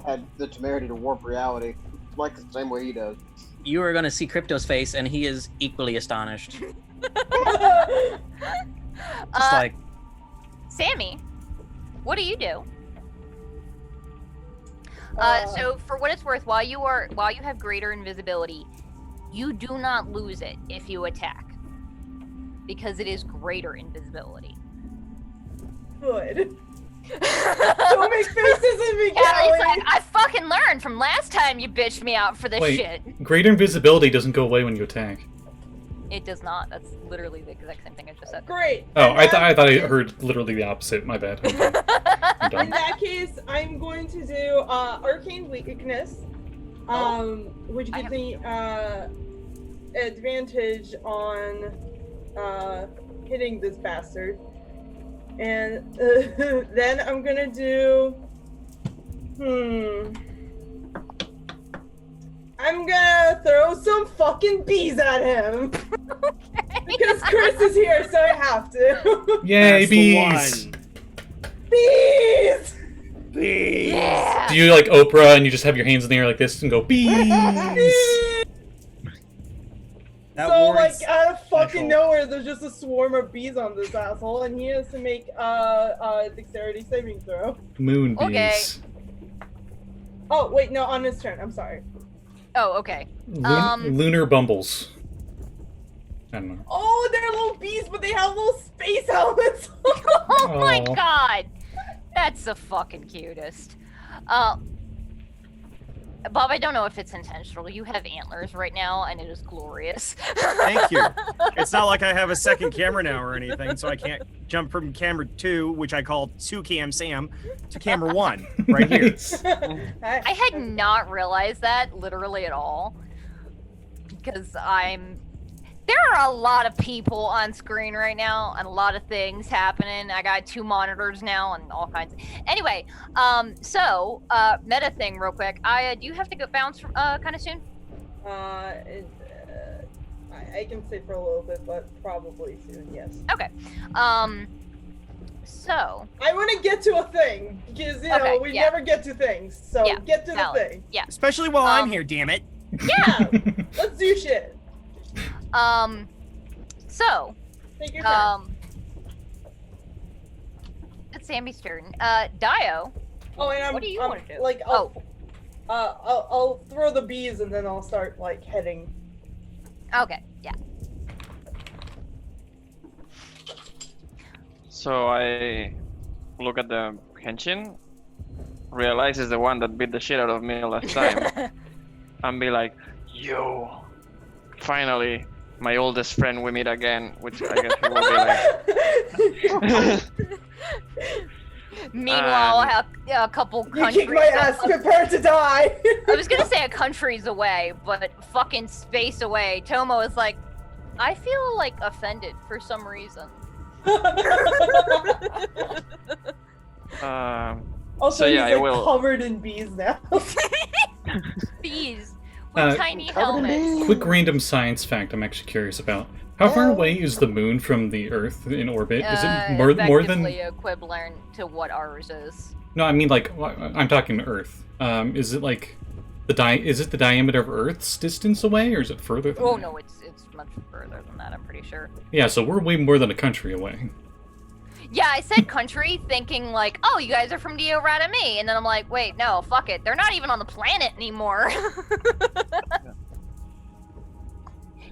had the temerity to warp reality, like the same way he does. You are going to see Crypto's face, and he is equally astonished. Just like, Sammi, what do you do? So for what it's worth, while you have greater invisibility, you do not lose it if you attack, because it is greater invisibility. Good. Don't make faces at me, Callie's Callie. like, I fucking learned from last time you bitched me out for this Wait, shit. greater invisibility doesn't go away when you attack. It does not. That's literally the exact same thing I just said. Great. Oh, I thought I heard literally the opposite. My bad. I'm done. I'm In done. that case, I'm going to do Arcane Weakness, which gives me advantage on hitting this bastard. And then I'm gonna do. I'm gonna throw some fucking bees at him. Okay. Because Chris is here, so I have to. Yay, That's the bees! one. Bees! Bees. Yeah. Do you like Oprah and you just have your hands in the air like this and go bees? That So, warrants like, out of fucking special. nowhere, there's just a swarm of bees on this asshole, and he has to make a dexterity saving throw. Moon bees. Okay. Oh, wait, no, on his turn. I'm sorry. Oh, okay. Lunar bumbles. I don't know. Oh, they're little bees, but they have little space helmets. Oh my Aw. god! That's the fucking cutest. Bob, I don't know if it's intentional. You have antlers right now, and it is glorious. Thank you. It's not like I have a second camera now or anything, so I can't jump from camera 2, which I call 2cam Sam, to camera 1 right here. Nice. I had not realized that literally at all, because there are a lot of people on screen right now and a lot of things happening. I got 2 monitors now and all kinds. Anyway, so meta thing real quick. Do you have to go bounce kind of soon? I can stay for a little bit, but probably soon, yes. Okay. So. I want to get to a thing, because, you know, Okay, we yeah. never get to things, so Yeah, get to valid. the thing. Yeah. Especially while I'm here, damn it. Yeah! Let's do shit. So. Take your turn. It's Sammy's turn. Daiyo. Oh, and what do you want to do? Like, I'll throw the bees and then I'll start like heading. Okay. Yeah. So I look at the Henshin, realize it's the one that beat the shit out of me last time, and be like, yo, finally, my oldest friend we meet again, which I guess he will be like. Meanwhile, a couple You countries. kick my ass, prepare to die! I was gonna say a country's away, but fucking space away. Tomo is like, I feel like offended for some reason. Also, So yeah, he's I like will- covered in bees now. Bees with tiny helmets. Quick random science fact I'm actually curious about. How far away is the moon from the Earth in orbit? Is it more than... Effectively equivalent to what ours is. No, I mean like I'm talking Earth. Is it like is it the diameter of Earth's distance away, or is it further than Oh that? no, it's much further than that. I'm pretty sure. Yeah, so we're way more than a country away. Yeah, I said country, thinking like, oh, you guys are from De-Fragger, and then I'm like, wait, no, fuck it, they're not even on the planet anymore.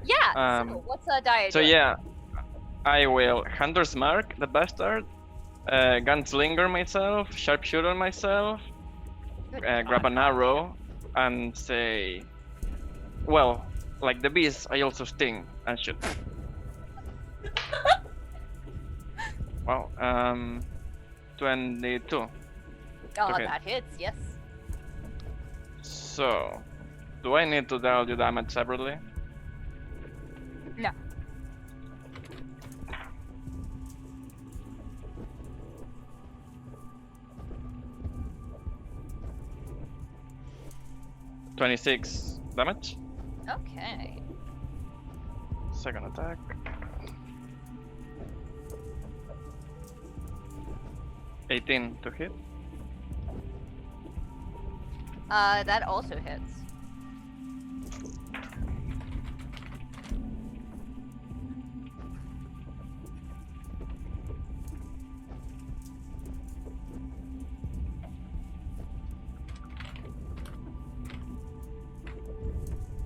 Yeah. So what's Daiyo So doing? yeah, I will Hunter's Mark, the bastard, Gunslinger myself, Sharpshooter myself, grab an arrow, and say, well, like the bees, I also sting and shoot. Wow. 22. Oh, Okay. that hits, yes. So, do I need to dial your damage separately? No. $26 damage. Okay. Second attack. $18 to hit. That also hits.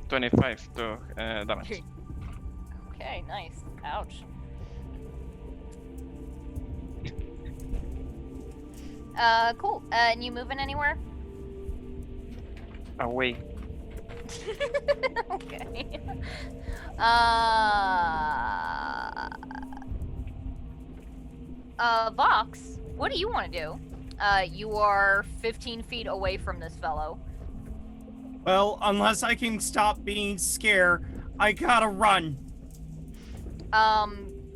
$25 to damage. Okay, nice. Ouch. Cool. And you moving anywhere? Away. Okay. Vox, what do you want to do? You are 15 feet away from this fellow. Well, unless I can stop being scared, I gotta run.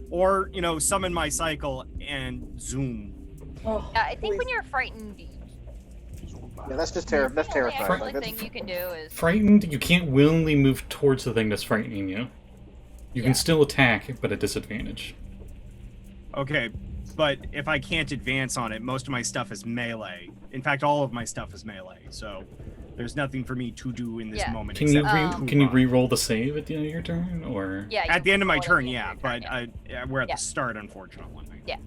Or, summon my cycle and zoom. Oh, I think when please. you're frightened, Yeah, that's just that's the only terrifying. actually Like, thing you can do is Frightened, you can't willingly move towards the thing that's frightening you. You Yeah. can still attack, but at disadvantage. Okay, but if I can't advance on it, most of my stuff is melee. In fact, all of my stuff is melee, so there's nothing for me to do in this Yeah. moment. Can you except move can you on. re-roll the save at the end of your turn, or yeah. At the end of my roll turn, at the yeah, end of your but turn, we're at Yeah. the start, unfortunately. Yeah.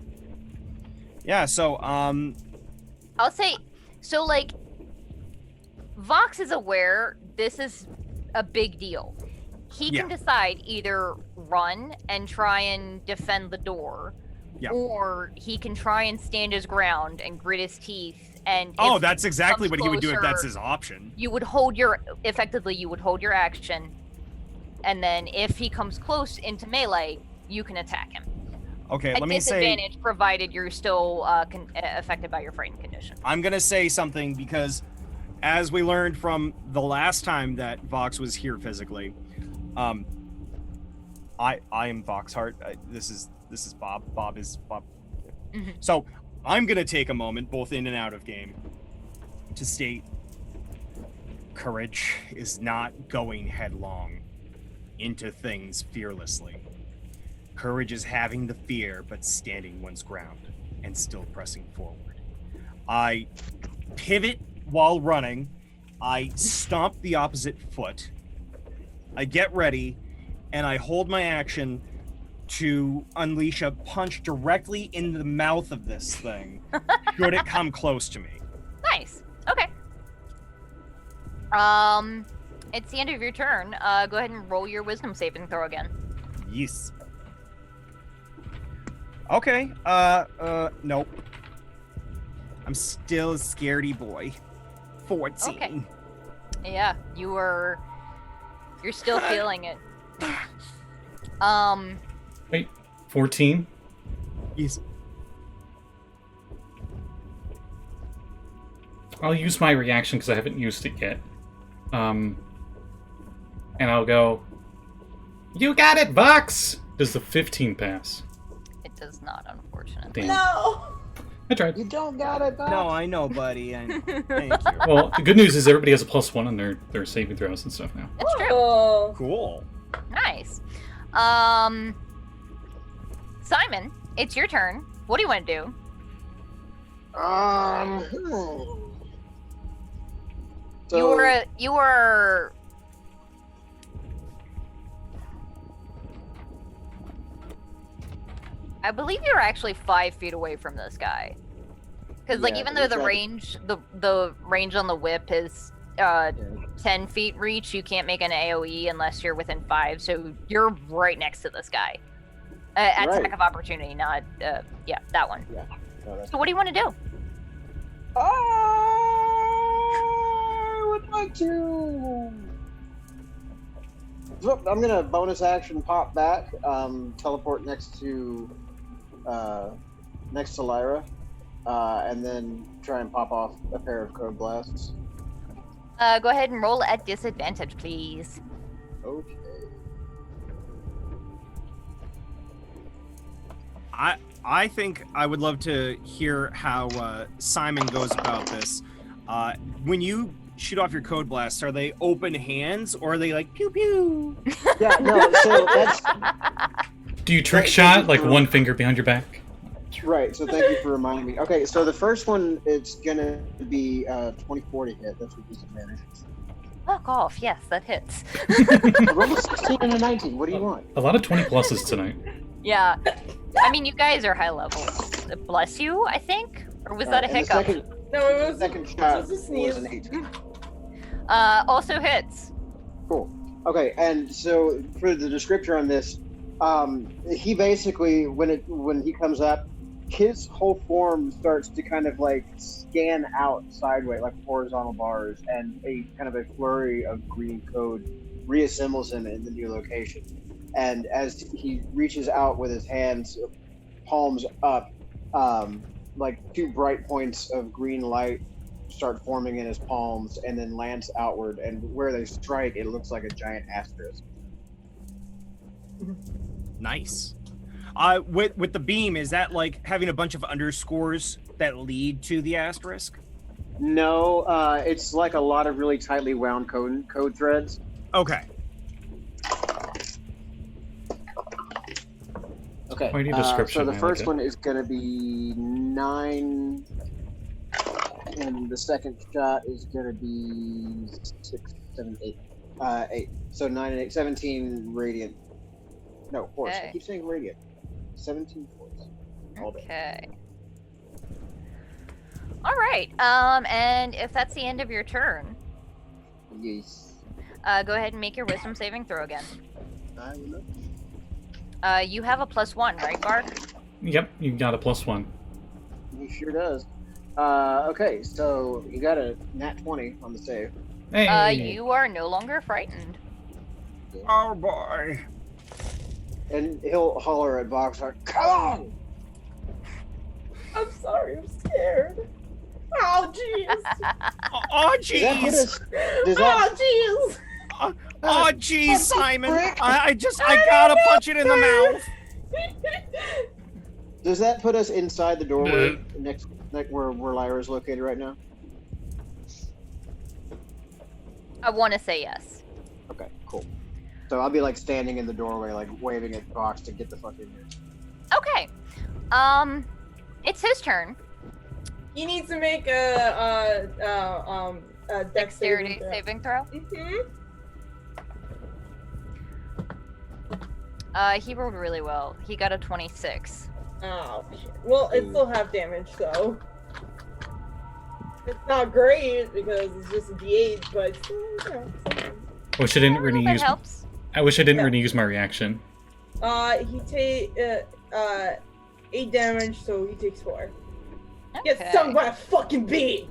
Yeah. So I'll say, so like, Vox is aware this is a big deal. He can decide either run and try and defend the door, Yeah. or he can try and stand his ground and grit his teeth. And Oh, if that's he exactly comes what he would do if that's closer, his option. You would effectively you would hold your action, and then if he comes close into melee, you can attack him. Okay, At let me say disadvantage, provided you're still affected by your frightened condition. I'm gonna say something because, as we learned from the last time that Vox was here physically, I am Voxhart. This is Bob. Bob is Bob. Mhm. So I'm gonna take a moment, both in and out of game, to state courage is not going headlong into things fearlessly. Courage is having the fear but standing one's ground and still pressing forward. I pivot while running. I stomp the opposite foot. I get ready, and I hold my action to unleash a punch directly in the mouth of this thing, should it come close to me. Nice. Okay. It's the end of your turn. Go ahead and roll your wisdom saving throw again. Yes. Okay, nope. I'm still a scaredy boy. 14. Okay. Yeah, you're still feeling it. wait, 14? Yes. I'll use my reaction because I haven't used it yet. And I'll go, "You got it, Vox!" Does the 15 pass? It does not, unfortunately. Damn. No. I tried. You don't got it, Bob. No, I know, buddy. Thank you. Well, the good news is everybody has a +1 on their saving throws and stuff now. That's true. Oh. Cool. Nice. Simon, it's your turn. What do you want to do? So, You were. I believe you're actually 5 feet away from this guy. Because like Yeah, even but though the it's like- the range on the whip is 10 feet reach, you can't make an AOE unless you're within 5. So you're right next to this guy. Attack Right. of opportunity, not yeah, that one. Yeah. No, that's- So what do you want to do? I would like to. So I'm gonna bonus action pop back, teleport next to next to Lyra, and then try and pop off a pair of code blasts. Go ahead and roll at disadvantage, please. Okay. I think I would love to hear how Simon goes about this. When you shoot off your code blasts, are they open hands or are they like pew pew? Yeah, no. So that's Do you trick shot like one finger behind your back? right. So thank you for reminding me. Okay, so the first one it's gonna be 24 to hit. That's with disadvantage. Fuck off. Yes, that hits. I rolled a 16 and a 19. What do you want? A lot of 20 pluses tonight. Yeah. I mean, you guys are high level. Bless you, I think? Or was that a And the hiccup? No, it was second shot was a sneeze. was an 18. Also hits. Cool. Okay, and so for the descriptor on this, he basically when he comes up, his whole form starts to kind of like scan out sideways, like horizontal bars, and a kind of a flurry of green code reassembles him in the new location. And as he reaches out with his hands, palms up, like two bright points of green light start forming in his palms and then lance outward, and where they strike, it looks like a giant asterisk. Nice. With the beam, is that like having a bunch of underscores that lead to the asterisk? No, it's like a lot of really tightly wound code threads. Okay. Okay. I need description, so the I first like it. one is going to be 9, and the second shot is going to be 6, 7, 8. 8. So 9 and 8, 17 radiant. No, force. Okay. I keep saying radiant. 17 force. All day. Okay. All right. And if that's the end of your turn, Yes. go ahead and make your wisdom saving throw again. I will know. You have a +1, right, Bark? Yep, you got a +1. He sure does. Okay, so you got a nat 20 on the save. Hey! You are no longer frightened. Oh boy. And he'll holler at Voxhart, "Come on!" I'm sorry, I'm scared. Oh jeez. Oh Does that put jeez. us- does that- Oh jeez. Oh jeez, Simon. I gotta punch it in the mouth. Does that put us inside the doorway next where Lyra's located right now? I want to say yes. Okay, cool. So I'll be like standing in the doorway, like waving at Vox to get the fuck in here. Okay. It's his turn. He needs to make a Dexterity saving throw. Mm-hmm. He rolled really well. He got a 26. Oh shit. Well, it's still half damage, so it's not great because it's just a D8, but still, you know, something. I wish I didn't really That use. helps. I wish I didn't Yeah. really use my reaction. He take 8 damage, so he takes 4. Okay. Gets stung by a fucking bee.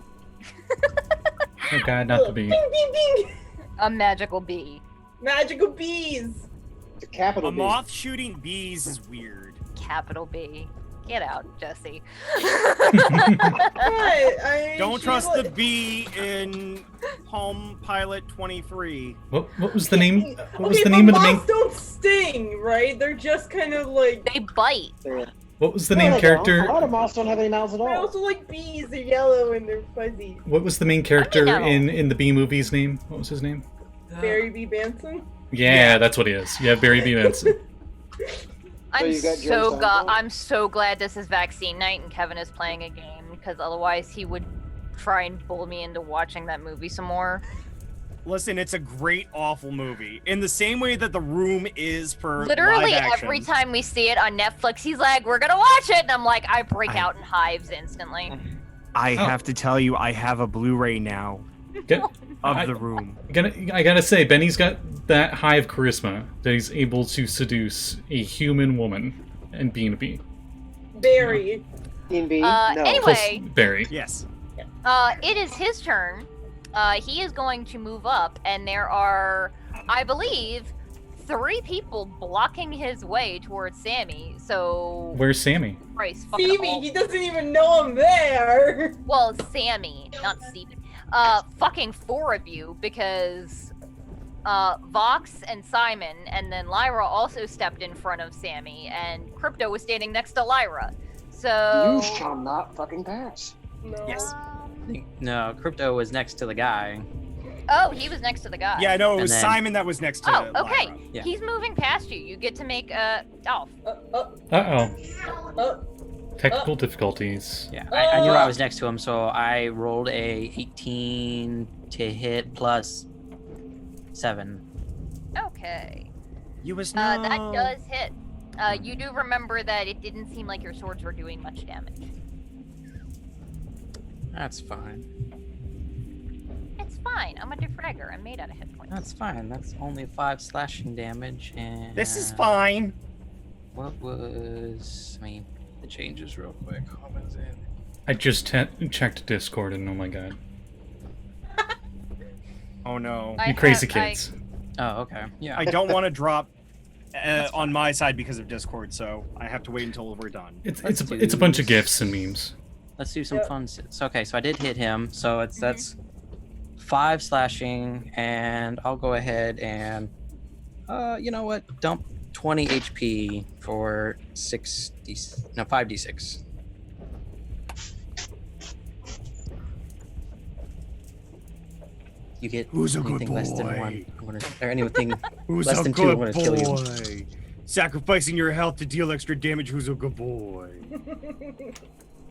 Oh god, not the bee. Bing, bing, bing. A magical bee. Magical bees. It's a capital A B. moth shooting bees is weird. Capital B. Get out, Jesse. Don't trust the bee in Palm Pilot 23. What was the name? What was Okay, the but name of the main? moths don't sting, right? They're just kind of like. They bite. What was the No, main they character? don't. A lot of moths don't have any mouths at They're all. also like bees. They're yellow and they're fuzzy. What was the main character know. in the Bee movie's name? What was his name? Barry B. Benson. Yeah, that's what he is. Yeah, Barry B. Benson. I'm you got so Jerry Seinfeld? I'm so glad this is vaccine night and Kevin is playing a game because otherwise he would try and bull me into watching that movie some more. Listen, it's a great, awful movie. In the same way that The Room is for Literally live action. every time we see it on Netflix, he's like, "We're gonna watch it," and I'm like, I break out in hives instantly. I Oh. have to tell you, I have a Blu-ray now Get- of I- The Room. I gotta say, Benny's got that high of charisma that he's able to seduce a human woman and being a bee. Barry. Queen Bee? Uh, No. anyway- Plus Barry. Yes. It is his turn. He is going to move up, and there are, I believe, 3 people blocking his way towards Sammi, so... Where's Sammi? Christ, Stevie, he doesn't even know I'm there! Well, Sammi, not Steven. Fucking 4 of you, because Vox and Simon, and then Lyra also stepped in front of Sammi, and Crypto was standing next to Lyra. So... You shall not fucking pass. No. Yes. No, Crypto was next to the guy. Oh, he was next to the guy. Yeah, no, it And was then- Simon that was next to Oh, okay. Lyra. Yeah. He's moving past you. You get to make oh. Uh-oh. Technical difficulties. Yeah, I knew I was next to him, so I rolled a 18 to hit plus 7. Okay. You was That does hit. You do remember that it didn't seem like your swords were doing much damage. That's fine. It's fine. I'm a De-Fragger. I'm made out of hit points. That's fine. That's only 5 slashing damage, and... This is fine. What was... Let me... The changes real quick. What was it? I just checked Discord and oh my god. Oh no. You crazy kids. Oh, okay. Yeah. I don't want to drop on my side because of Discord, so I have to wait until we're done. It's a bunch of gifs and memes. Let's do some fun sits. Okay, so I did hit him, so that's 5 slashing, and I'll go ahead and you know what? Dump 20 HP for 5d6. You get Who's a good anything less than boy? 1. Or anything Who's less a than 2, I'm good gonna kill you. boy? Sacrificing your health to deal extra damage. Who's a good boy?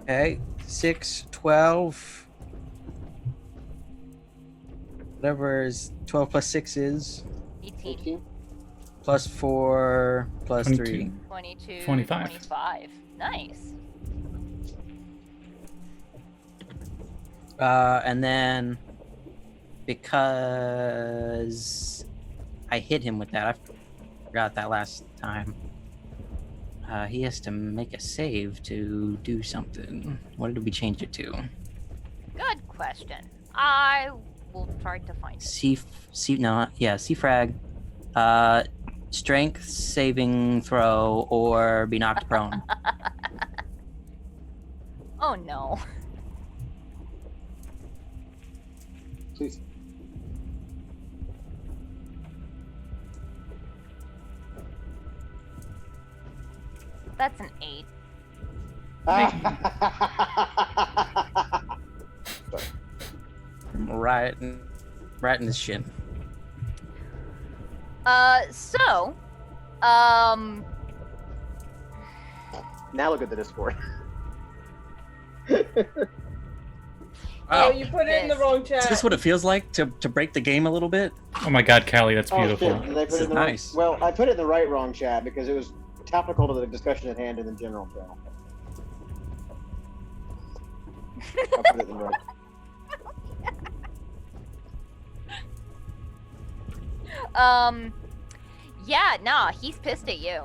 Okay, 6, 12. Whatever is 12 plus 6 is. 18. Plus 4, plus 22. 3. 22. 25. 25. Nice. And then because I hit him with that, I forgot that last time. He has to make a save to do something. What did we change it to? Good question. I will try to find it. C-Frag. Strength saving throw or be knocked prone. Oh no. Please. That's an 8. right in the shin. Now look at the Discord. Oh, you put it in the wrong chat. Is this what it feels like to break the game a little bit? Oh my god, Callie, that's beautiful. Oh, shit. Did I put This it is in the nice. Well, I put it in the wrong chat because it was topical to the discussion at hand in the general channel. I put it in the right. Yeah, nah, he's pissed at you.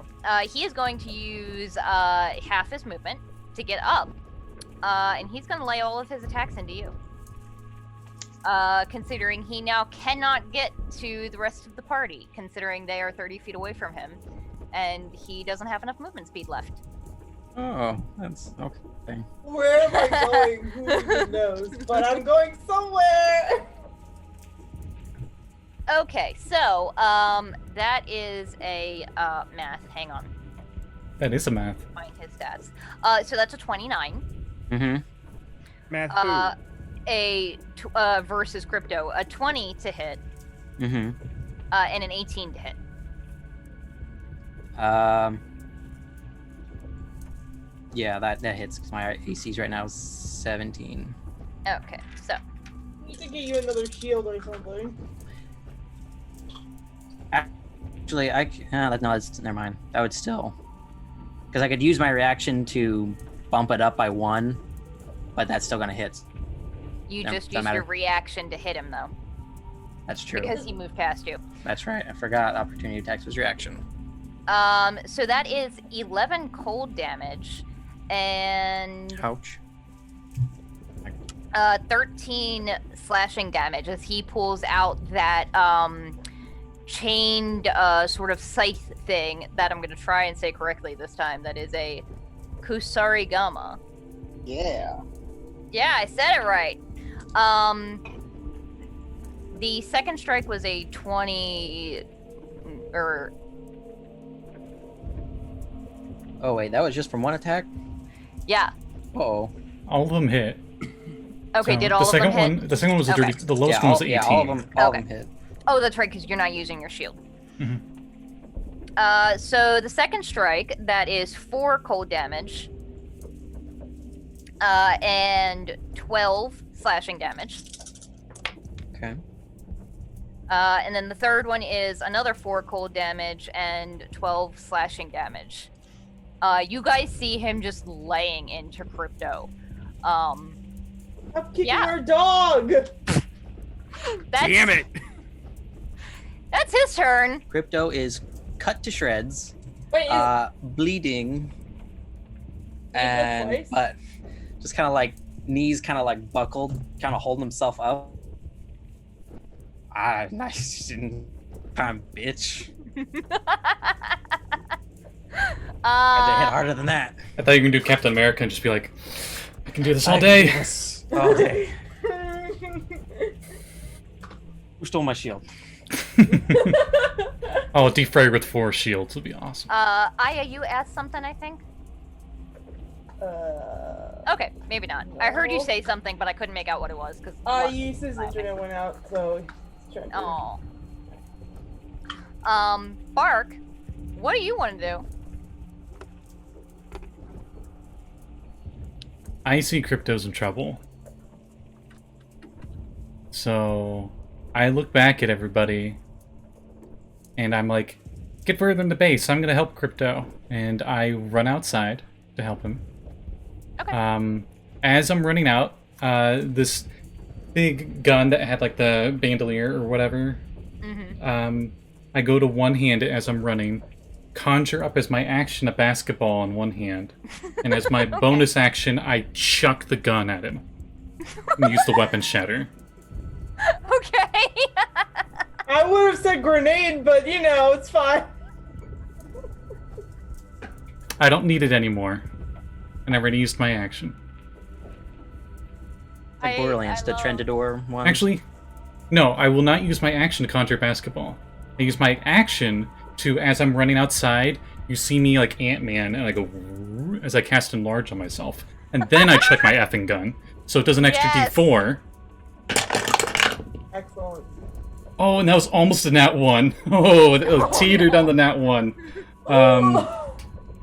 He is going to use half his movement to get up. And he's gonna lay all of his attacks into you. Considering he now cannot get to the rest of the party, considering they are 30 feet away from him, and he doesn't have enough movement speed left. Oh, that's okay. Where am I going? Who even knows? But I'm going somewhere! Okay, so, that is a, math. Hang on. That is a math. Find his stats. So that's a 29. Mm-hmm. Math Versus Crypto. A 20 to hit. Mm-hmm. And an 18 to hit. Yeah, that hits because my AC's right now is 17. Okay, so. We need to get you another shield or something. Actually, never mind. That would still, because I could use my reaction to bump it up by 1, but that's still gonna hit. You No, just doesn't used matter. your reaction to hit him, though. That's true. Because he moved past you. That's right. I forgot. Opportunity attacks was reaction. So that is 11 cold damage, and Ouch. 13 slashing damage as he pulls out that chained sort of scythe thing that I'm going to try and say correctly this time. That is a Kusarigama. Yeah. Yeah, I said it right. The second strike was a 20 or Oh wait, that was just from one attack? yeah. Uh-oh. All of them hit. Okay, So did all the of second them one, hit? the second one was a Okay. dirty. The lowest one was 18. Yeah, all of Okay. them hit. Oh, that's right, because you're not using your shield. Mhm. So the second strike, that is 4 cold damage. And 12 slashing damage. Okay. And then the third one is another 4 cold damage and 12 slashing damage. You guys see him just laying into Crypto. I'm kicking Yeah. our dog. That's, Damn it! That's his turn. Crypto is cut to shreds, Wait, bleeding, Bleed and twice? but just kind of like knees kind of like buckled, kind of holding himself up. Ah, nice, kind of bitch. Had to hit harder than that. I thought you were gonna do Captain America and just be like, I can do this all day. Yes, all day. Who stole my shield? Oh, De-Fragger with 4 shields would be awesome. Aya, you asked something, I think? Okay, maybe not. I heard you no. say something, but I couldn't make out what it was, because... His internet went out, so he's trying to... Oh. Bark, what do you want to do? I see Crypto's in trouble. So I look back at everybody and I'm like, get further in the base. I'm gonna help Crypto. And I run outside to help him. Okay. As I'm running out, this big gun that had like the bandolier or whatever, I go to one hand as I'm running, conjure up as my action a basketball in one hand, and as my bonus action, I chuck the gun at him and use the weapon shatter. Okay. I would have said grenade, but you know, it's fine. I don't need it anymore, and I already used my action. The Borderlands, the love- Trendador one. Actually, no, I will not use my action to conjure basketball. I use my action to, as I'm running outside, you see me like Ant-Man, and I go as I cast Enlarge on myself. And then I chuck my effing gun. So it does an extra Yes. D4. Excellent. Oh, and that was almost a nat 1. Oh, it teetered on the nat 1.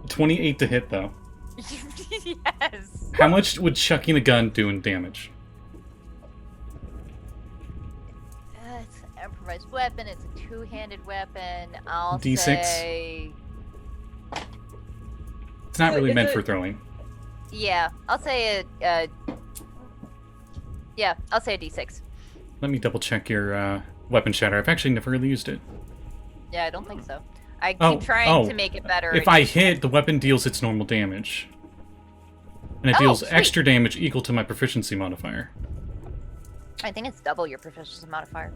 28 to hit, though. Yes. How much would chucking a gun do in damage? It's an improvised weapon. It's a two-handed weapon. I'll D6? say... It's not really Is meant it- for throwing. Yeah, I'll say yeah, I'll say a D6. Let me double check your weapon shatter. I've actually never really used it. Yeah, I don't think so. I keep Oh, trying to make it better. If I hit, the weapon deals its normal damage. And it Oh, deals sweet. extra damage equal to my proficiency modifier. I think it's double your proficiency modifier.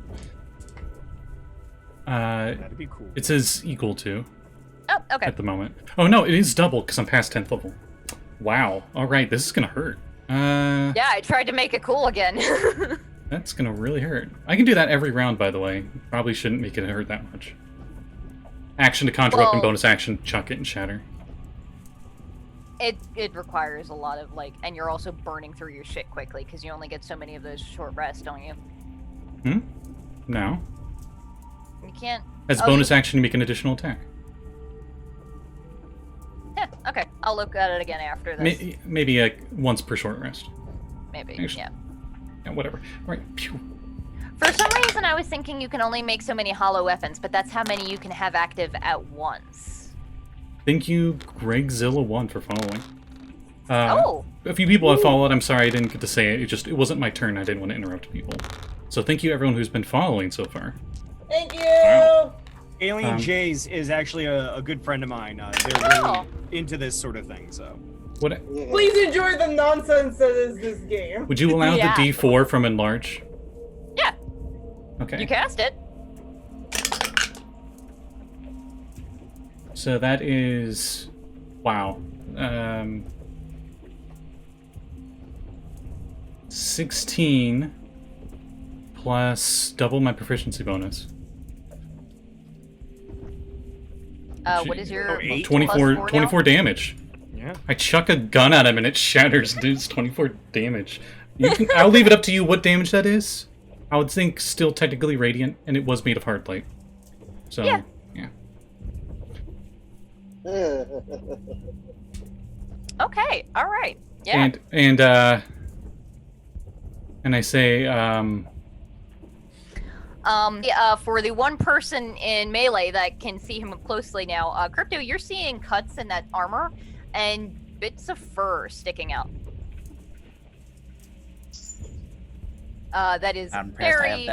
That'd be cool. It says equal to Oh, okay. at the moment. Oh no, it is double because I'm past 10th level. Wow. Alright, this is gonna hurt. Yeah, I tried to make it cool again. That's gonna really hurt. I can do that every round, by the way. Probably shouldn't make it hurt that much. Action to conjure weapon, Well- bonus action, chuck it and shatter. It requires a lot of, like, and you're also burning through your shit quickly, because you only get so many of those short rests, don't you? No. You can't... As Oh, bonus action to make an additional attack. Yeah, okay. I'll look at it again after this. Maybe once per short rest. Maybe, actually- yeah. Yeah, whatever. Alright, pew. For some reason, I was thinking you can only make so many hollow weapons, but that's how many you can have active at once. Thank you, Gregzilla1, for following. Oh! A few people have followed. I'm sorry I didn't get to say it. It wasn't my turn. I didn't want to interrupt people. So thank you, everyone who's been following so far. Thank you. Wow. Alien Um, Jays is actually a good friend of mine. They're really Oh. into this sort of thing, so. What? Please enjoy the nonsense that is this game. Would you allow Yeah. the D4 from Enlarge? Yeah, Okay. you cast it. So that is... Wow. 16 plus double my proficiency bonus. What is your 24 damage. Yeah. I chuck a gun at him and it shatters. Dude, it's 24 damage. I'll leave it up to you what damage that is. I would think still technically radiant, and it was made of hard plate. So, yeah. Okay, alright. Yeah. And I say, for the one person in melee that can see him up closely now, Crypto, you're seeing cuts in that armor and bits of fur sticking out. That is very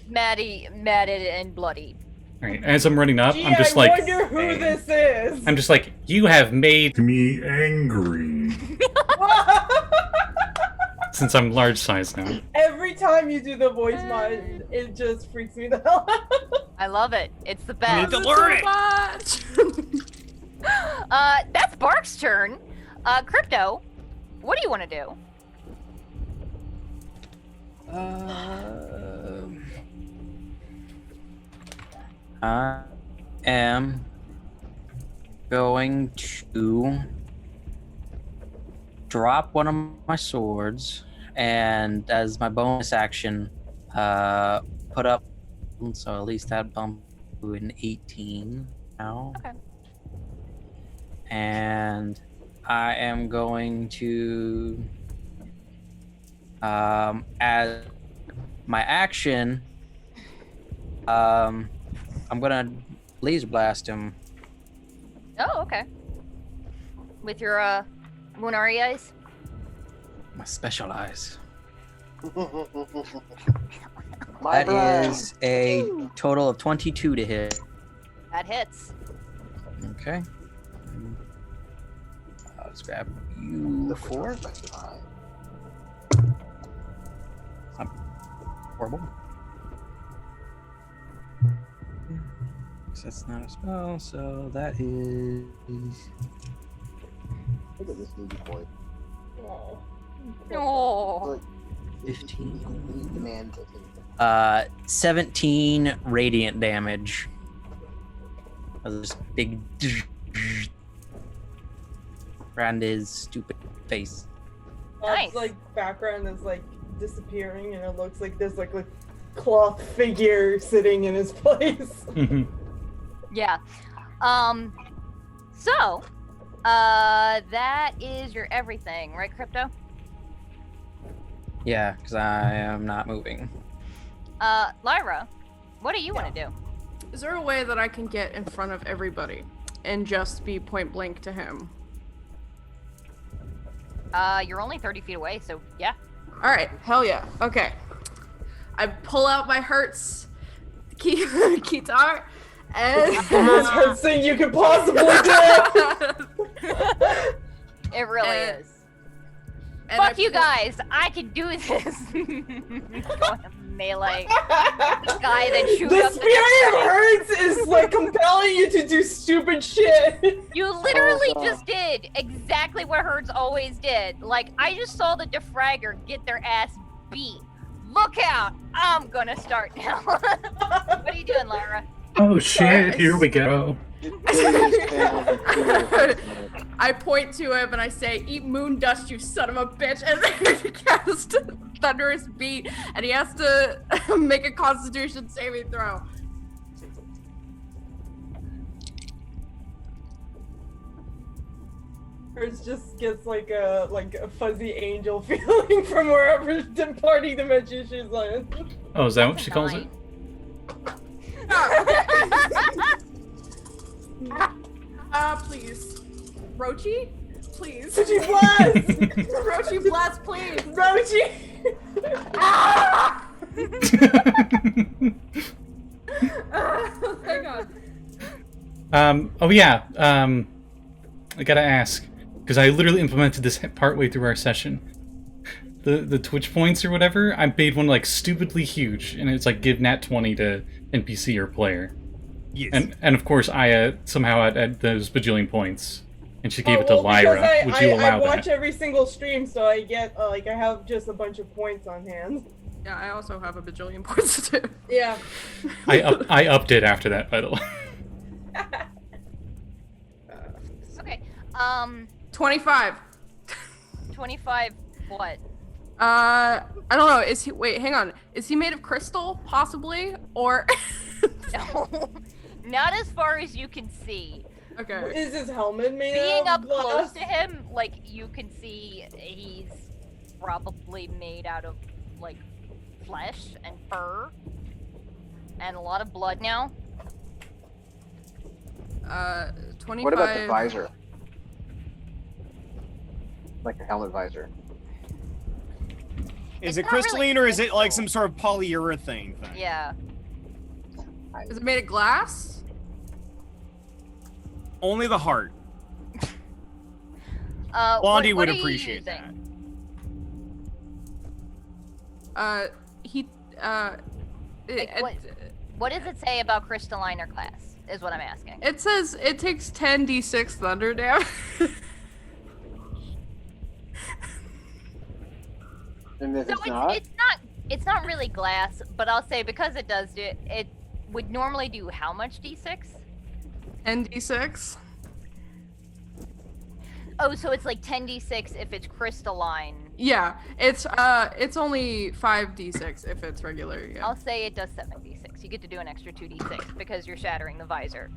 matted and bloody. Alright, as I'm running up, Gee, I'm just I like... wonder who this is. I'm just like, you have made me angry. Since I'm large size now. Every time you do the voice mod, it just freaks me the hell out. I love it. It's the best. You need to learn it. That's Bark's turn. Crypto, what do you want to do? I am going to drop one of my swords and as my bonus action put up, so at least that bump to an 18 now. Okay. And I am going to as my action I'm gonna laser blast him. Oh, okay. With your Munari eyes? My special eyes. My That is a total of 22 to hit. That hits. Okay. Let's grab you 4. Horrible. That's not a spell, so that is... Look at this baby boy. Oh. 15. 17 radiant damage. This big around his stupid face. Nice. Like background is like disappearing, and it looks like there's like a cloth figure sitting in his place. Yeah. So, that is your everything, right, Crypto? Yeah, because I am not moving. Lyra, what do you want to do? Is there a way that I can get in front of everybody and just be point blank to him? You're only 30 feet away, so yeah. Alright, hell yeah. Okay. I pull out my Hertz guitar and... The most hurt thing you could possibly do! It really is. And Fuck you guys! I can do this! Going melee. The guy that shoots The up spirit of Hertz is like compelling you to do stupid shit! You literally just did exactly what Hertz always did. Like, I just saw the De-Fragger get their ass beat. Look out! I'm gonna start now. What are you doing, Lyra? Oh shit, here we go. I point to him and I say, "Eat moon dust, you son of a bitch!" And then cast Thunderous Beat, and he has to make a Constitution saving throw. Hertz just gets like a fuzzy angel feeling from wherever departing dimension she's in. Oh, is that what she calls it? Please. Rochi? Please. Rochi blast! Rochi blast, please! Rochi! Hang on. Oh yeah, I gotta ask, because I literally implemented this partway through our session. The Twitch points or whatever, I made one like stupidly huge, and it's like give nat 20 to NPC or player. Yes. And of course, I somehow had those bajillion points, and she gave it to well, because Lyra. Would you allow I watch that? every single stream, so I get I have just a bunch of points on hand. Yeah, I also have a bajillion points too. Yeah. I upped it after that, by the way. Okay. 25. 25 what? I don't know. Is he? Wait, hang on. Is he made of crystal, possibly, or? No, not as far as you can see. Okay. Is his helmet made Being of up close glass? to him, like, you can see he's probably made out of, like, flesh and fur. And a lot of blood now. 25. What about the visor? Like the helmet visor. Is It's it not really crystalline or is it like crystal. some sort of polyurethane thing? Yeah. Is it made of glass? Only the heart. what Blondie would are you appreciate using? that. What does it say about crystalline or glass? Is what I'm asking. It says it takes 10d6 thunder damage. And if So it's not really glass, but I'll say because it does do it would normally do how much d6? 10d6. Oh, so it's like 10d6 if it's crystalline. Yeah, it's only 5d6 if it's regular. Yeah. I'll say it does 7d6. You get to do an extra 2d6 because you're shattering the visor.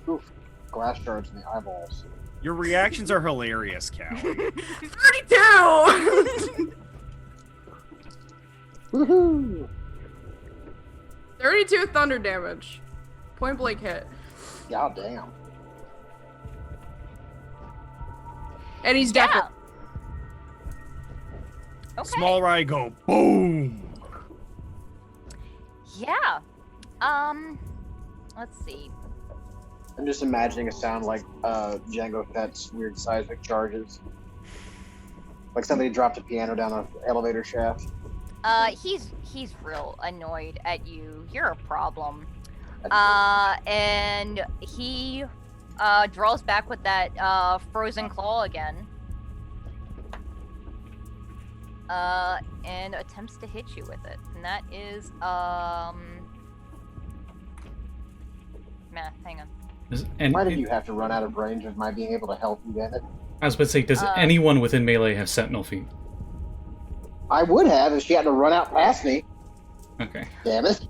Oof, glass shards in the eyeballs. Your reactions are hilarious, Callie. 32. Woohoo! 32 thunder damage. Point blank hit. God damn. And he's Yeah. definitely. Okay. Small Rye go boom. Yeah. Let's see. I'm just imagining a sound like Jango Fett's weird seismic charges. Like somebody dropped a piano down an elevator shaft. He's real annoyed at you. You're a problem. That's And he draws back with that frozen claw again. And attempts to hit you with it. And that is hang on. And Why did you have to run out of range of my being able to help you, damn it? I was about to say, does anyone within melee have sentinel feet? I would have if she had to run out past me. Okay. Damn it.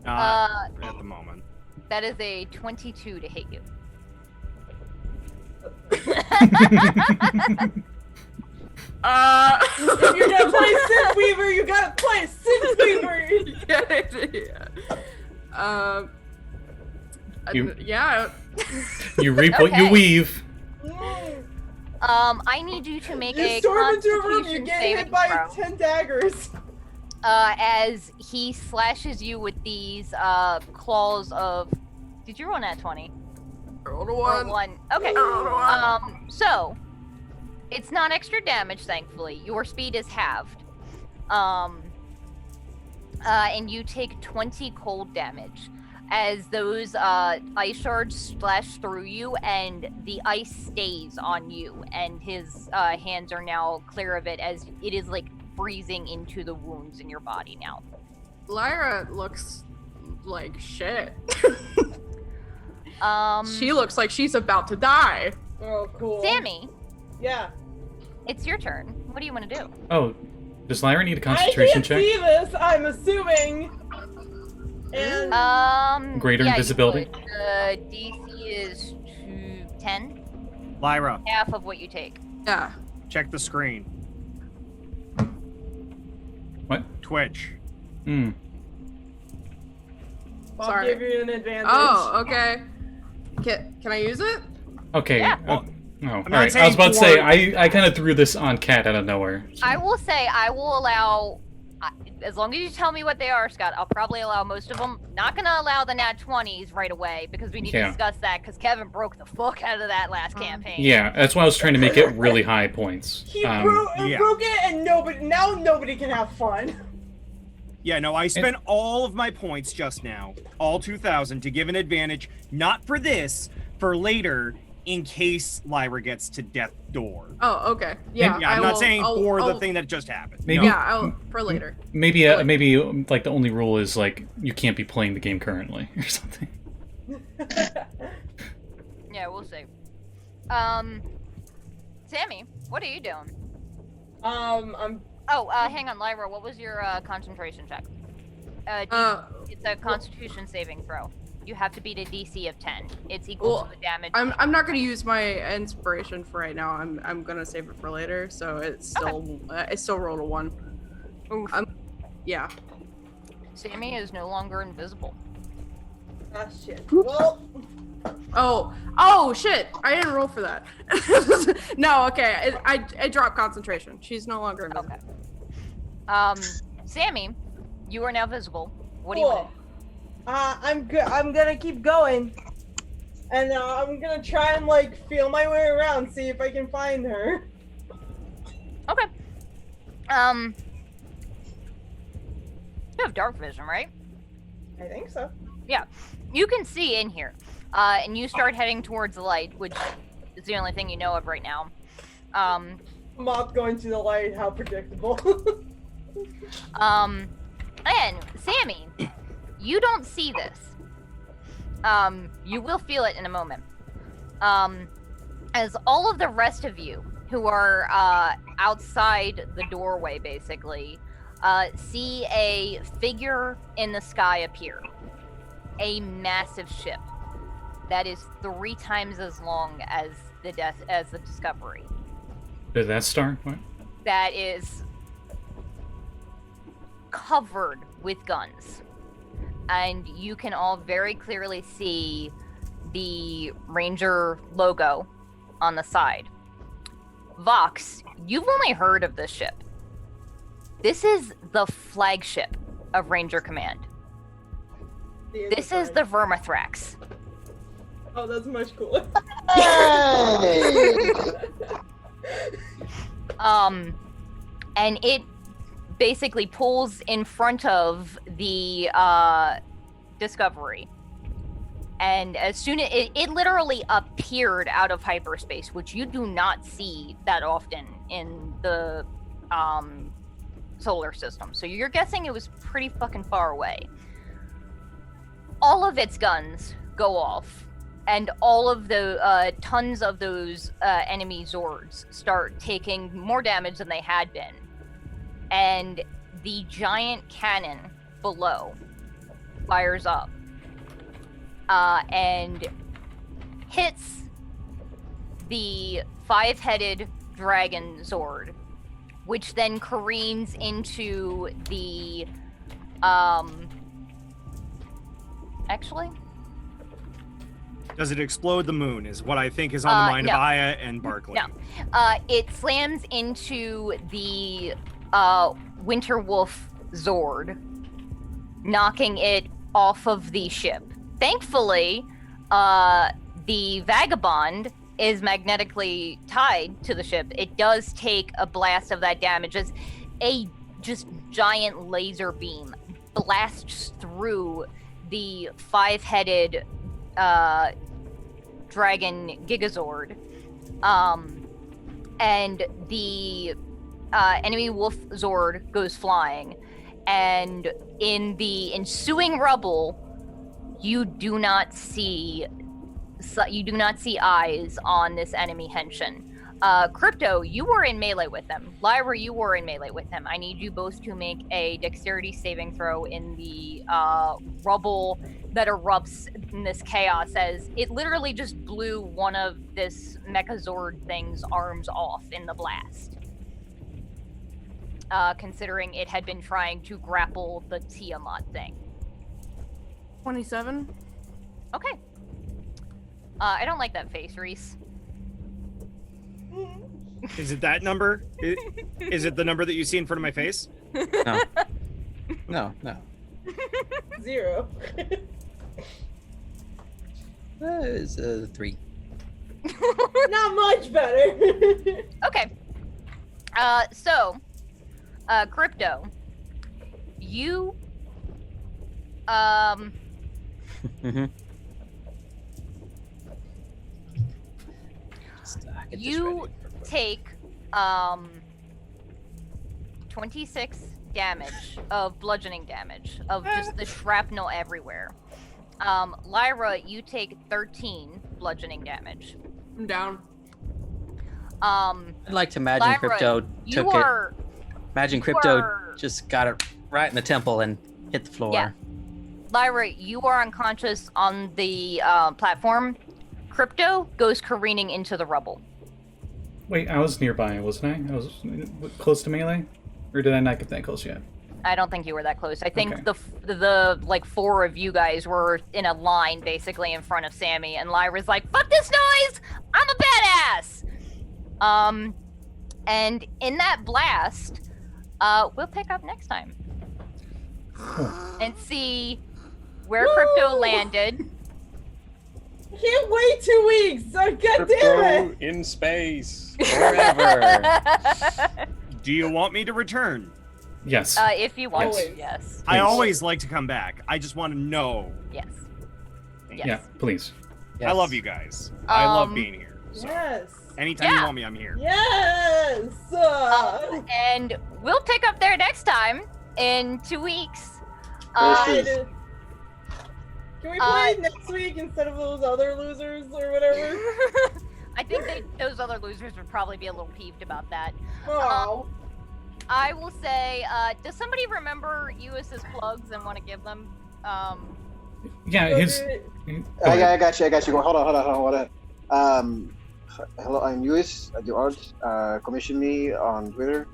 At the moment. That is a 22 to hit you. If you're gonna play Synthweaver, you gotta play Synthweaver! Yeah. You reap what you Okay. weave. I need you to make You a storm into a room, you Constitution get saving hit by throw. 10 daggers. As he slashes you with these claws of. Did you roll that 20? Roll a Or 1. one. Okay. Roll a 1. So it's not extra damage, thankfully. Your speed is halved. And you take 20 cold damage as those ice shards splash through you, and the ice stays on you, and his hands are now clear of it as it is like freezing into the wounds in your body now. Lyra looks like shit. Um, She looks like she's about to die. Oh, cool. Sammi, Yeah. it's your turn. What do you want to do? Oh, does Lyra need a I concentration can't check? see this, I'm assuming. And Greater yeah, you invisibility? would. DC is 10, Lyra, half of what you take. Yeah. check the screen. What? Twitch. Bob Sorry. gave you an advantage. Oh, okay. Can I use it? Okay. Yeah. Oh, not alright. I saying was about to say, for- I kind of threw this on Cat out of nowhere. I will say I will allow, as long as you tell me what they are, Scott, I'll probably allow most of them. Not gonna allow the nat 20s right away because we need to Yeah. discuss that because Kevin broke the fuck out of that last campaign. Yeah, that's why I was trying to make it really high points. He yeah. broke it, and nobody can have fun. Yeah, no, I spent all of my points just now, all 2,000, to give an advantage, not for this, for later, in case Lyra gets to death door. Oh, okay. Yeah, I'm not saying for the I'll- thing that just happened. Maybe- Yeah, for later. Maybe like the only rule is like you can't be playing the game currently or something. Yeah, we'll see. Sammy, what are you doing? I'm. Oh, hang on, Lyra. What was your concentration check? It's a Constitution saving throw. You have to beat a DC of 10. It's equal to the damage. I'm not gonna use my inspiration for right now. I'm gonna save it for later. So it's still I still rolled a 1. Oof. Yeah. Sammy is no longer invisible. Ah, shit. Well, Oh shit! I didn't roll for that. No, okay. I dropped concentration. She's no longer invisible. Okay. Sammy, you are now visible. What do you want? I'm good. I'm gonna keep going, and I'm gonna try and like feel my way around, see if I can find her. Okay. You have dark vision, right? I think so. Yeah. You can see in here. And you start heading towards the light, which is the only thing you know of right now. Moth going to the light, how predictable. And Sammy, you don't see this. You will feel it in a moment. As all of the rest of you who are outside the doorway, basically, see a figure in the sky appear. A massive ship that is 3 times as long as the Discovery. The Death Star? What? That is covered with guns. And you can all very clearly see the Ranger logo on the side. Vox, you've only heard of this ship. This is the flagship of Ranger Command. This is the Vermithrax. Oh, that's much cooler. And it basically pulls in front of the Discovery. And as soon as it literally appeared out of hyperspace, which you do not see that often in the solar system. So you're guessing it was pretty fucking far away. All of its guns go off, and all of the tons of those enemy Zords start taking more damage than they had been. And the giant cannon below fires up and hits the 5-headed dragon Zord, which then careens into the actually, Does it explode the moon? Is what I think is on the mind no. of Aya and Barkley. No. It slams into the Winter Wolf Zord, knocking it off of the ship. Thankfully, the Vagabond is magnetically tied to the ship. It does take a blast of that damage as a just giant laser beam blasts through the 5-headed dragon Gigazord, and the enemy Wolf Zord goes flying, and in the ensuing rubble, you do not see eyes on this enemy Henshin. Crypto, you were in melee with them. Lyra, you were in melee with them. I need you both to make a dexterity saving throw in the rubble that erupts in this chaos, as it literally just blew one of this Mechazord thing's arms off in the blast. Considering it had been trying to grapple the Tiamat thing. 27. Okay. I don't like that face, Reese. Is it that number? Is it the number that you see in front of my face? No. 0. That is 3. Not much better. Okay. So, Crypto, you Mhm. Get this you ready. take 26 damage of bludgeoning damage of just the shrapnel everywhere. Lyra, you take 13 bludgeoning damage. I'm down. I'd like to imagine Lyra, Crypto you took are, it. Imagine you Crypto are- just got it right in the temple and hit the floor. Yeah. Lyra, you are unconscious on the platform. Crypto goes careening into the rubble. Wait, I was nearby, wasn't I? I was close to melee? Or did I not get that close yet? I don't think you were that close. I think Okay. the like 4 of you guys were in a line basically in front of Sammi, and Lyra's like, "Fuck this noise! I'm a badass!" And in that blast, we'll pick up next time and see where Crypto landed. Can't wait 2 weeks. God damn it! in space. Forever. Do you want me to return? Yes. If you want to, Always. yes. I Please. always like to come back. I just want to know. Yes. Yes. Yeah, please. I love you guys. I love being here. So Yes. anytime Yeah. you want me, I'm here. Yes. And we'll pick up there next time in 2 weeks. Versus- Can we play next week instead of those other losers or whatever? I think those other losers would probably be a little peeved about that. Oh. I will say, does somebody remember Lluis's plugs and want to give them? Yeah, his. Go I ahead. got you. Hold on. Hello, I'm Lluis. I do art. Commission me on Twitter.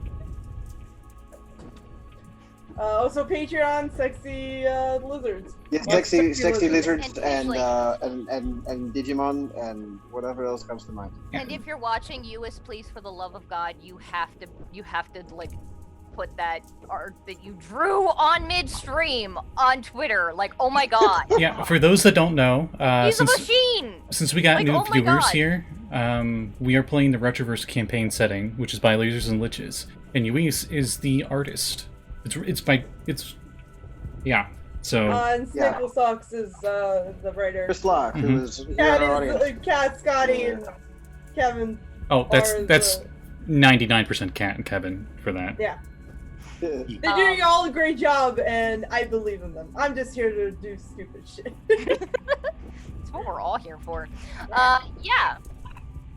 Also Patreon, sexy lizards. Yes, Well, sexy lizards And and Digimon and whatever else comes to mind. And if you're watching Lluis, please, for the love of God, you have to like put that art that you drew on midstream on Twitter. Like, oh my God, Yeah, for those that don't know, he's a machine. since we got Like, new oh my viewers God. here, we are playing the Retroverse campaign setting, which is by Lasers and Liches, and Lluis is the artist. Yeah. So And Yeah. Snickle Socks is the writer. Chris Locke, Mhm. who is Cat our is audience. Cat, Scotty, and Kevin. that's are 99% Cat and Kevin for that. Yeah. They're doing all a great job, and I believe in them. I'm just here to do stupid shit. That's what we're all here for. Yeah.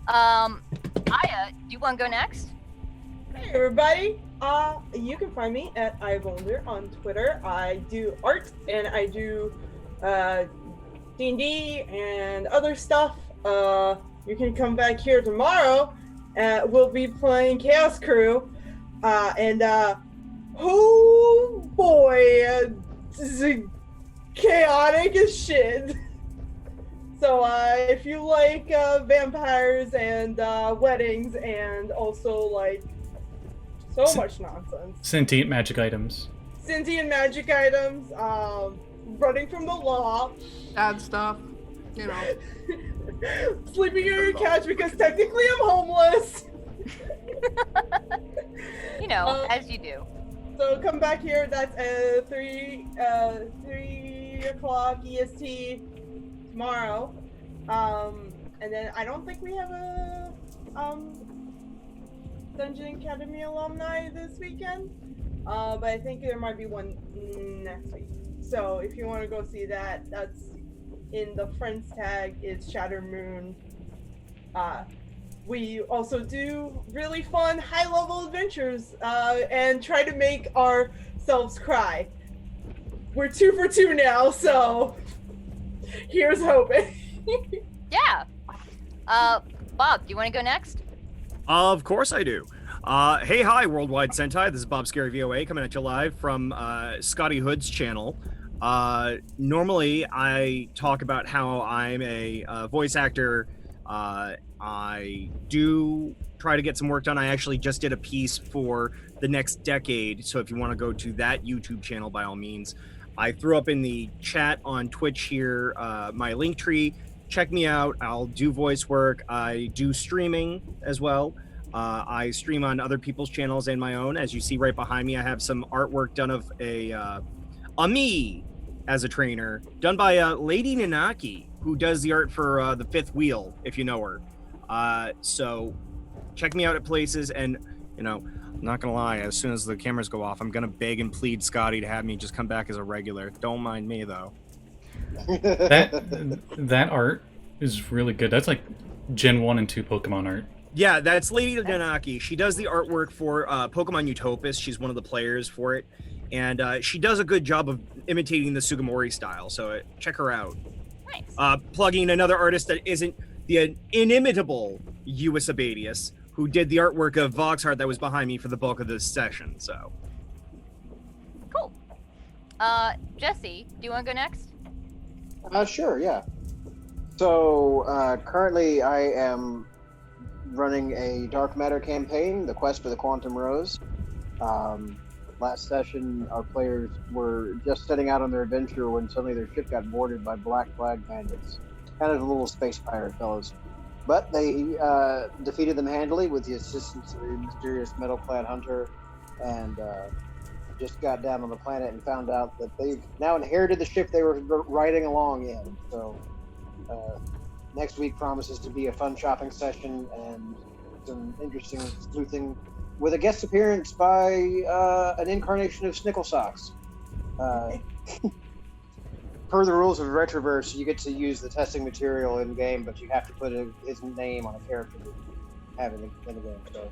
Aya, do you want to go next? Hey everybody, you can find me at iWonder on Twitter. I do art and I do D&D and other stuff. You can come back here tomorrow. We'll be playing Chaos Crew, and oh boy, this is chaotic as shit. So if you like vampires and weddings and also like so much nonsense. Sentient magic items. Sentient magic items, running from the law, Bad stuff. You know. sleeping on your couch because technically I'm homeless. You know, as you do. So come back here. That's 3 o'clock EST tomorrow. And then I don't think we have a Dungeon Academy alumni this weekend, but I think there might be one next week. So if you want to go see that, that's in the friends tag is Shatter Moon. We also do really fun high-level adventures and try to make ourselves cry. We're 2 for 2 now, so here's hoping. Yeah. Bob, do you want to go next? Of course I do. Hey, hi, Worldwide Sentai. This is Bob Scary VOA coming at you live from Scotty Hood's channel. Normally, I talk about how I'm a voice actor. I do try to get some work done. I actually just did a piece for the next decade. So if you want to go to that YouTube channel, by all means. I threw up in the chat on Twitch here my link tree. Check me out. I'll do voice work. I do streaming as well. I stream on other people's channels and my own. As you see right behind me, I have some artwork done of a me as a trainer, done by Lady Nanaki, who does the art for the Fifth Wheel, if you know her. So check me out at places, and I'm not gonna lie, as soon as the cameras go off, I'm gonna beg and plead Scotty to have me just come back as a regular. Don't mind me though. That art is really good. That's like Gen 1 and 2 Pokemon art. Yeah, that's Lady Nanaki. She does the artwork for Pokemon Utopus. She's one of the players for it. And she does a good job of imitating the Sugimori style, so check her out. Nice. Plugging another artist that isn't the inimitable Lluis Abadius, who did the artwork of Voxhart that was behind me for the bulk of this session, so. Cool. Jesse, do you want to go next? Sure, yeah. So, currently I am running a Dark Matter campaign, The Quest for the Quantum Rose. Last session, our players were just setting out on their adventure when suddenly their ship got boarded by Black Flag bandits. Kind of the little space pirate fellows. But they defeated them handily with the assistance of a mysterious metal-clad hunter, and just got down on the planet and found out that they've now inherited the ship they were riding along in. So next week promises to be a fun shopping session and some interesting sleuthing, with a guest appearance by an incarnation of Snickle Socks. Per the rules of Retroverse, you get to use the testing material in game, but you have to put his name on a character to have it in the game. So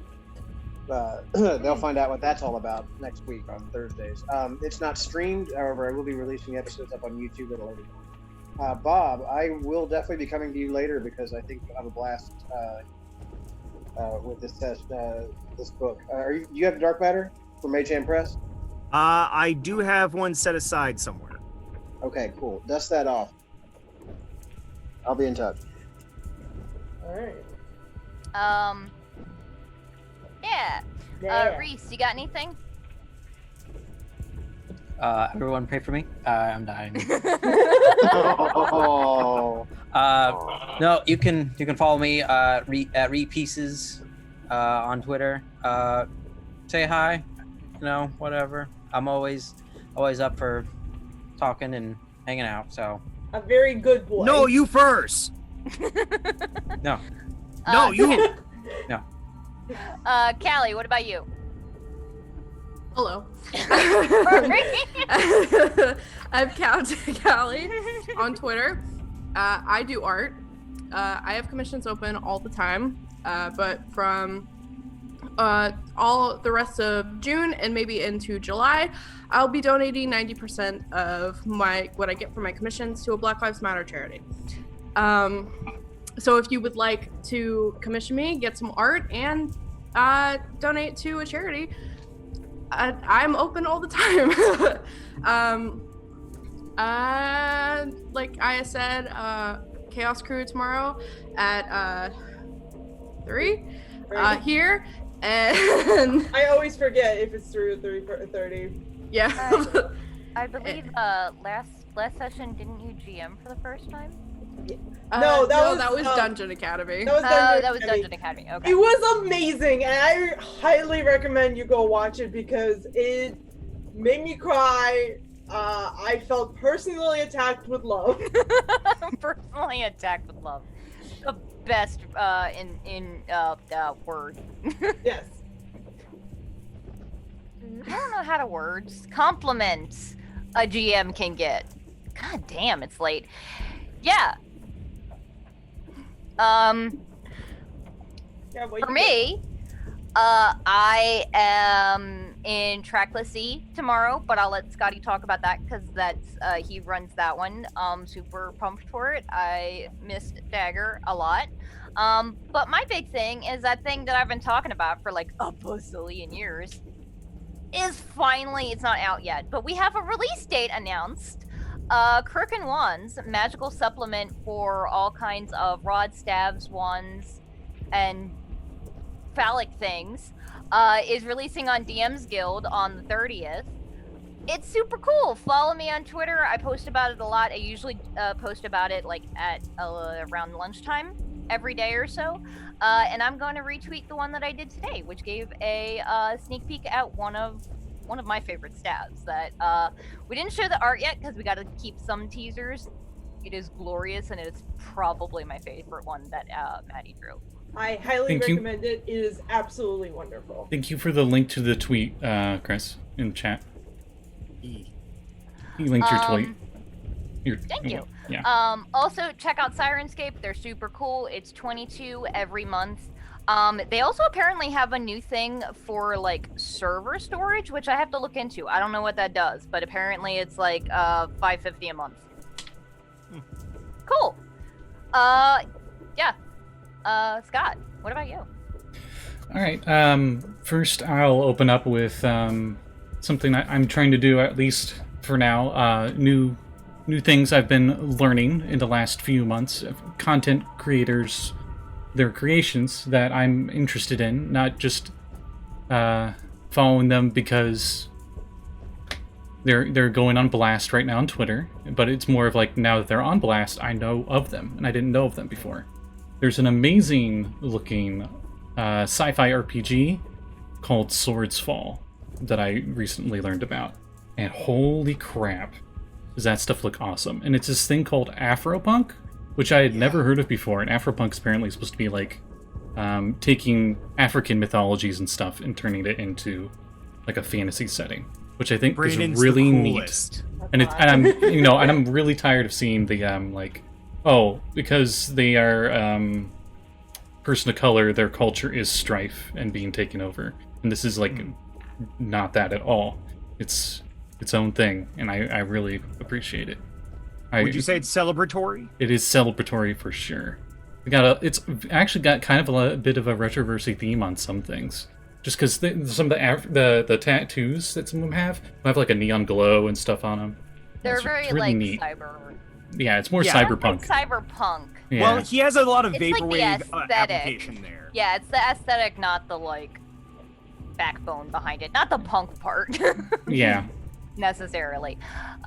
they'll find out what that's all about next week on Thursdays. It's not streamed, however, I will be releasing episodes up on YouTube at a later time. Bob, I will definitely be coming to you later because I think you'll have a blast with this book. Do you have Dark Matter from Mage Hand Press? I do have one set aside somewhere. Okay, cool. Dust that off. I'll be in touch. All right. Yeah. Reese, you got anything? Everyone pray for me. I'm dying. Oh. No, you can follow me at Repieces on Twitter. Say hi, whatever. I'm always up for talking and hanging out. So A very good boy. No, you first. no, No, you. no. Callie, what about you? Hello. Perfect. I'm Callie on Twitter. I do art. I have commissions open all the time, but from all the rest of June and maybe into July, I'll be donating 90% of what I get from my commissions to a Black Lives Matter charity. So if you would like to commission me, get some art, and donate to a charity, I'm open all the time. Like I said, Chaos Crew tomorrow at 3 here, and I always forget if it's 3 or 30. Yeah. I believe last session, didn't you GM for the first time? No, that was Dungeon Academy. That was Dungeon Academy. Okay. It was amazing, and I highly recommend you go watch it because it made me cry. I felt personally attacked with love. Personally attacked with love. The best in word. Yes. I don't know how to words. Compliments a GM can get. God damn, it's late. Yeah. For me, I am in Trackless E tomorrow, but I'll let Scotty talk about that because that's he runs that one. Super pumped for it. I missed Dagger a lot. But my big thing is that thing that I've been talking about for like a bazillion years is finally, it's not out yet, but we have a release date announced. Crook and Wands, magical supplement for all kinds of rod, stabs, wands, and phallic things, is releasing on DM's Guild on the 30th. It's super cool. Follow me on Twitter. I post about it a lot. I usually post about it like at around lunchtime. every day or so. And I'm going to retweet the one that I did today, which gave a sneak peek at one of my favorite stabs. That we didn't show the art yet because we got to keep some teasers. It is glorious, and it is probably my favorite one that Maddie drew. I highly Thank you. recommend it. It is absolutely wonderful. Thank you for the link to the tweet, Chris, in chat. He linked your tweet. Thank you. Yeah. Also, check out Sirenscape. They're super cool. It's 22 every month. They also apparently have a new thing for like server storage, which I have to look into. I don't know what that does, but apparently it's like $5.50 a month. Cool. Yeah. Scott, what about you? All right. First, I'll open up with something I'm trying to do, at least for now. New things I've been learning in the last few months. Content creators, their creations that I'm interested in, not just following them because they're going on blast right now on Twitter, but it's more of like, now that they're on blast, I know of them, and I didn't know of them before. There's an amazing looking sci-fi RPG called Swords Fall that I recently learned about, and holy crap, does that stuff look awesome. And it's this thing called Afropunk, which I had never heard of before, and Afropunk's apparently supposed to be like taking African mythologies and stuff and turning it into like a fantasy setting, which I think Brayden's is really the neat. coolest. And I'm really tired of seeing the like, oh, because they are person of color, their culture is strife and being taken over, and this is like not that at all. It's its own thing, and I really appreciate it. Would you say it's celebratory? It is celebratory for sure. It's actually got kind of a bit of a retroversy theme on some things. Just because some of the tattoos that some of them have like a neon glow and stuff on them. They're very really like neat. cyber. Yeah, it's more cyberpunk. Like cyberpunk. Yeah. Well, he has a lot of It's like the vaporwave aesthetic. application there. Yeah, it's the aesthetic, not the like backbone behind it, not the punk part. Yeah. Necessarily.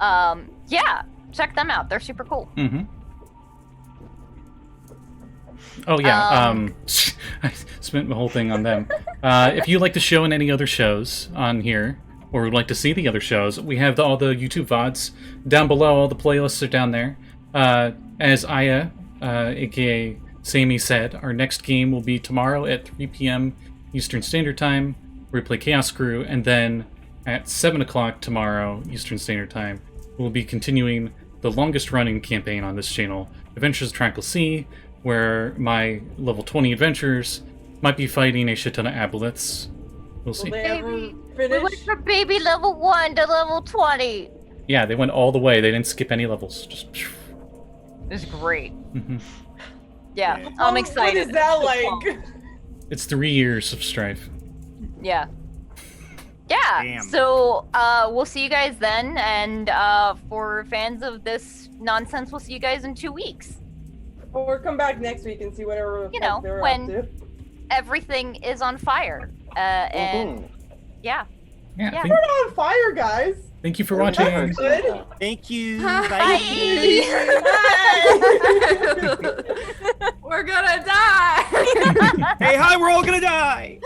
Yeah, check them out. They're super cool. Mm-hmm. Oh yeah. I spent the whole thing on them. If you like the show and any other shows on here, or would like to see the other shows, we have all the YouTube VODs down below. All the playlists are down there. As Aya, aka Sammi, said, our next game will be tomorrow at 3 p.m. Eastern Standard Time, where we play Chaos Crew, and then at 7 o'clock tomorrow Eastern Standard Time, we'll be continuing the longest-running campaign on this channel, Adventures of Tranquil Sea, where my level 20 adventurers might be fighting a shit ton of aboleths. We'll see. Will they ever We finish? went from baby level 1 to level 20. Yeah, they went all the way. They didn't skip any levels. Just. It's great. Mm-hmm. Yeah, I'm excited. What is that like? It's 3 years of strife. Yeah. Yeah, Damn. so we'll see you guys then, and for fans of this nonsense, we'll see you guys in 2 weeks. Or come back next week and see whatever the You fuck know, they're when- up to. Everything is on fire. And yeah. Yeah. Yeah. We're not on fire, guys. Thank you for watching. That's good. Thank you. Bye. We're gonna die. Hey, hi, we're all gonna die.